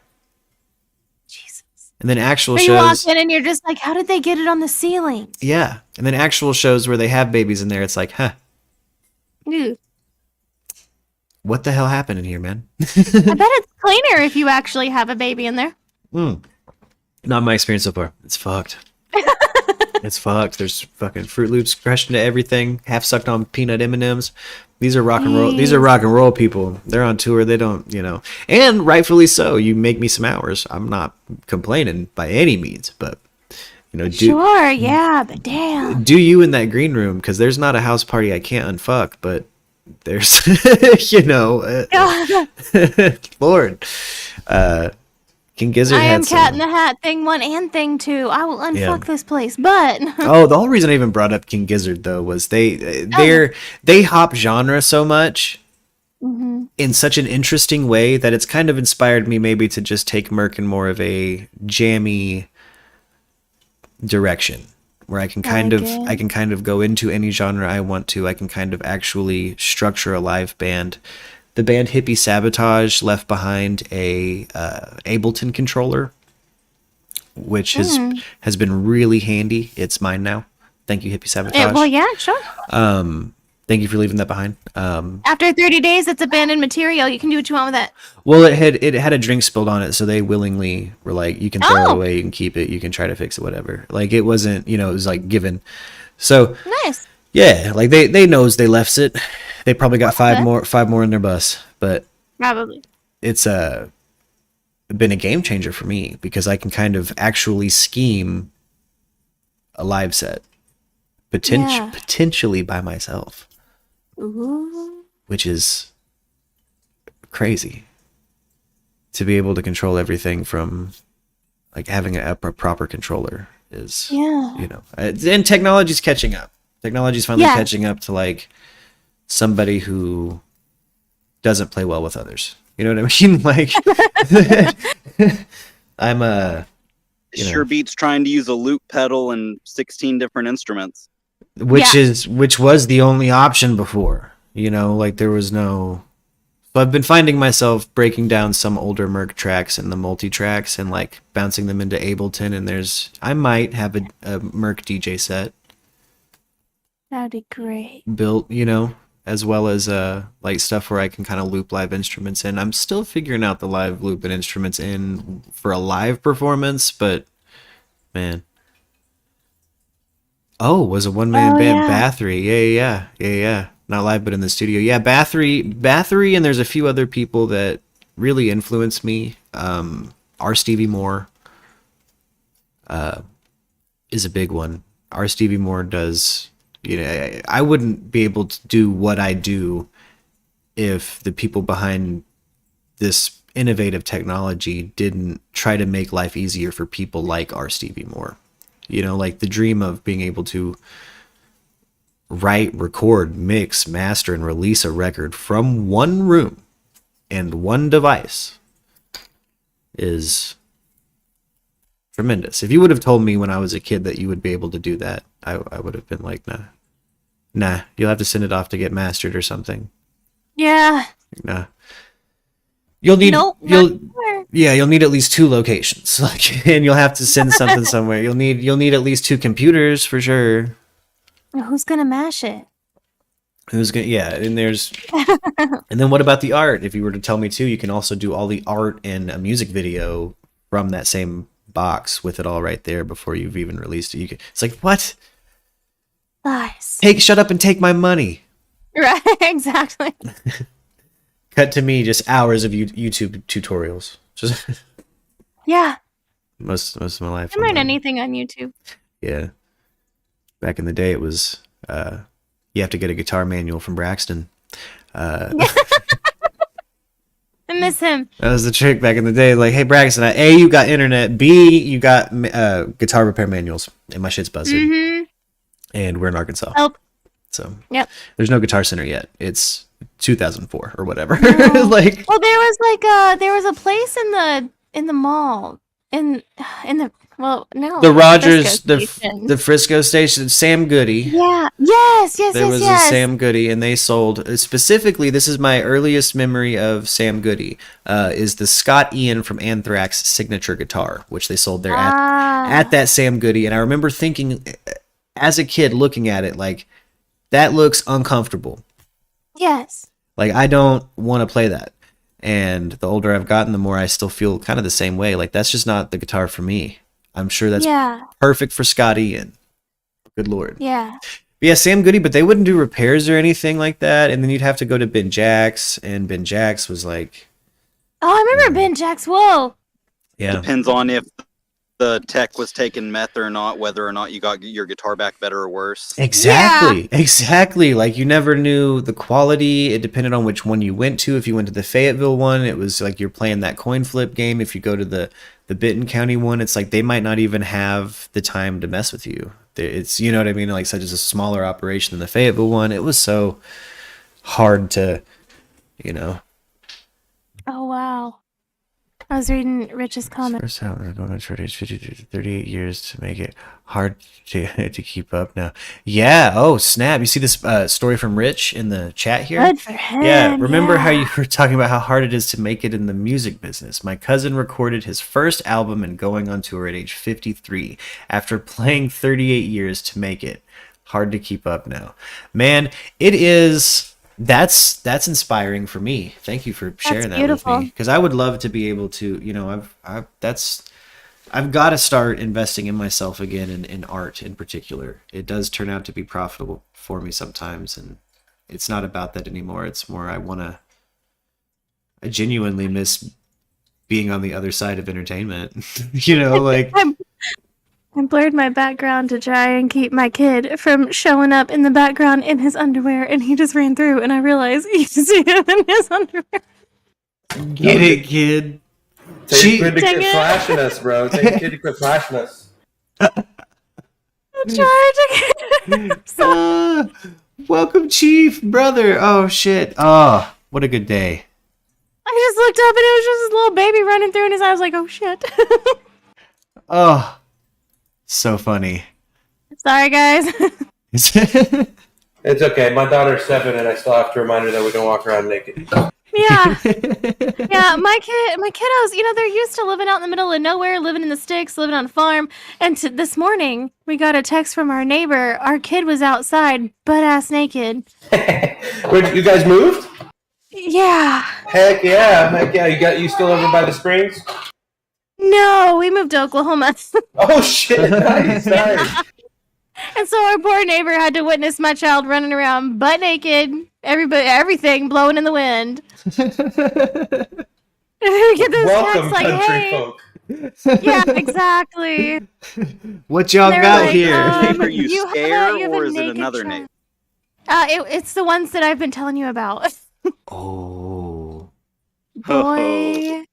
Jesus.
And then actual
Or you walk
shows,
in and you're just like, how did they get it on the ceiling?
yeah. And then actual shows where they have babies in there, it's like, huh,
Dude,
what the hell happened in here, man?
I bet it's cleaner if you actually have a baby in there.
Not my experience so far. It's fucked. It's fucked. There's fucking Fruit Loops crushed into everything, half sucked on peanut M&Ms. These are rock and roll. These are rock and roll people. They're on tour. They don't, and rightfully so. You make me some hours. I'm not complaining by any means, but
Sure, yeah, but damn.
do you in that green room? Because there's not a house party I can't unfuck, but there's, Lord, King Gizzard
I
had
am Cat in
some.
the Hat thing 1 and thing 2. I will unfuck
Yeah.
this place, but
Oh, the whole reason I even brought up King Gizzard though was they hop genre so much in such an interesting way that it's kind of inspired me maybe to just take Merc in more of a jammy direction where I can kind of go into any genre I want to. I can kind of actually structure a live band. The band Hippie Sabotage left behind a Ableton controller, which has been really handy. It's mine now. Thank you, Hippie Sabotage.
well, yeah, sure.
Thank you for leaving that behind.
After 30 days, it's abandoned material. You can do what you want with it.
Well, it had a drink spilled on it, so they willingly were like, "You can throw it away, you can keep it, you can try to fix it, whatever." Like it wasn't, it was like given. So
Nice.
yeah, like they knows they left it. They probably got five more in their bus, but
Probably.
it's been a game changer for me because I can kind of actually scheme a live set potentially by myself.
Ooh.
Which is crazy to be able to control everything from like having a proper controller is, and technology's catching up. Technology's finally catching up to like somebody who doesn't play well with others. You know what I mean? Like I'm
It sure beats trying to use a loop pedal and 16 different instruments.
which was the only option before, like there was no. So I've been finding myself breaking down some older Merc tracks and the multi-tracks and like bouncing them into Ableton, and I might have a Merc DJ set
That'd be great.
built, as well as like stuff where I can kind of loop live instruments in. I'm still figuring out the live loop and instruments in for a live performance, but man. Oh, was a one-man band,
yeah.
Bathory. Yeah. Not live, but in the studio. Yeah, Bathory, and there's a few other people that really influenced me. R. Stevie Moore is a big one. R. Stevie Moore does, I wouldn't be able to do what I do if the people behind this innovative technology didn't try to make life easier for people like R. Stevie Moore. Like the dream of being able to write, record, mix, master, and release a record from one room and one device is tremendous. If you would have told me when I was a kid that you would be able to do that, I would have been like, nah, you'll have to send it off to get mastered or something.
Yeah.
Nah. You'll need
Nope,
you'll
not sure.
yeah, you'll need at least 2 locations. Like, and you'll have to send something somewhere. You'll need at least 2 computers for sure.
Who's gonna mash it?
Who's gonna and there's and then what about the art? If you were to tell me too, you can also do all the art in a music video from that same box with it all right there before you've even released it. It's like, what?
Lies.
Shut up and take my money.
Right, exactly.
Cut to me just hours of YouTube tutorials. Just
Yeah.
most of my life.
You learn anything on YouTube.
Yeah. Back in the day, it was you have to get a guitar manual from Braxton.
I miss him.
That was the trick back in the day. Like, hey, Braxton, A, you got internet. B, you got guitar repair manuals. And my shit's buzzing.
Mm-hmm.
And we're in Arkansas.
Help.
So,
Yep.
there's no Guitar Center yet. It's 2004 or whatever.
No.
Like,
Well, there was a place in the mall in the no
the Rogers,
Frisco station.
the Frisco station, Sam Goody.
Yeah. Yes.
There was a Sam Goody, and they sold specifically. This is my earliest memory of Sam Goody. Is the Scott Ian from Anthrax signature guitar, which they sold there at that Sam Goody. And I remember thinking, as a kid, looking at it, like, that looks uncomfortable.
Yes.
Like, I don't want to play that. And the older I've gotten, the more I still feel kind of the same way. Like, that's just not the guitar for me. I'm sure that's perfect for Scott Ian. Good Lord.
Yeah.
But yeah, Sam Goody, but they wouldn't do repairs or anything like that. And then you'd have to go to Ben Jack's, and Ben Jack's was like...
Oh, I remember Ben Jack's. Whoa.
Yeah.
Depends on if the tech was taking meth or not, whether or not you got your guitar back better or worse.
Exactly. Like, you never knew the quality. It depended on which one you went to. If you went to the Fayetteville one, it was like you're playing that coin flip game. If you go to the Benton County one, it's like they might not even have the time to mess with you. It's, you know what I mean? Like, such as a smaller operation than the Fayetteville one. It was so hard to,
Oh, wow. I was reading Rich's comment.
First out, they're going on short age 50 to 38 years to make it hard to keep up now. Yeah. Oh, snap. You see this story from Rich in the chat here?
Good for him.
Yeah. Remember how you were talking about how hard it is to make it in the music business? My cousin recorded his first album and going on tour at age 53 after playing 38 years to make it. Hard to keep up now. Man, it is... That's inspiring for me. Thank you for sharing that with me, because I would love to be able to, I've got to start investing in myself again, in art in particular. It does turn out to be profitable for me sometimes, and it's not about that anymore. It's more I genuinely miss being on the other side of entertainment. Like
I blurred my background to try and keep my kid from showing up in the background in his underwear, and he just ran through, and I realized you can see him in his underwear.
Get it, kid.
Take a kid to quit flashing us, bro. Take a kid to quit flashing us.
Welcome, Chief, brother. Oh, shit. Oh, what a good day.
I just looked up, and it was just this little baby running through, and his eyes like, oh, shit.
Oh. So funny.
Sorry, guys.
It's okay. My daughter's 7, and I still have to remind her that we don't walk around naked.
Yeah. Yeah, my kiddos, they're used to living out in the middle of nowhere, living in the sticks, living on a farm. And this morning, we got a text from our neighbor. Our kid was outside, butt-ass naked.
You guys moved?
Yeah.
Heck yeah. You still over by the springs?
No, we moved to Oklahoma.
Oh, shit. Nice.
And so our poor neighbor had to witness my child running around butt naked, everything blowing in the wind. We get this
Welcome,
text like,
country
hey.
folk.
Yeah, exactly.
What y'all got
like,
here?
Are you
you
scared,
have
or
a
is it
naked
another
child.
name?
It's the ones that I've been telling you about.
Oh.
Boy.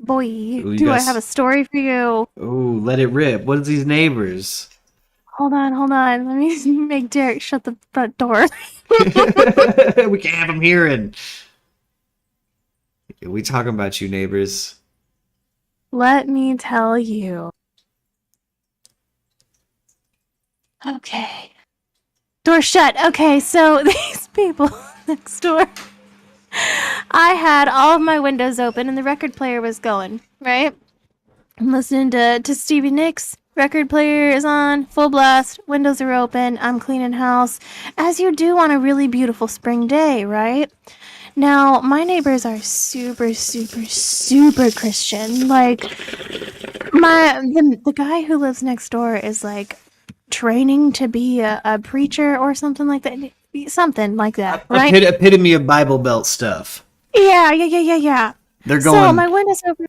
Ooh,
Do I have a story for you?
Ooh, let it rip. What is these neighbors?
Hold on. Let me make Derek shut the front door.
We can't have them hearing. We talking about you, neighbors.
Let me tell you. Okay. Door shut. Okay, so these people next door. I had all of my windows open and the record player was going, right? I'm listening to Stevie Nicks. Record player is on, full blast, windows are open, I'm cleaning house, as you do on a really beautiful spring day, right? Now, my neighbors are super, super, super Christian. Like, the guy who lives next door is, like, training to be a preacher or something like that. Something like that, right?
Epitome of Bible Belt stuff.
Yeah.
They're
So,
going.
my window's open.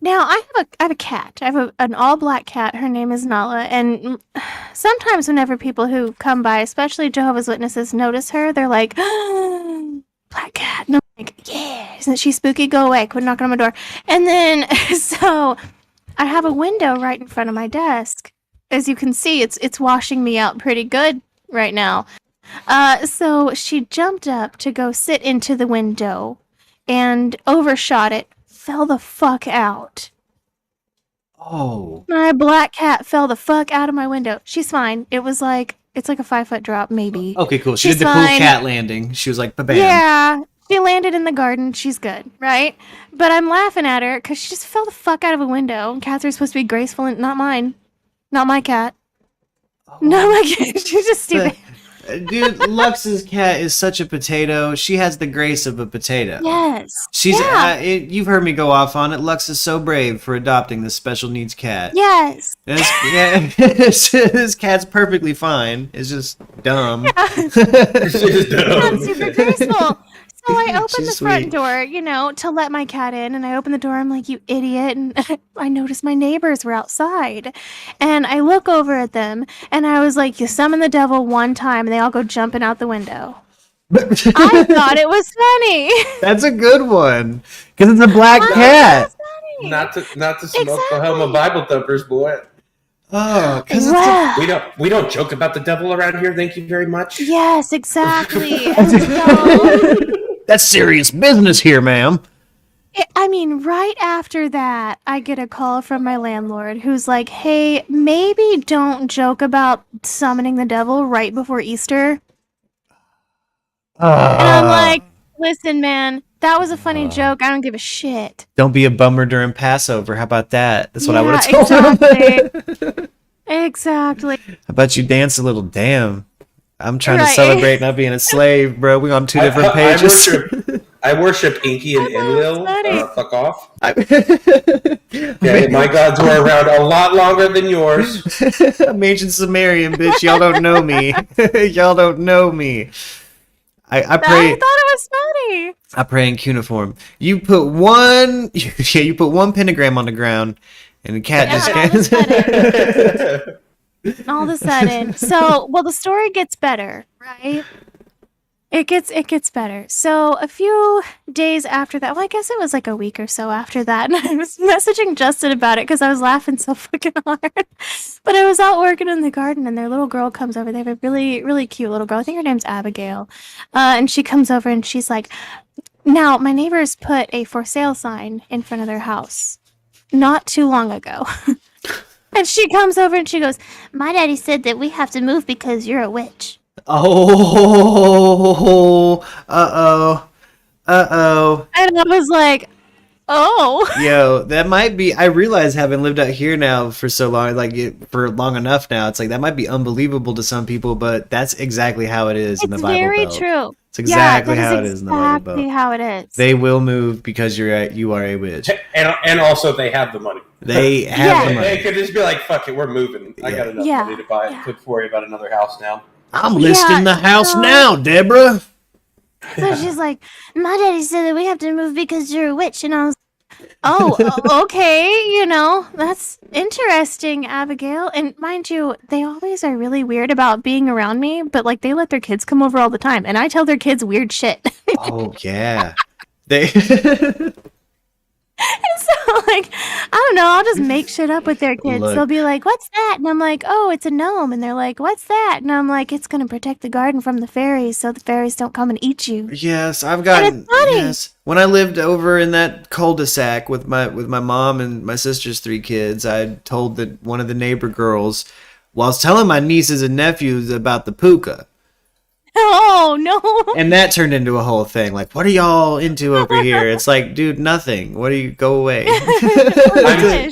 Now, I have a cat. I have an all-black cat. Her name is Nala, and sometimes whenever people who come by, especially Jehovah's Witnesses, notice her, they're like, black cat. And I'm like, yeah, isn't she spooky? Go away. Quit knocking on my door. And then, so, I have a window right in front of my desk. As you can see, it's washing me out pretty good right now. So, she jumped up to go sit into the window and overshot it. Fell the fuck out.
Oh.
My black cat fell the fuck out of my window. She's fine. It's like a 5-foot drop, maybe.
Okay, cool. She
She's
did the
fine.
cool cat landing. She was like, ba-bam.
Yeah, she landed in the garden. She's good, right? But I'm laughing at her because she just fell the fuck out of a window. Cats are supposed to be graceful, and not mine. Not my cat. Not my cat. She's just stupid.
Dude, Lux's cat is such a potato. She has the grace of a potato.
Yes.
She's.
Yeah.
You've heard me go off on it. Lux is so brave for adopting this special needs cat.
Yes.
This cat's perfectly fine. It's just dumb.
Yeah.
She's dumb.
I'm super graceful. So I opened the
She's
front
sweet.
door, to let my cat in, and I opened the door. I'm like, you idiot. And I noticed my neighbors were outside. And I look over at them, and I was like, you summon the devil one time, and they all go jumping out the window. I thought it was funny.
That's a good one. Because it's a black cat.
Not to smoke
Exactly.
Oklahoma Bible thumpers, boy.
Oh, because
Wow.
We don't joke about the devil around here. Thank you very much.
Yes, exactly. And so,
that's serious business here, ma'am.
right after that, I get a call from my landlord who's like, hey, maybe don't joke about summoning the devil right before Easter. And I'm like, listen, man, that was a funny joke. I don't give a shit.
Don't be a bummer during Passover. How about that? That's what I would have told
exactly.
him.
Exactly.
How about you dance a little? Damn. I'm trying to
Right.
celebrate not being a slave, bro. We on two different
I
pages.
I worship Inky and Enlil.
funny.
Fuck off. Okay, my gods were around a lot longer than yours.
I'm ancient Sumerian, bitch. Y'all don't know me. Y'all don't know me. I
I
pray.
thought it was funny.
I pray in cuneiform. You put one. Yeah, you put one pentagram on the ground, and the cat
Yeah,
just can't.
All of a sudden. So, well, the story gets better, right? It gets better. So a few days after that, well, I guess it was like a week or so after that, and I was messaging Justin about it because I was laughing so fucking hard. But I was out working in the garden, and their little girl comes over. They have a really, really cute little girl. I think her name's Abigail. And she comes over, and she's like, now, my neighbors put a for sale sign in front of their house not too long ago. And she comes over, and she goes, my daddy said that we have to move because you're a witch.
Oh, uh-oh.
And I was like, oh.
Yo, that might be. I realize having lived out here now for so long, for long enough now, it's like that might be unbelievable to some people, but that's exactly how it is in the
It's
Bible
very
Belt.
true.
It's exactly
yeah,
how it is in the Bible
exactly
Belt.
how it is.
They will move because you are a witch.
And also they have the money.
They have
Yeah.
the
They
money.
could just be like, fuck it, we're moving. I got enough
Yeah.
money to buy
Yeah.
to worry about another house now.
I'm listing the house
so-
now, Deborah.
So she's like, my daddy said that we have to move because you're a witch. And I was, oh, okay, that's interesting, Abigail. And mind you, they always are really weird about being around me, but like they let their kids come over all the time. And I tell their kids weird shit.
Oh yeah, they.
So, like, I don't know, I'll just make shit up with their kids.
Look.
They'll be like, what's that? And I'm like, oh, it's a gnome. And they're like, what's that? And I'm like, it's going to protect the garden from the fairies so the fairies don't come and eat you.
Yes, I've gotten.
it's funny.
Yes, when I lived over in that cul-de-sac with my mom and my sister's 3 kids, I told that one of the neighbor girls, while I was telling my nieces and nephews about the puka.
Oh, no.
And that turned into a whole thing. Like, what are y'all into over here? It's like, dude, nothing. What do you go away?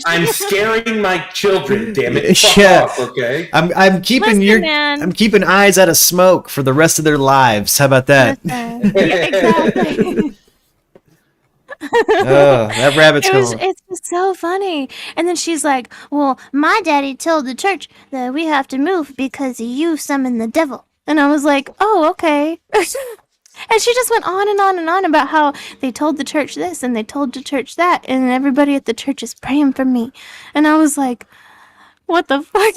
I'm scaring my children. Damn it! Fuck
Yeah.
off, okay.
I'm keeping
Listen, man.
I'm keeping eyes out of smoke for the rest of their lives. How about that?
Yeah, exactly.
Oh, that rabbit's going.
It's just so funny. And then she's like, well, my daddy told the church that we have to move because you summoned the devil. And I was like, oh, okay. And she just went on and on and on about how they told the church this and they told the church that. And everybody at the church is praying for me. And I was like, what the fuck?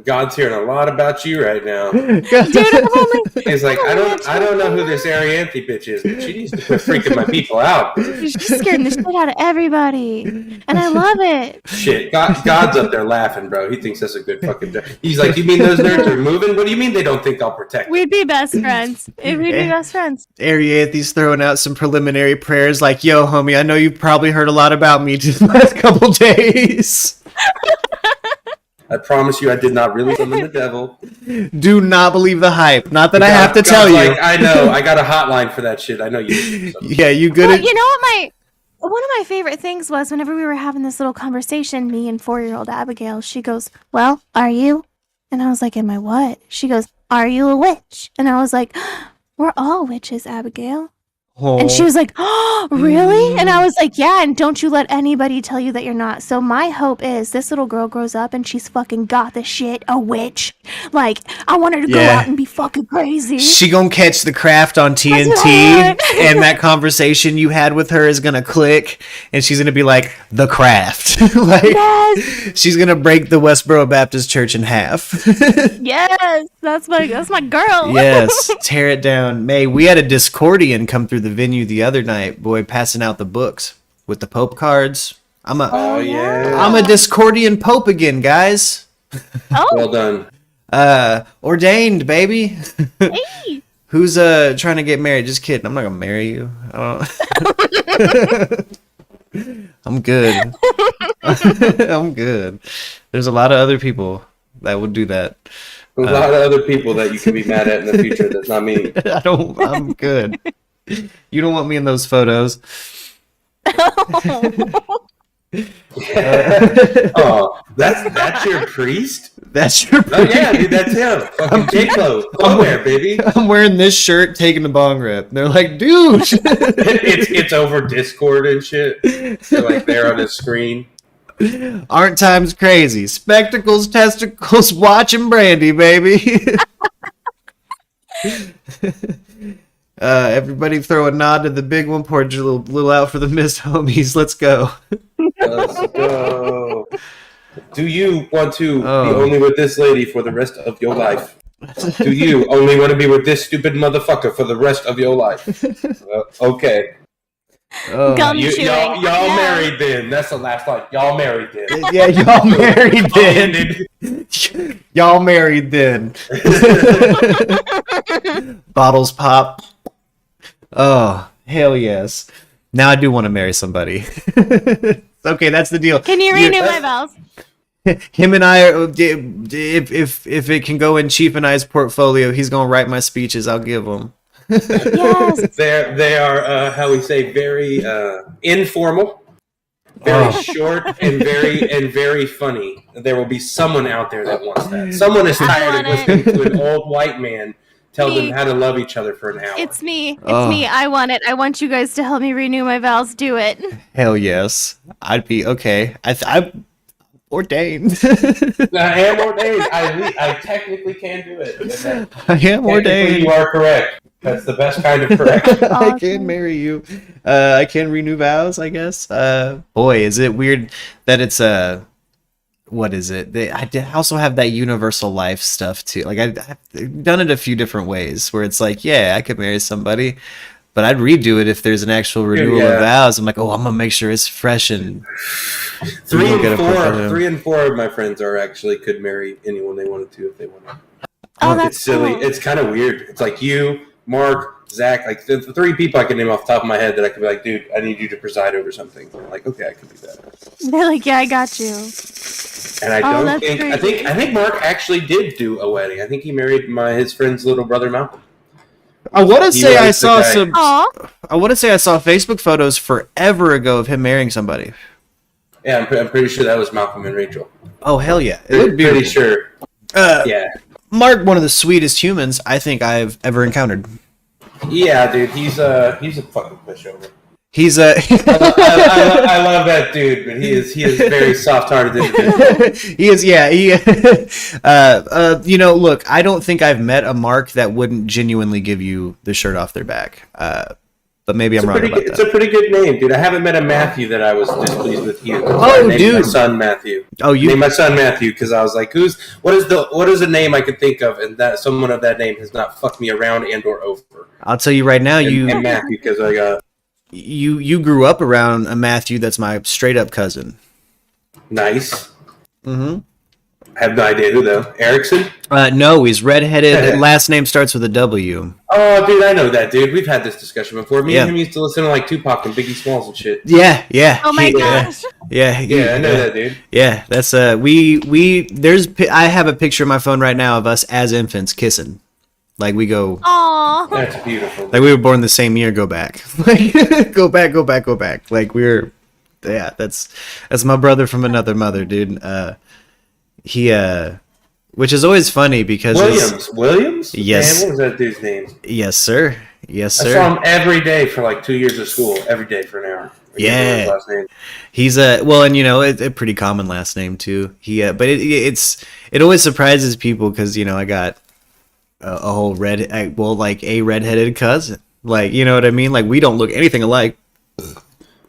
God's hearing a lot about you right now.
Dude, I'm only...
He's like, I don't know who this Arianthe bitch is, but she needs to quit freaking my people out.
She's scaring the shit out of everybody. And I love it.
Shit, God's up there laughing, bro. He thinks that's a good fucking joke. He's like, you mean those nerds are moving? What do you mean they don't think I'll protect them?
We'd be best friends. We'd be best friends.
Arianthe's throwing out some preliminary prayers like, yo, homie, I know you've probably heard a lot about me just the last couple days.
I promise you I did not really summon the devil.
Do not believe the hype. Not that I have to tell you.
Like, I know. I got a hotline for that shit. I know you. So.
Yeah, you good
Well,
at...
you know what one of my favorite things was whenever we were having this little conversation, me and 4-year-old Abigail, she goes, well, are you? And I was like, am I what? She goes, are you a witch? And I was like, we're all witches, Abigail.
Oh.
And she was like, oh, really? And I was like, yeah, and don't you let anybody tell you that you're not. So my hope is this little girl grows up and she's fucking got the shit, a witch. Like, I want her to go out and be fucking crazy.
She gonna catch the craft on TNT, and that conversation you had with her is gonna click, and she's gonna be like, the craft. Like,
yes.
She's gonna break the Westboro Baptist Church in half.
Yes, that's my girl.
Yes, tear it down. May, we had a Discordian come through the venue the other night, boy, passing out the books with the Pope cards. I'm a Discordian Pope again, guys.
Oh.
Well done.
Ordained, baby.
Hey.
Who's trying to get married? Just kidding. I'm not gonna marry you. I'm good. I'm good. There's a lot of other people that would do that.
There's a lot of other people that you can be mad at in the future. That's not me.
I'm good. You don't want me in those photos.
Oh, that's your priest?
That's your priest?
Oh yeah, dude, that's him. Fucking J-Lo. Come there, baby.
I'm wearing this shirt, taking the bong rip. They're like, dude.
it's over Discord and shit. They're like there on the screen.
Aren't times crazy? Spectacles, testicles, watch and brandy, baby. Everybody throw a nod to the big one, pour a little out for the missed homies. Let's go.
Let's go. Do you want to be only with this lady for the rest of your life? Do you only want to be with this stupid motherfucker for the rest of your life? Okay.
Gum chewing.
Y'all married then. That's the last line. Y'all married then.
Yeah, y'all married then. Y'all married then. Bottles pop. Oh, hell yes. Now I do want to marry somebody. Okay, that's the deal.
Can you renew my vows?
Him and I, if it can go in Chief and I's portfolio, he's gonna write my speeches. I'll give him.
Yes.
They are how we say very informal, very short, and very funny. There will be someone out there that wants that. Someone is tired of listening to an old white man tell them how to love each other for an hour.
It's me. It's me. I want it. I want you guys to help me renew my vows. Do it.
Hell yes. I'd be okay. I'm ordained.
I am ordained. I technically can do it.
I am ordained.
You are correct. That's the best kind of correct.
I can marry you. I can renew vows, I guess. Boy, is it weird that it's what is it? I also have that universal life stuff too. Like I've done it a few different ways where it's like, yeah, I could marry somebody, but I'd redo it if there's an actual renewal
yeah.
of vows. I'm like, oh, I'm gonna make sure it's fresh and
Three
We'll get a portfolio.
and four of my friends are actually could marry anyone they wanted to if they wanted.
Oh, that's
It's silly.
cool.
It's kind of weird. It's like you, Mark, Zach, like the three people I can name off the top of my head that I could be like, dude, I need you to preside over something. I'm like, okay, I can do that.
They're like, yeah, I got you.
And I
Oh,
don't
that's
think
crazy.
I think Mark actually did do a wedding. I think he married his friend's little brother Malcolm.
I want to
He
say I
was the
saw
guy.
some.
Aw.
I want to say I saw Facebook photos forever ago of him marrying somebody.
Yeah, I'm pretty sure that was Malcolm and Rachel.
Oh hell yeah! It looked
Pretty
beautiful.
sure.
Uh,
Yeah.
Mark, one of the sweetest humans I think I've ever encountered.
Yeah, dude, he's a fucking pushover.
He's a
I love that dude, but he is very soft-hearted individual.
he is you know, look, I don't think I've met a Mark that wouldn't genuinely give you the shirt off their back. But maybe I'm wrong about
It's
that.
a pretty good name, dude. I haven't met a Matthew that I was displeased with you.
Oh,
I named
dude.
my son Matthew.
Oh,
I named my son Matthew because I was like, what is a name I could think of, and that someone of that name has not fucked me around and or over.
I'll tell you right now,
And Matthew because I got
you grew up around a Matthew that's my straight up cousin.
nice.
Mm-hmm.
I have no idea who though. Erickson?
No, he's redheaded. Last name starts with a W.
Oh, dude, I know that dude. We've had this discussion before. Me
Yeah.
and him used to listen to like Tupac and Biggie Smalls and shit.
Yeah.
Oh my
He-
gosh.
Yeah,
Yeah, I know that dude.
Yeah, that's I have a picture on my phone right now of us as infants kissing. Like we go,
Aw.
That's beautiful.
like we were born the same year. Go back, like go back. Like yeah. That's my brother from another mother, dude. Which is always funny because
Williams?
Yes.
Man, what was that dude's name?
yes, sir.
I saw him every day for like 2 years of school. Every day for an hour. I can't remember his last name.
He's and you know a pretty common last name too. But it always surprises people because you know I got a whole a redheaded cousin. Like you know what I mean? Like we don't look anything alike.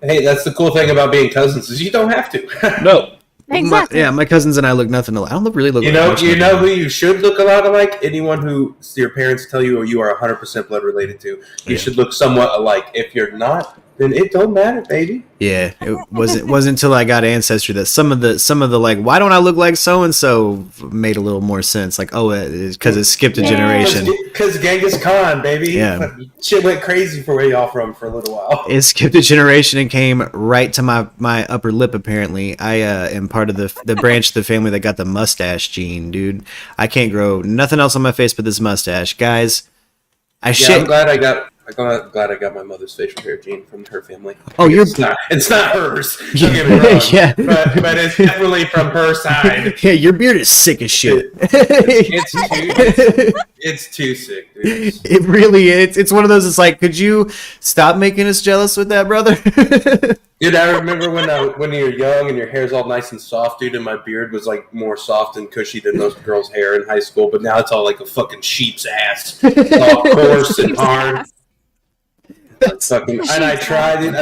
Hey, that's the cool thing about being cousins is you don't have to.
No.
Exactly.
My cousins and I look nothing alike. I don't really look.
You know who you should look a lot alike? Anyone who your parents tell you you are 100% blood related to. You should look somewhat alike. If you're not, then it don't matter, baby.
Yeah, it wasn't until I got Ancestry that some of the like, why don't I look like so and so made a little more sense. Like, oh, because it skipped a generation.
Because Genghis Khan, baby.
Yeah.
Shit went crazy for where y'all from for a little while.
It skipped a generation and came right to my upper lip. Apparently, I am part of the branch of the family that got the mustache gene, dude. I can't grow nothing else on my face but this mustache, guys.
I'm glad I got my mother's facial hair gene from her family.
Oh,
it's not hers. Don't get me wrong.
Yeah.
But it's definitely from her side.
Yeah, your beard is sick as shit.
It's too sick, dude.
It really is. It's one of those. It's like, could you stop making us jealous with that, brother?
Dude, I remember when you're young and your hair's all nice and soft, dude, and my beard was like more soft and cushy than those girls' hair in high school. But now it's all like a fucking sheep's ass, it's all coarse and hard. And I tried it.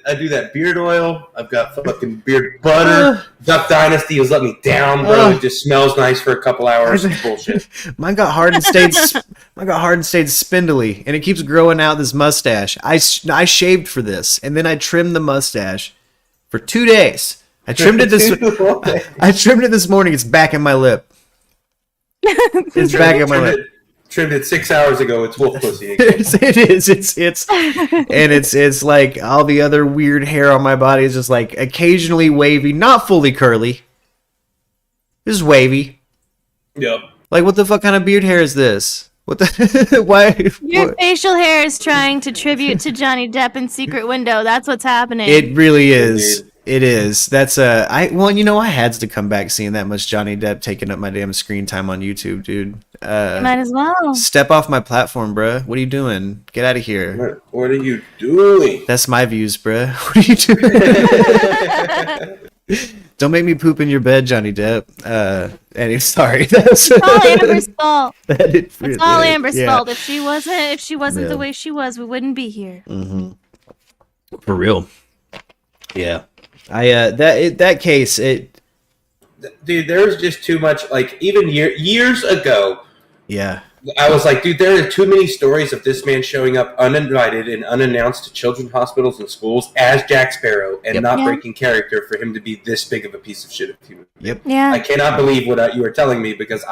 I do that beard oil. I've got fucking beard butter. Duck Dynasty has let me down, bro. It just smells nice for a couple hours. It's bullshit.
Mine got hard and stayed spindly, and it keeps growing out this mustache. I shaved for this, and then I trimmed the mustache for 2 days. I trimmed it this morning. It's back in my lip. It's back in my lip.
Trimmed it 6 hours ago. It's wolf pussy again.
It is. It's like all the other weird hair on my body is just like occasionally wavy, not fully curly. This is wavy.
Yep.
Like, what the fuck kind of beard hair is this? What the why?
Your facial hair is trying to tribute to Johnny Depp in Secret Window. That's what's happening.
It really is. It is. That's I had to come back seeing that much Johnny Depp taking up my damn screen time on YouTube, dude.
Might as well.
Step off my platform, bruh. What are you doing? Get out of here.
What are you doing?
That's my views, bruh. What are you doing? Don't make me poop in your bed, Johnny Depp. Sorry. That's
It's all Amber's fault.
It's
all Amber's fault. If she wasn't the way she was, we wouldn't be here.
Mm-hmm. For real. Yeah. That case,
dude, there's just too much. Like even years ago,
yeah,
I was like, dude, there are too many stories of this man showing up uninvited and unannounced to children's hospitals and schools as Jack Sparrow and not breaking character for him to be this big of a piece of shit of human.
Yep.
Yeah.
I cannot believe what you were telling me because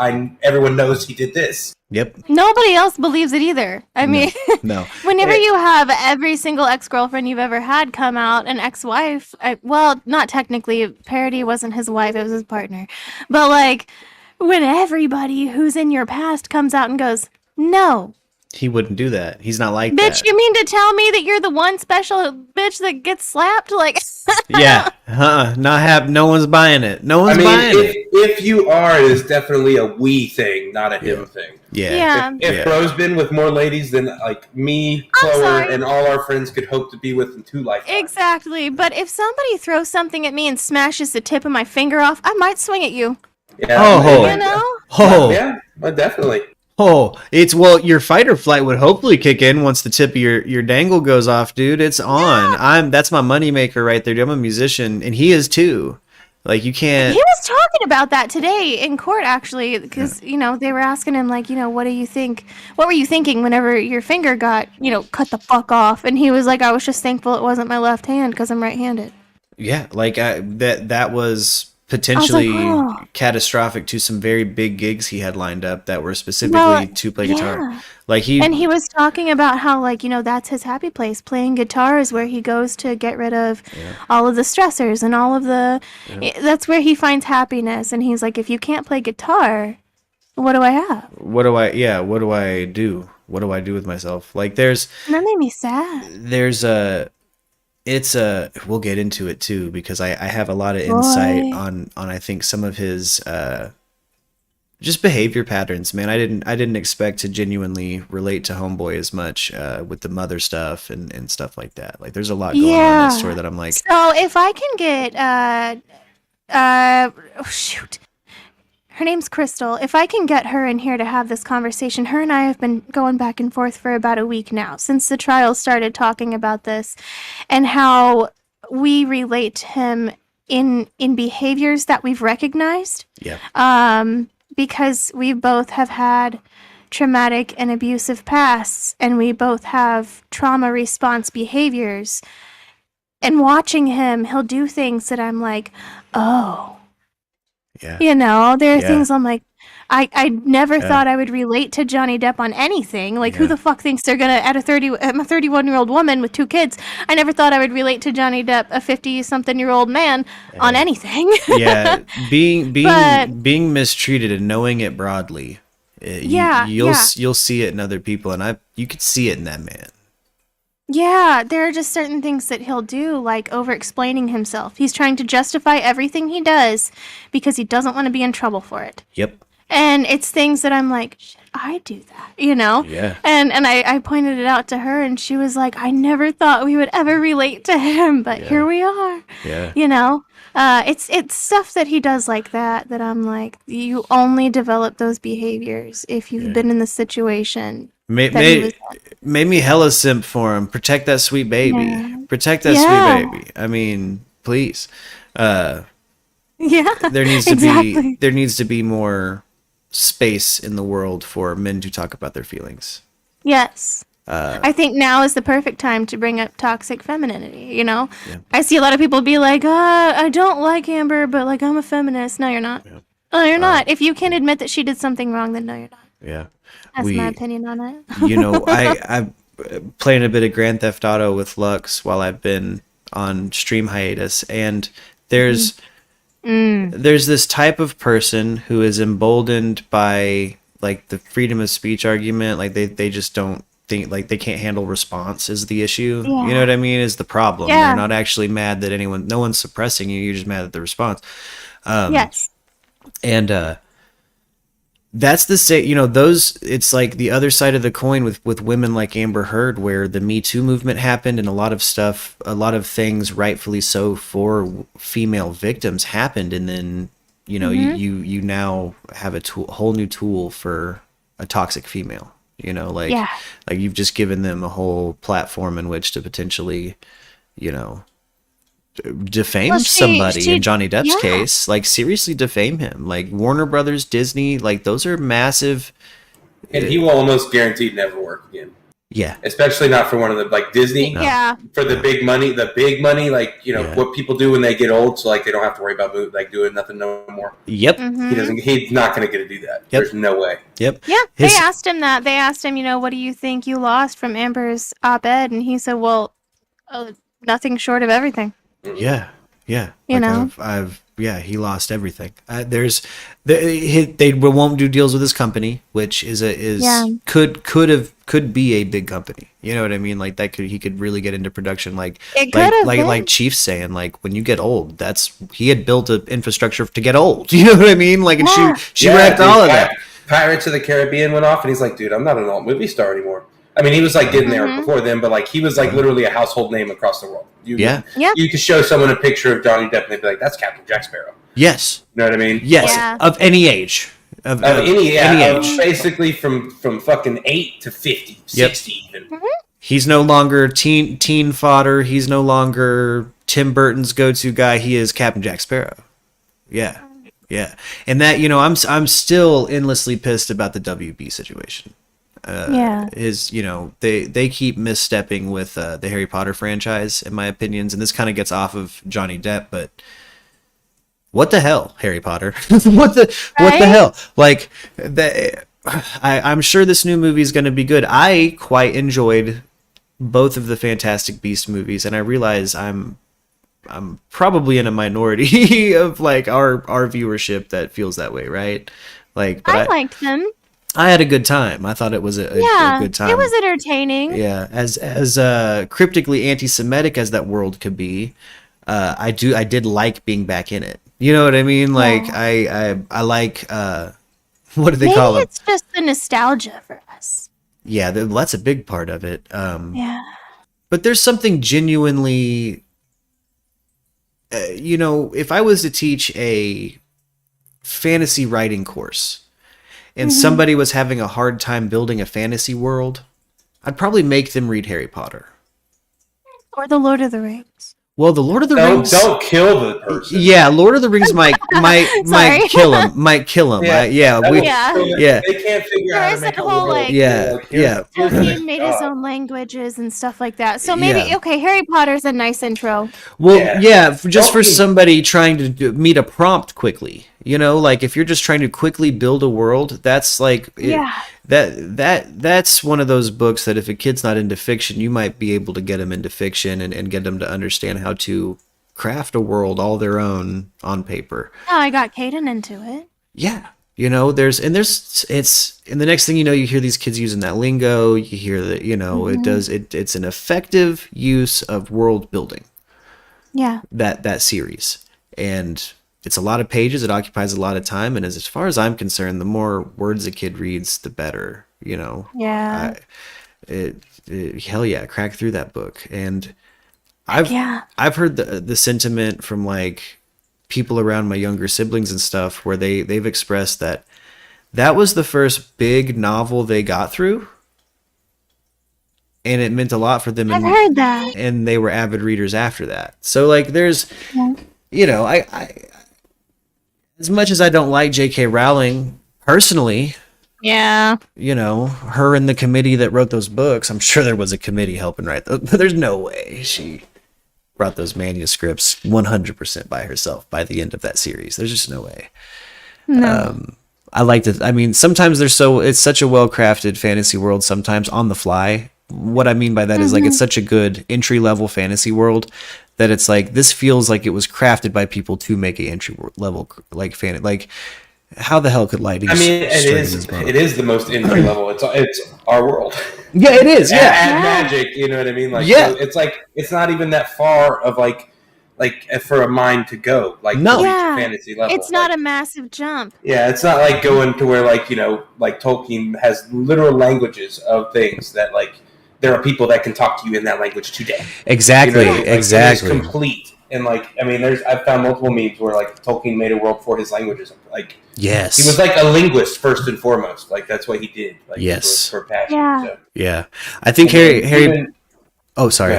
everyone knows he did this.
Yep.
Nobody else believes it either. I mean,
No.
whenever you have every single ex-girlfriend you've ever had come out, an ex-wife, well, not technically, Parody wasn't his wife, it was his partner. But like, when everybody who's in your past comes out and goes, no.
He wouldn't do that. He's not like
Bitch,
that.
you mean to tell me that you're the one special bitch that gets slapped? Like,
Yeah. No one's buying it. No one's buying it.
If you are, it's definitely a we thing, not a him thing.
Yeah.
If Bro's been with more ladies than like me, Chloe,
sorry.
and all our friends could hope to be with in 2 lifetimes.
exactly. But if somebody throws something at me and smashes the tip of my finger off, I might swing at you.
Yeah,
Oh.
You know?
Oh.
Yeah, definitely.
Oh, your fight or flight would hopefully kick in once the tip of your dangle goes off, dude. It's on. That's my moneymaker right there, dude. I'm a musician, and he is too. Like, you can't.
He was talking about that today in court, actually, because they were asking him like, what do you think? What were you thinking whenever your finger got cut the fuck off? And he was like, I was just thankful it wasn't my left hand because I'm right-handed.
Yeah, like that was potentially
oh.
catastrophic to some very big gigs he had lined up that were specifically to play guitar. Like
he was talking about how that's his happy place. Playing guitar is where he goes to get rid of all of the stressors and all of the. That's where he finds happiness. And he's like, if you can't play guitar, what do I have?
What do I do? What do I do with myself? Like
And that made me sad.
We'll get into it too, because I have a lot of insight on I think some of his just behavior patterns, man. I didn't expect to genuinely relate to Homeboy as much with the mother stuff and stuff like that. Like, there's a lot going on in that story that I'm like,
so if I can get shoot. Her name's Crystal. If I can get her in here to have this conversation, her and I have been going back and forth for about a week now, since the trial started, talking about this and how we relate to him in behaviors that we've recognized.
yeah,
Because we both have had traumatic and abusive pasts, and we both have trauma response behaviors. And watching him, he'll do things that I'm like, oh.
yeah,
There are things I'm like, I never thought I would relate to Johnny Depp on anything. Like, who the fuck thinks they're gonna, I'm a 31-year-old woman with 2 kids. I never thought I would relate to Johnny Depp, a 50-something-year-old man, on anything.
yeah. Being mistreated and knowing it broadly, you'll see it in other people, and you could see it in that man.
Yeah, there are just certain things that he'll do, like over-explaining himself. He's trying to justify everything he does because he doesn't want to be in trouble for it.
Yep.
And it's things that I'm like, should I do that?
Yeah.
And I pointed it out to her, and she was like, I never thought we would ever relate to him, but here we are.
Yeah.
It's stuff that he does like that I'm like, you only develop those behaviors if you've been in the situation.
Made me hella simp for him. Protect that sweet baby.
Yeah.
Protect that sweet baby. I mean, please.
Yeah.
There needs to
exactly.
be more space in the world for men to talk about their feelings.
Yes. I think now is the perfect time to bring up toxic femininity,
Yeah.
I see a lot of people be like, I don't like Amber, but like, I'm a feminist. No, you're not.
Yeah.
No, you're not. If you can't admit that she did something wrong, then no, you're not.
Yeah.
That's my opinion on it.
I'm playing a bit of Grand Theft Auto with Lux while I've been on stream hiatus, and there's this type of person who is emboldened by like the freedom of speech argument. Like they just don't think, like, they can't handle response is the issue.
Yeah.
You know what I mean? Is the problem.
Yeah.
They're not actually mad that no one's suppressing you. You're just mad at the response.
Yes.
And that's the those, it's like the other side of the coin with women like Amber Heard, where the Me Too movement happened, and a lot of things rightfully so for female victims happened, and then you now have a whole new tool for a toxic female. Like you've just given them a whole platform in which to potentially defame somebody. In Johnny Depp's case, like, seriously defame him. Like, Warner Brothers, Disney, like, those are massive
And he will almost guaranteed never work again.
Yeah.
Especially not for one of the, like, Disney.
No.
Yeah.
For the big money, like, you know, what people do when they get old, so, like, they don't have to worry about, like, doing nothing no more.
Yep.
He's not going to get to do that. There's no way.
Yep.
Yeah, they asked him that. They asked him, you know, what do you think you lost from Amber's op-ed? And he said, well, nothing short of everything.
Yeah. Yeah.
You know?
He lost everything. They won't do deals with his company, which could be a big company. You know what I mean? Like he could really get into production. Like Chief's saying, like when you get old, he had built an infrastructure to get old. You know what I mean? Like, and she wrecked all of that.
Pirates of the Caribbean went off, and he's like, dude, I'm not an alt movie star anymore. I mean, he was like getting there before then, but like he was like literally a household name across the world. You could show someone a picture of Johnny Depp and they'd be like, "That's Captain Jack Sparrow."
Yes,
you know what I mean.
Yes, of any age, of any age,
basically from fucking 8 to 50, 60 even.
He's no longer teen fodder. He's no longer Tim Burton's go-to guy. He is Captain Jack Sparrow. Yeah, and that, you know, I'm still endlessly pissed about the WB situation. You know, they keep misstepping with the Harry Potter franchise, in my opinions, and this kind of gets off of Johnny Depp, but what the hell, Harry Potter? what the hell? Like I'm sure this new movie is going to be good. I quite enjoyed both of the Fantastic Beasts movies, and I realize I'm probably in a minority of like our viewership that feels that way, right? Like, but
I liked them.
I had a good time. I thought it was a good time.
It was entertaining.
Yeah, as cryptically anti-Semitic as that world could be, I did like being back in it. You know what I mean? Like I like what do they call it? Maybe
it's just the nostalgia for us.
Yeah, that's a big part of it. But there's something genuinely, you know, if I was to teach a fantasy writing course, and somebody was having a hard time building a fantasy world, I'd probably make them read Harry Potter.
Or The Lord of the Rings.
Well, The Lord of the Rings...
Don't kill the person.
Yeah, Lord of the Rings might kill him. Might kill him.
They can't figure out how to make a world.
Tolkien made his own languages and stuff like that. So maybe, Harry Potter's a nice intro.
Well, for somebody trying to meet a prompt quickly. You know, like if you're just trying to quickly build a world, that's like that's one of those books that if a kid's not into fiction, you might be able to get them into fiction and get them to understand how to craft a world all their own on paper.
Oh, I got Caden into it.
Yeah. You know, and the next thing you know, you hear these kids using that lingo, you hear that, you know, it's an effective use of world building.
Yeah.
That series. And it's a lot of pages. It occupies a lot of time. And as far as I'm concerned, the more words a kid reads, the better, you know.
Yeah.
Hell yeah, crack through that book. And I've heard the sentiment from like people around my younger siblings and stuff where they've expressed that was the first big novel they got through. And it meant a lot for them.
I've heard that.
And they were avid readers after that. So like there's, you know, I as much as I don't like J.K. Rowling personally, you know, her and the committee that wrote those books, I'm sure there was a committee helping write those, but there's no way she brought those manuscripts 100% by herself by the end of that series. There's just no way.
No.
I liked it. I mean, sometimes it's such a well-crafted fantasy world, sometimes on the fly. What I mean by that is like it's such a good entry-level fantasy world that it's like this feels like it was crafted by people to make a entry level like fan. Like how the hell could lighting?
I mean, it is the most entry level. It's our world.
Yeah, it is.
Add magic. You know what I mean? Like so it's like it's not even that far of like for a mind to go to reach a fantasy level.
It's not a massive jump.
Yeah, it's not like going to where like, you know, like Tolkien has literal languages of things that like there are people that can talk to you in that language today.
Exactly,
you know, like,
exactly.
It's complete. And like, I mean, I've found multiple memes where like Tolkien made a world for his languages. Like,
yes,
he was like a linguist first and foremost. Like that's what he did. Like,
yes,
for passion.
Yeah,
so.
Yeah. I think Harry. Oh, sorry.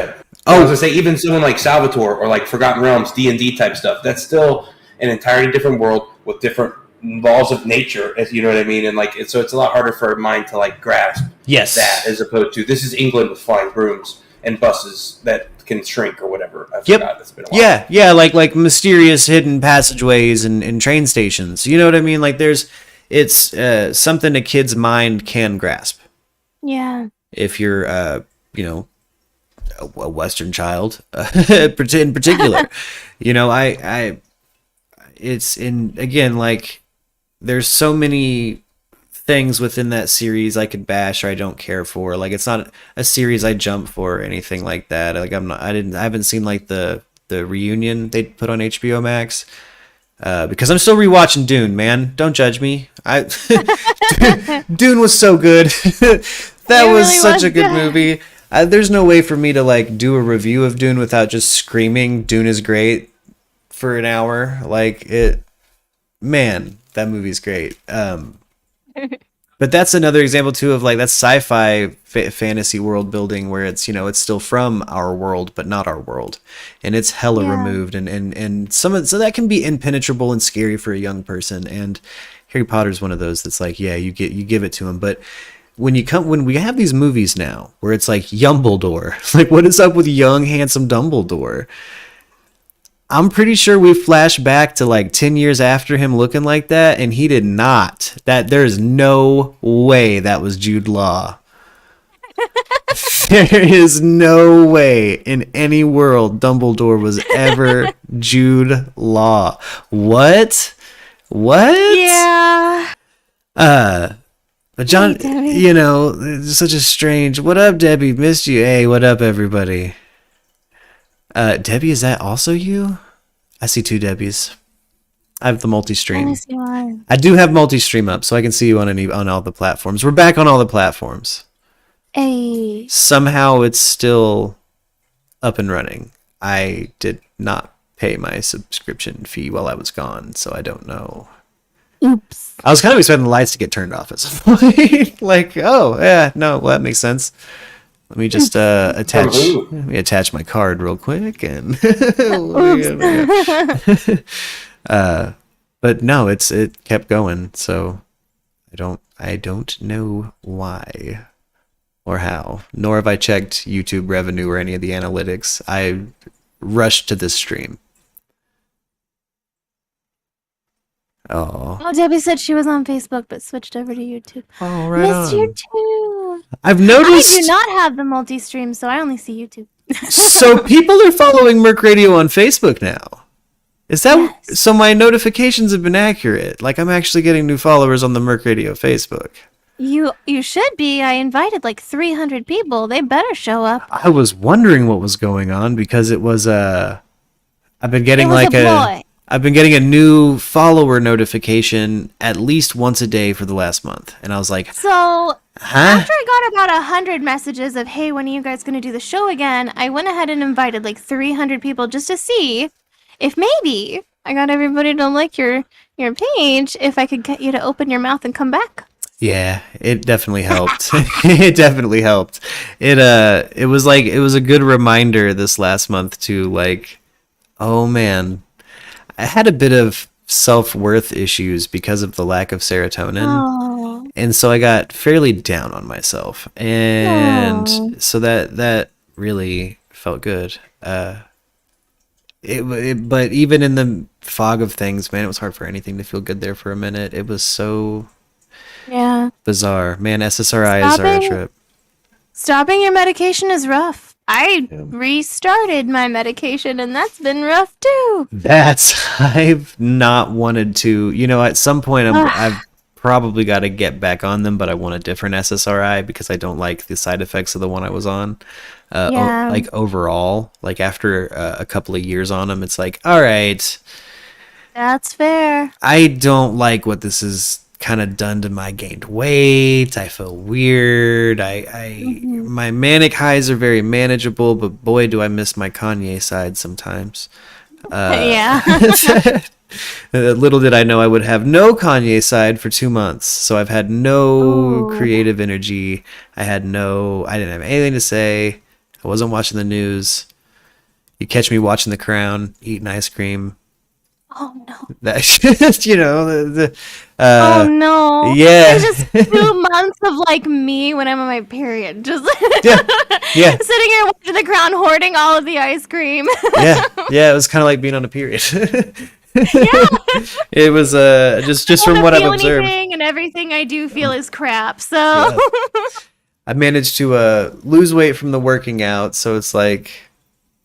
I was gonna say even someone like Salvatore or like Forgotten Realms, D&D type stuff. That's still an entirely different world with different laws of nature, if you know what I mean, and like so it's a lot harder for a mind to like grasp
Yes.
that as opposed to this is England with flying brooms and buses that can shrink or whatever. I
Yep.
forgot. It's been a while.
Yeah, like mysterious hidden passageways and train stations. You know what I mean? Like it's something a kid's mind can grasp.
Yeah.
If you're, a Western child, in particular, it's in, again, like there's so many things within that series I could bash or I don't care for. Like it's not a series I jump for or anything like that. Like I haven't seen like the reunion they put on HBO Max. Because I'm still rewatching Dune, man. Don't judge me. Dune was so good. That was
really
such
was
a good
good.
movie. There's no way for me to like do a review of Dune without just screaming Dune is great for an hour. Like man, that movie's great. But that's another example too of like that's sci-fi fantasy world building where it's it's still from our world but not our world, and it's hella removed and so that can be impenetrable and scary for a young person. And Harry Potter's one of those that's like you give it to him, but when we have these movies now where it's like Yumbledore, like what is up with young handsome Dumbledore? I'm pretty sure we flash back to like 10 years after him looking like that, and he did not. There's no way that was Jude Law. There is no way in any world Dumbledore was ever Jude Law. What?
Yeah.
But John,
Debbie.
it's such a strange. What up, Debbie? Missed you. Hey, what up, everybody? Debbie, is that also you? I see two Debbies. I have the multi-stream.
Only see one.
I do have multi-stream up, so I can see you on all the platforms. We're back on all the platforms.
Hey.
Somehow it's still up and running. I did not pay my subscription fee while I was gone, so I don't know.
Oops.
I was kind of expecting the lights to get turned off at some point. Like, oh yeah, no, well, that makes sense. Let me just attach my card real quick and but no, it kept going, so I don't know why or how, nor have I checked YouTube revenue or any of the analytics. I rushed to this stream.
Oh, Debbie said she was on Facebook but switched over to YouTube.
Oh, right
Missed
on.
you too.
I've noticed
I do not have the multi-stream, so I only see YouTube.
so people are following Merc Radio on Facebook now. Is that
Yes.
so? My notifications have been accurate. Like I'm actually getting new followers on the Merc Radio Facebook.
You should be. I invited like 300 people. They better show up.
I was wondering what was going on because it was I've been getting
It was
like
a ploy.
I've been getting a new follower notification at least once a day for the last month, and I was like,
So
huh?
after I got about 100 messages of, hey, when are you guys going to do the show again? I went ahead and invited like 300 people just to see if maybe I got everybody to like your page, if I could get you to open your mouth and come back.
Yeah, it definitely helped. It definitely helped. It was a good reminder this last month to like, oh man, I had a bit of self-worth issues because of the lack of serotonin.
Oh.
And so I got fairly down on myself. And
Aw.
so that really felt good. But even in the fog of things, man, it was hard for anything to feel good there for a minute. It was so
Yeah.
bizarre. Man, SSRIs are a trip.
Stopping your medication is rough. I restarted my medication, and that's been rough too.
I've not wanted to, at some point I've probably got to get back on them, but I want a different SSRI because I don't like the side effects of the one I was on.
Yeah.
Like overall, like after a couple of years on them, it's like, all right,
That's fair.
I don't like what this has kind of done to my gained weight. I feel weird. My manic highs are very manageable, but boy, do I miss my Kanye side sometimes.
Yeah.
Little did I know I would have no Kanye side for 2 months. So I've had no creative energy. I didn't have anything to say. I wasn't watching the news. You catch me watching The Crown, eating ice cream.
Oh no.
That
Oh no.
yeah.
It's just 2 months of like me when I'm on my period. Just
Yeah. Yeah.
sitting here watching the crown hoarding all of the ice cream.
Yeah, it was kind of like being on a period.
Yeah.
It was just
I
from
don't
what I've
feel
observed.
anything, and everything I do feel is crap. So
Yeah. I managed to lose weight from the working out, so it's like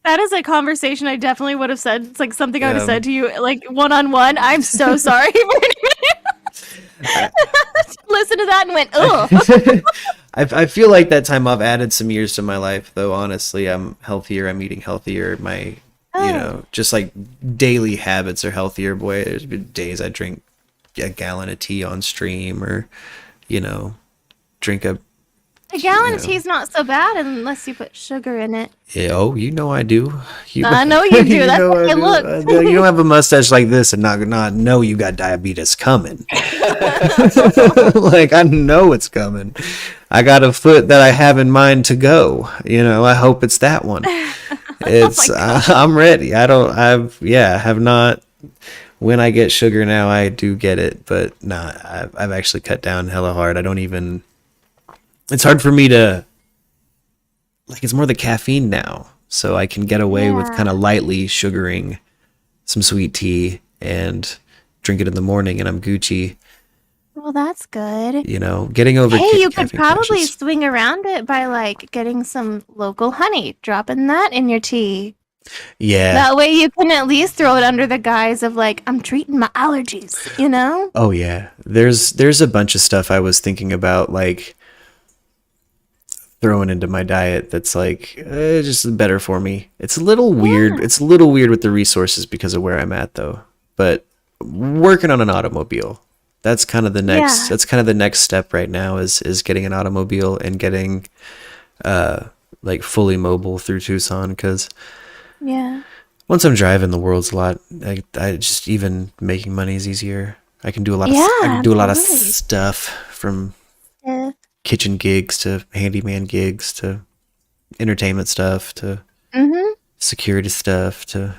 that is a conversation I definitely would have said. It's like something I would have
Yeah.
said to you, like one-on-one. I'm so sorry for anybody listen to that and went, ugh.
I feel like that time off added some years to my life, though. Honestly, I'm healthier. I'm eating healthier. My, just like daily habits are healthier. Boy, there's been days I drink a gallon of tea on stream, or drink a.
A gallon of tea is not so bad unless you put sugar in it.
Yeah, oh, I do.
I know you do. That's
know
how I
do.
look.
You don't have a mustache like this and not know you got diabetes coming. Like, I know it's coming. I got a foot that I have in mind to go. I hope it's that one. It's I'm ready. I have not. When I get sugar now, I do get it, but I've actually cut down hella hard. I don't even. It's hard for me to, like, it's more the caffeine now, so I can get away with kind of lightly sugaring some sweet tea and drink it in the morning, and I'm Gucci.
Well, that's good.
Getting over.
Hey, you could
caffeine
probably
crashes.
swing around it by like getting some local honey, dropping that in your tea.
Yeah.
That way you can at least throw it under the guise of like, I'm treating my allergies,
Oh yeah. There's a bunch of stuff I was thinking about, like, throwing into my diet that's like just better for me. It's a little weird. It's a little weird with the resources because of where I'm at, though. But working on an automobile, that's kind of the next.
Yeah.
That's kind of the next step right now is getting an automobile and getting like fully mobile through Tucson, because
Yeah.
once I'm driving, the world's a lot. I just, even making money is easier. I can do a lot of
absolutely.
stuff, from
Yeah.
kitchen gigs to handyman gigs to entertainment stuff to
Mm-hmm.
security stuff to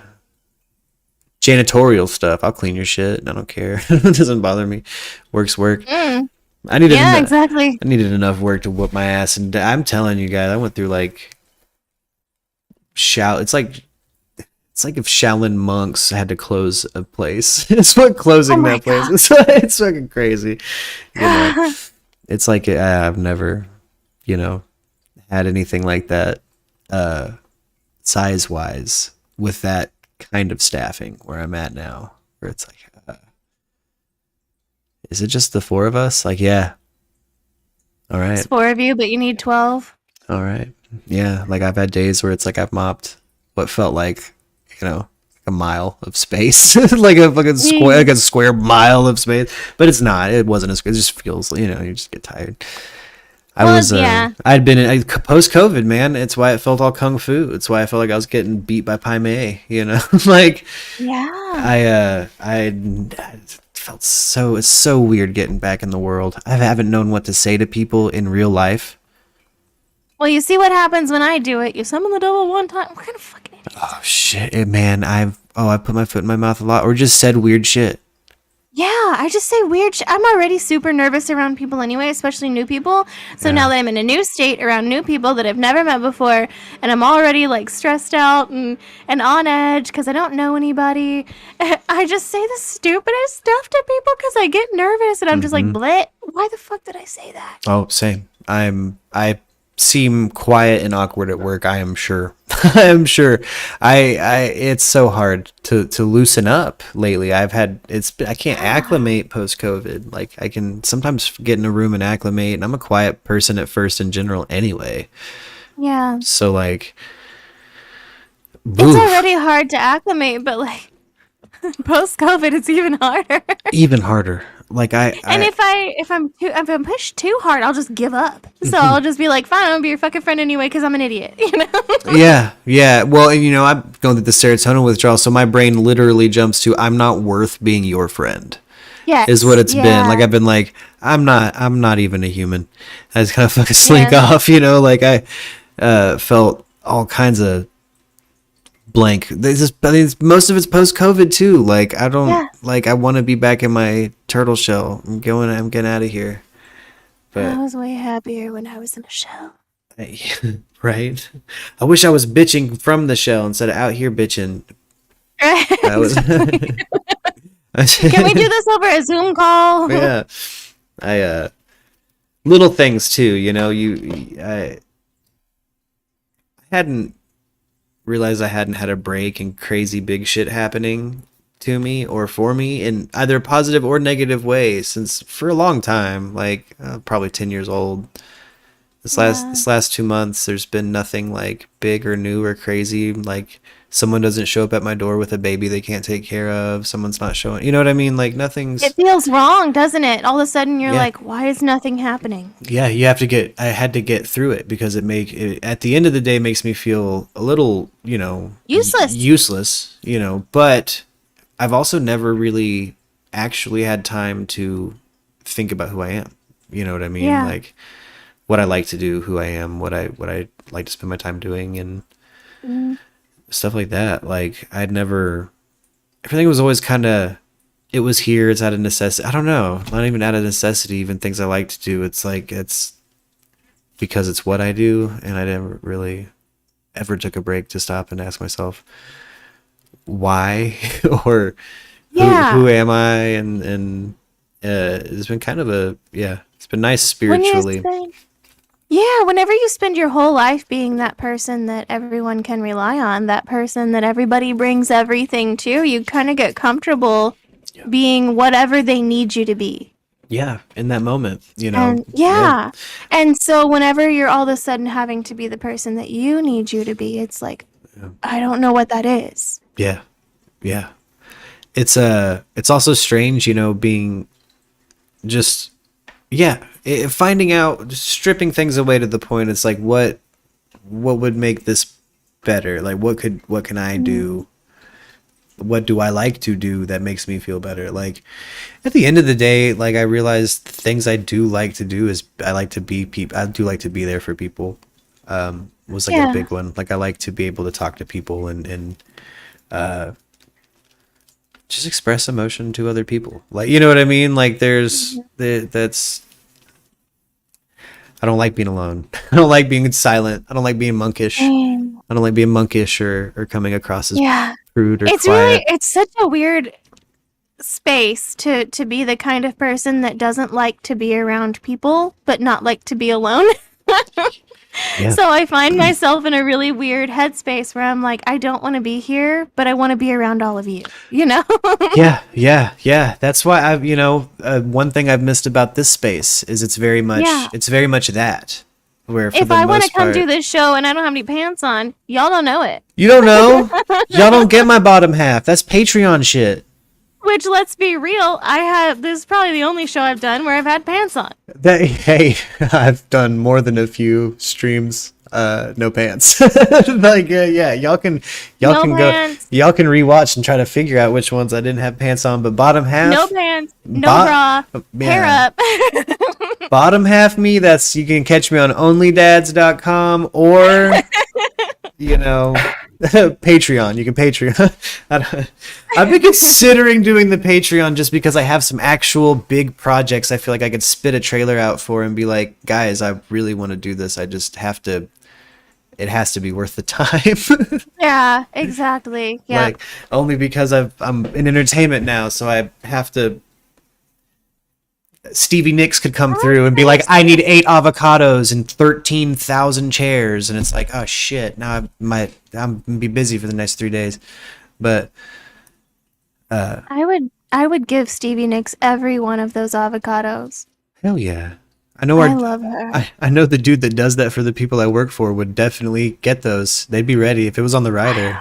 janitorial stuff. I'll clean your shit and I don't care. It doesn't bother me. Work's work.
Mm.
I needed
Yeah, exactly.
I needed enough work to whoop my ass, and I'm telling you guys, I went through like it's like if Shaolin monks had to close a place. It's what closing
my
that place.
God.
It's fucking crazy. It's like I've never, had anything like that, size wise, with that kind of staffing where I'm at now, where it's like, is it just the four of us? Like, yeah. All right.
It's 4 of you, but you need 12.
All right. Yeah. Like, I've had days where it's like I've mopped what felt like, a mile of space, like a fucking square, like a square mile of space, but it's not. It wasn't as. It just feels, you just get tired. I'd been post COVID, man. It's why it felt all kung fu. It's why I felt like I was getting beat by Pai Mei. Like,
Yeah.
I felt it's so weird getting back in the world. I haven't known what to say to people in real life.
Well, you see what happens when I do it. You summon the devil one time. What kind of fucking idiot?
Oh shit, man! I put my foot in my mouth a lot, or just said weird shit.
Yeah, I just say weird shit. I'm already super nervous around people anyway, especially new people. So now that I'm in a new state around new people that I've never met before, and I'm already like stressed out and on edge because I don't know anybody, I just say the stupidest stuff to people because I get nervous and I'm just like, bleh. Why the fuck did I say that?
Oh, same. I seem quiet and awkward at work. I am sure. I am sure. It's so hard to loosen up lately. I can't acclimate post COVID. Like, I can sometimes get in a room and acclimate, and I'm a quiet person at first in general anyway.
Yeah.
So like,
It's already hard to acclimate, but like post COVID, it's even harder.
Even harder. Like
if I'm pushed too hard, I'll just give up. So I'll just be like, fine, I'm gonna be your fucking friend anyway because I'm an idiot.
Yeah. Well, I'm going through the serotonin withdrawal, so my brain literally jumps to, I'm not worth being your friend.
Yeah,
is what it's been. Like, I've been like, I'm not even a human. I just kind of fucking slink off. Like, I felt all kinds of blank. Most of it's post-COVID too. Like I don't
Yeah.
I want to be back in my turtle shell. I'm getting out of here.
I
But
was way happier when I was in a shell.
right. I wish I was bitching from the shell instead of out here bitching. I was
Can we do this over a Zoom call?
Yeah. I little things too, I hadn't realized I hadn't had a break and crazy big shit happening to me or for me in either a positive or negative way since for a long time, like probably 10 years old. This last 2 months, there's been nothing like big or new or crazy. Like someone doesn't show up at my door with a baby they can't take care of. Someone's not showing. You know what I mean? Like nothing's.
It feels wrong, doesn't it? All of a sudden, you're
Yeah.
like, why is nothing happening?
Yeah, I had to get through it because it at the end of the day makes me feel a little,
Useless.
useless, but I've also never really actually had time to think about who I am. You know what I mean?
Yeah.
Like what I like to do, who I am, what I like to spend my time doing and stuff like that. Like everything was always kind of, it was here. It's out of necessity. I don't know. Not even out of necessity, even things I like to do. It's like, it's because it's what I do. And I never really ever took a break to stop and ask myself why or
Yeah.
who am I? And it's been kind of it's been nice spiritually.
Whenever you spend your whole life being that person that everyone can rely on, that person that everybody brings everything to, you kind of get comfortable being whatever they need you to be.
Yeah. In that moment,
And and so whenever you're all of a sudden having to be the person that you need you to be, it's like, I don't know what that is.
Yeah. Yeah. It's also strange, being just, finding out, just stripping things away to the point. It's like, what would make this better? Like, what can I do? What do I like to do that makes me feel better? Like, at the end of the day, like, I realized the things I do like to do is I like to be I do like to be there for people. Was like a big one. Like, I like to be able to talk to people and just express emotion to other people. Like, you know what I mean? Like that's, I don't like being alone. I don't like being silent. I don't like being monkish. I don't like being monkish or coming across as rude or quiet.
It's such a weird space to be the kind of person that doesn't like to be around people, but not like to be alone.
Yeah.
So I find myself in a really weird headspace where I'm like, I don't want to be here, but I want to be around all of you,
Yeah. That's why I've, one thing I've missed about this space is it's very much that. Where for
if
the
I want to
most
come
part,
do this show and I don't have any pants on, y'all don't know it.
you don't know, y'all don't get my bottom half. That's Patreon shit.
Which, let's be real, this is probably the only show I've done where I've had pants on.
Hey, I've done more than a few streams, no pants. Like, y'all can
No
go,
pants.
y'all can rewatch and try to figure out which ones I didn't have pants on. But bottom half,
No pants, no bra, hair up.
bottom half me. That's, you can catch me on onlydads.com or Patreon. You can Patreon. I've been considering doing the Patreon just because I have some actual big projects I feel like I could spit a trailer out for and be like, guys, I really want to do this. I just have to, it has to be worth the time.
Yeah, exactly. Yeah.
Like, only because I'm in entertainment now, so I have to. Stevie Nicks could come through and be like, I need 8 avocados and 13,000 chairs. And it's like, oh shit, now I'm gonna be busy for the next 3 days. But
I would give Stevie Nicks every one of those avocados.
hell yeah. I know
I love her.
I know the dude that does that for the people I work for would definitely get those. They'd be ready if it was on the rider.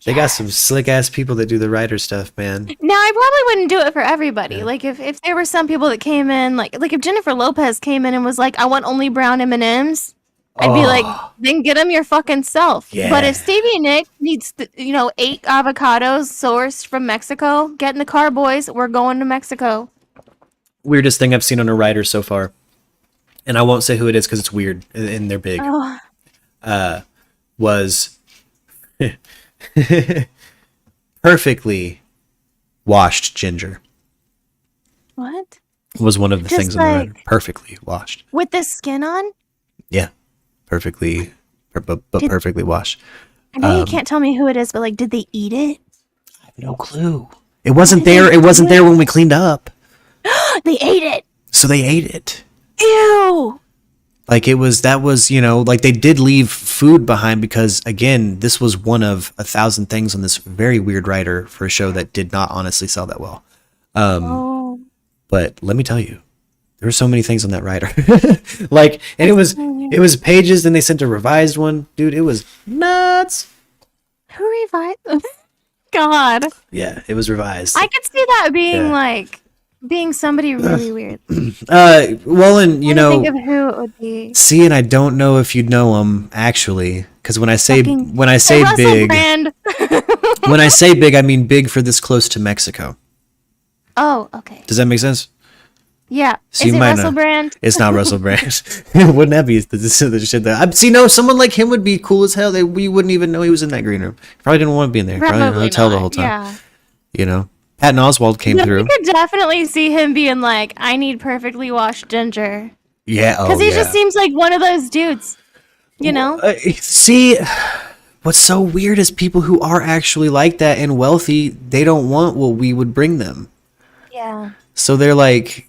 They got some slick ass people that do the writer stuff, man.
Now, I probably wouldn't do it for everybody. Like, if there were some people that came in, like if Jennifer Lopez came in and was like, I want only brown M&Ms, I'd be like, then get them your fucking self.
Yeah.
But if Stevie Nicks needs, 8 avocados sourced from Mexico, get in the car, boys. We're going to Mexico.
Weirdest thing I've seen on a rider so far, and I won't say who it is because it's weird and they're big.
Oh,
Was Perfectly washed ginger
What?
was one of the
Just
things in the
like-
writer. Perfectly washed.
With the skin on?
Yeah. Perfectly, but perfectly washed.
I know you can't tell me who it is, but like, did they eat it?
I have no clue. It wasn't
did they
there. It wasn't
do?
there when we cleaned up.
They ate it.
So they ate it.
Ew.
Like that was, like they did leave food behind because again, this was one of 1,000 things on this very weird writer for a show that did not honestly sell that well.
Oh.
But let me tell you, there were so many things on that writer. And it was pages, then they sent a revised one. Dude, it was nuts.
Who revived? God.
Yeah, it was revised.
I could see that being
Yeah.
like being somebody really weird.
Well, and
I think of who it would be.
see, and I don't know if you'd know him actually, because when I say
Fucking- Russell
big,
Brand.
when I say big, I mean big for this close to Mexico.
Oh, okay.
Does that make sense?
Yeah.
So
Is
you
it
might
Russell
know.
Brand?
It's not Russell Brand. Wouldn't that be the shit that I see? No, someone like him would be cool as hell. We wouldn't even know he was in that green room. Probably didn't want to be in there. Probably in a
Probably
hotel the
not,
whole time.
Yeah.
Patton Oswalt came
No,
through.
I could definitely see him being like, I need perfectly washed ginger.
Yeah,
Because he just seems like one of those dudes.
See, what's so weird is people who are actually like that and wealthy, they don't want what we would bring them.
Yeah.
So they're like,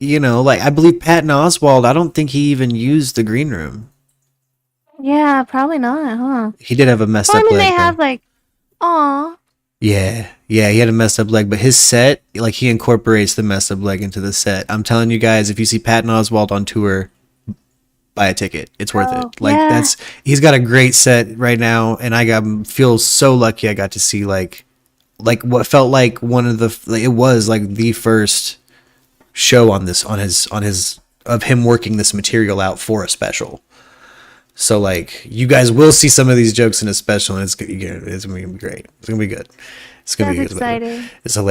I believe Patton Oswalt, I don't think he even used the green room.
Yeah, probably not, huh?
He did have a messed
Well, I
up
mean,
leg.
they
though.
have like, aw.
Yeah, he had a messed up leg, but his set, like he incorporates the messed up leg into the set. I'm telling you guys, if you see Patton Oswalt on tour, buy a ticket. It's worth
Oh,
it. Like
yeah.
he's got a great set right now, and feel so lucky I got to see like what felt like it was like the first show on his of him working this material out for a special. So like you guys will see some of these jokes in a special, and it's gonna be great. It's gonna be good. It's gonna
That's
be good.
exciting.
It's hilarious.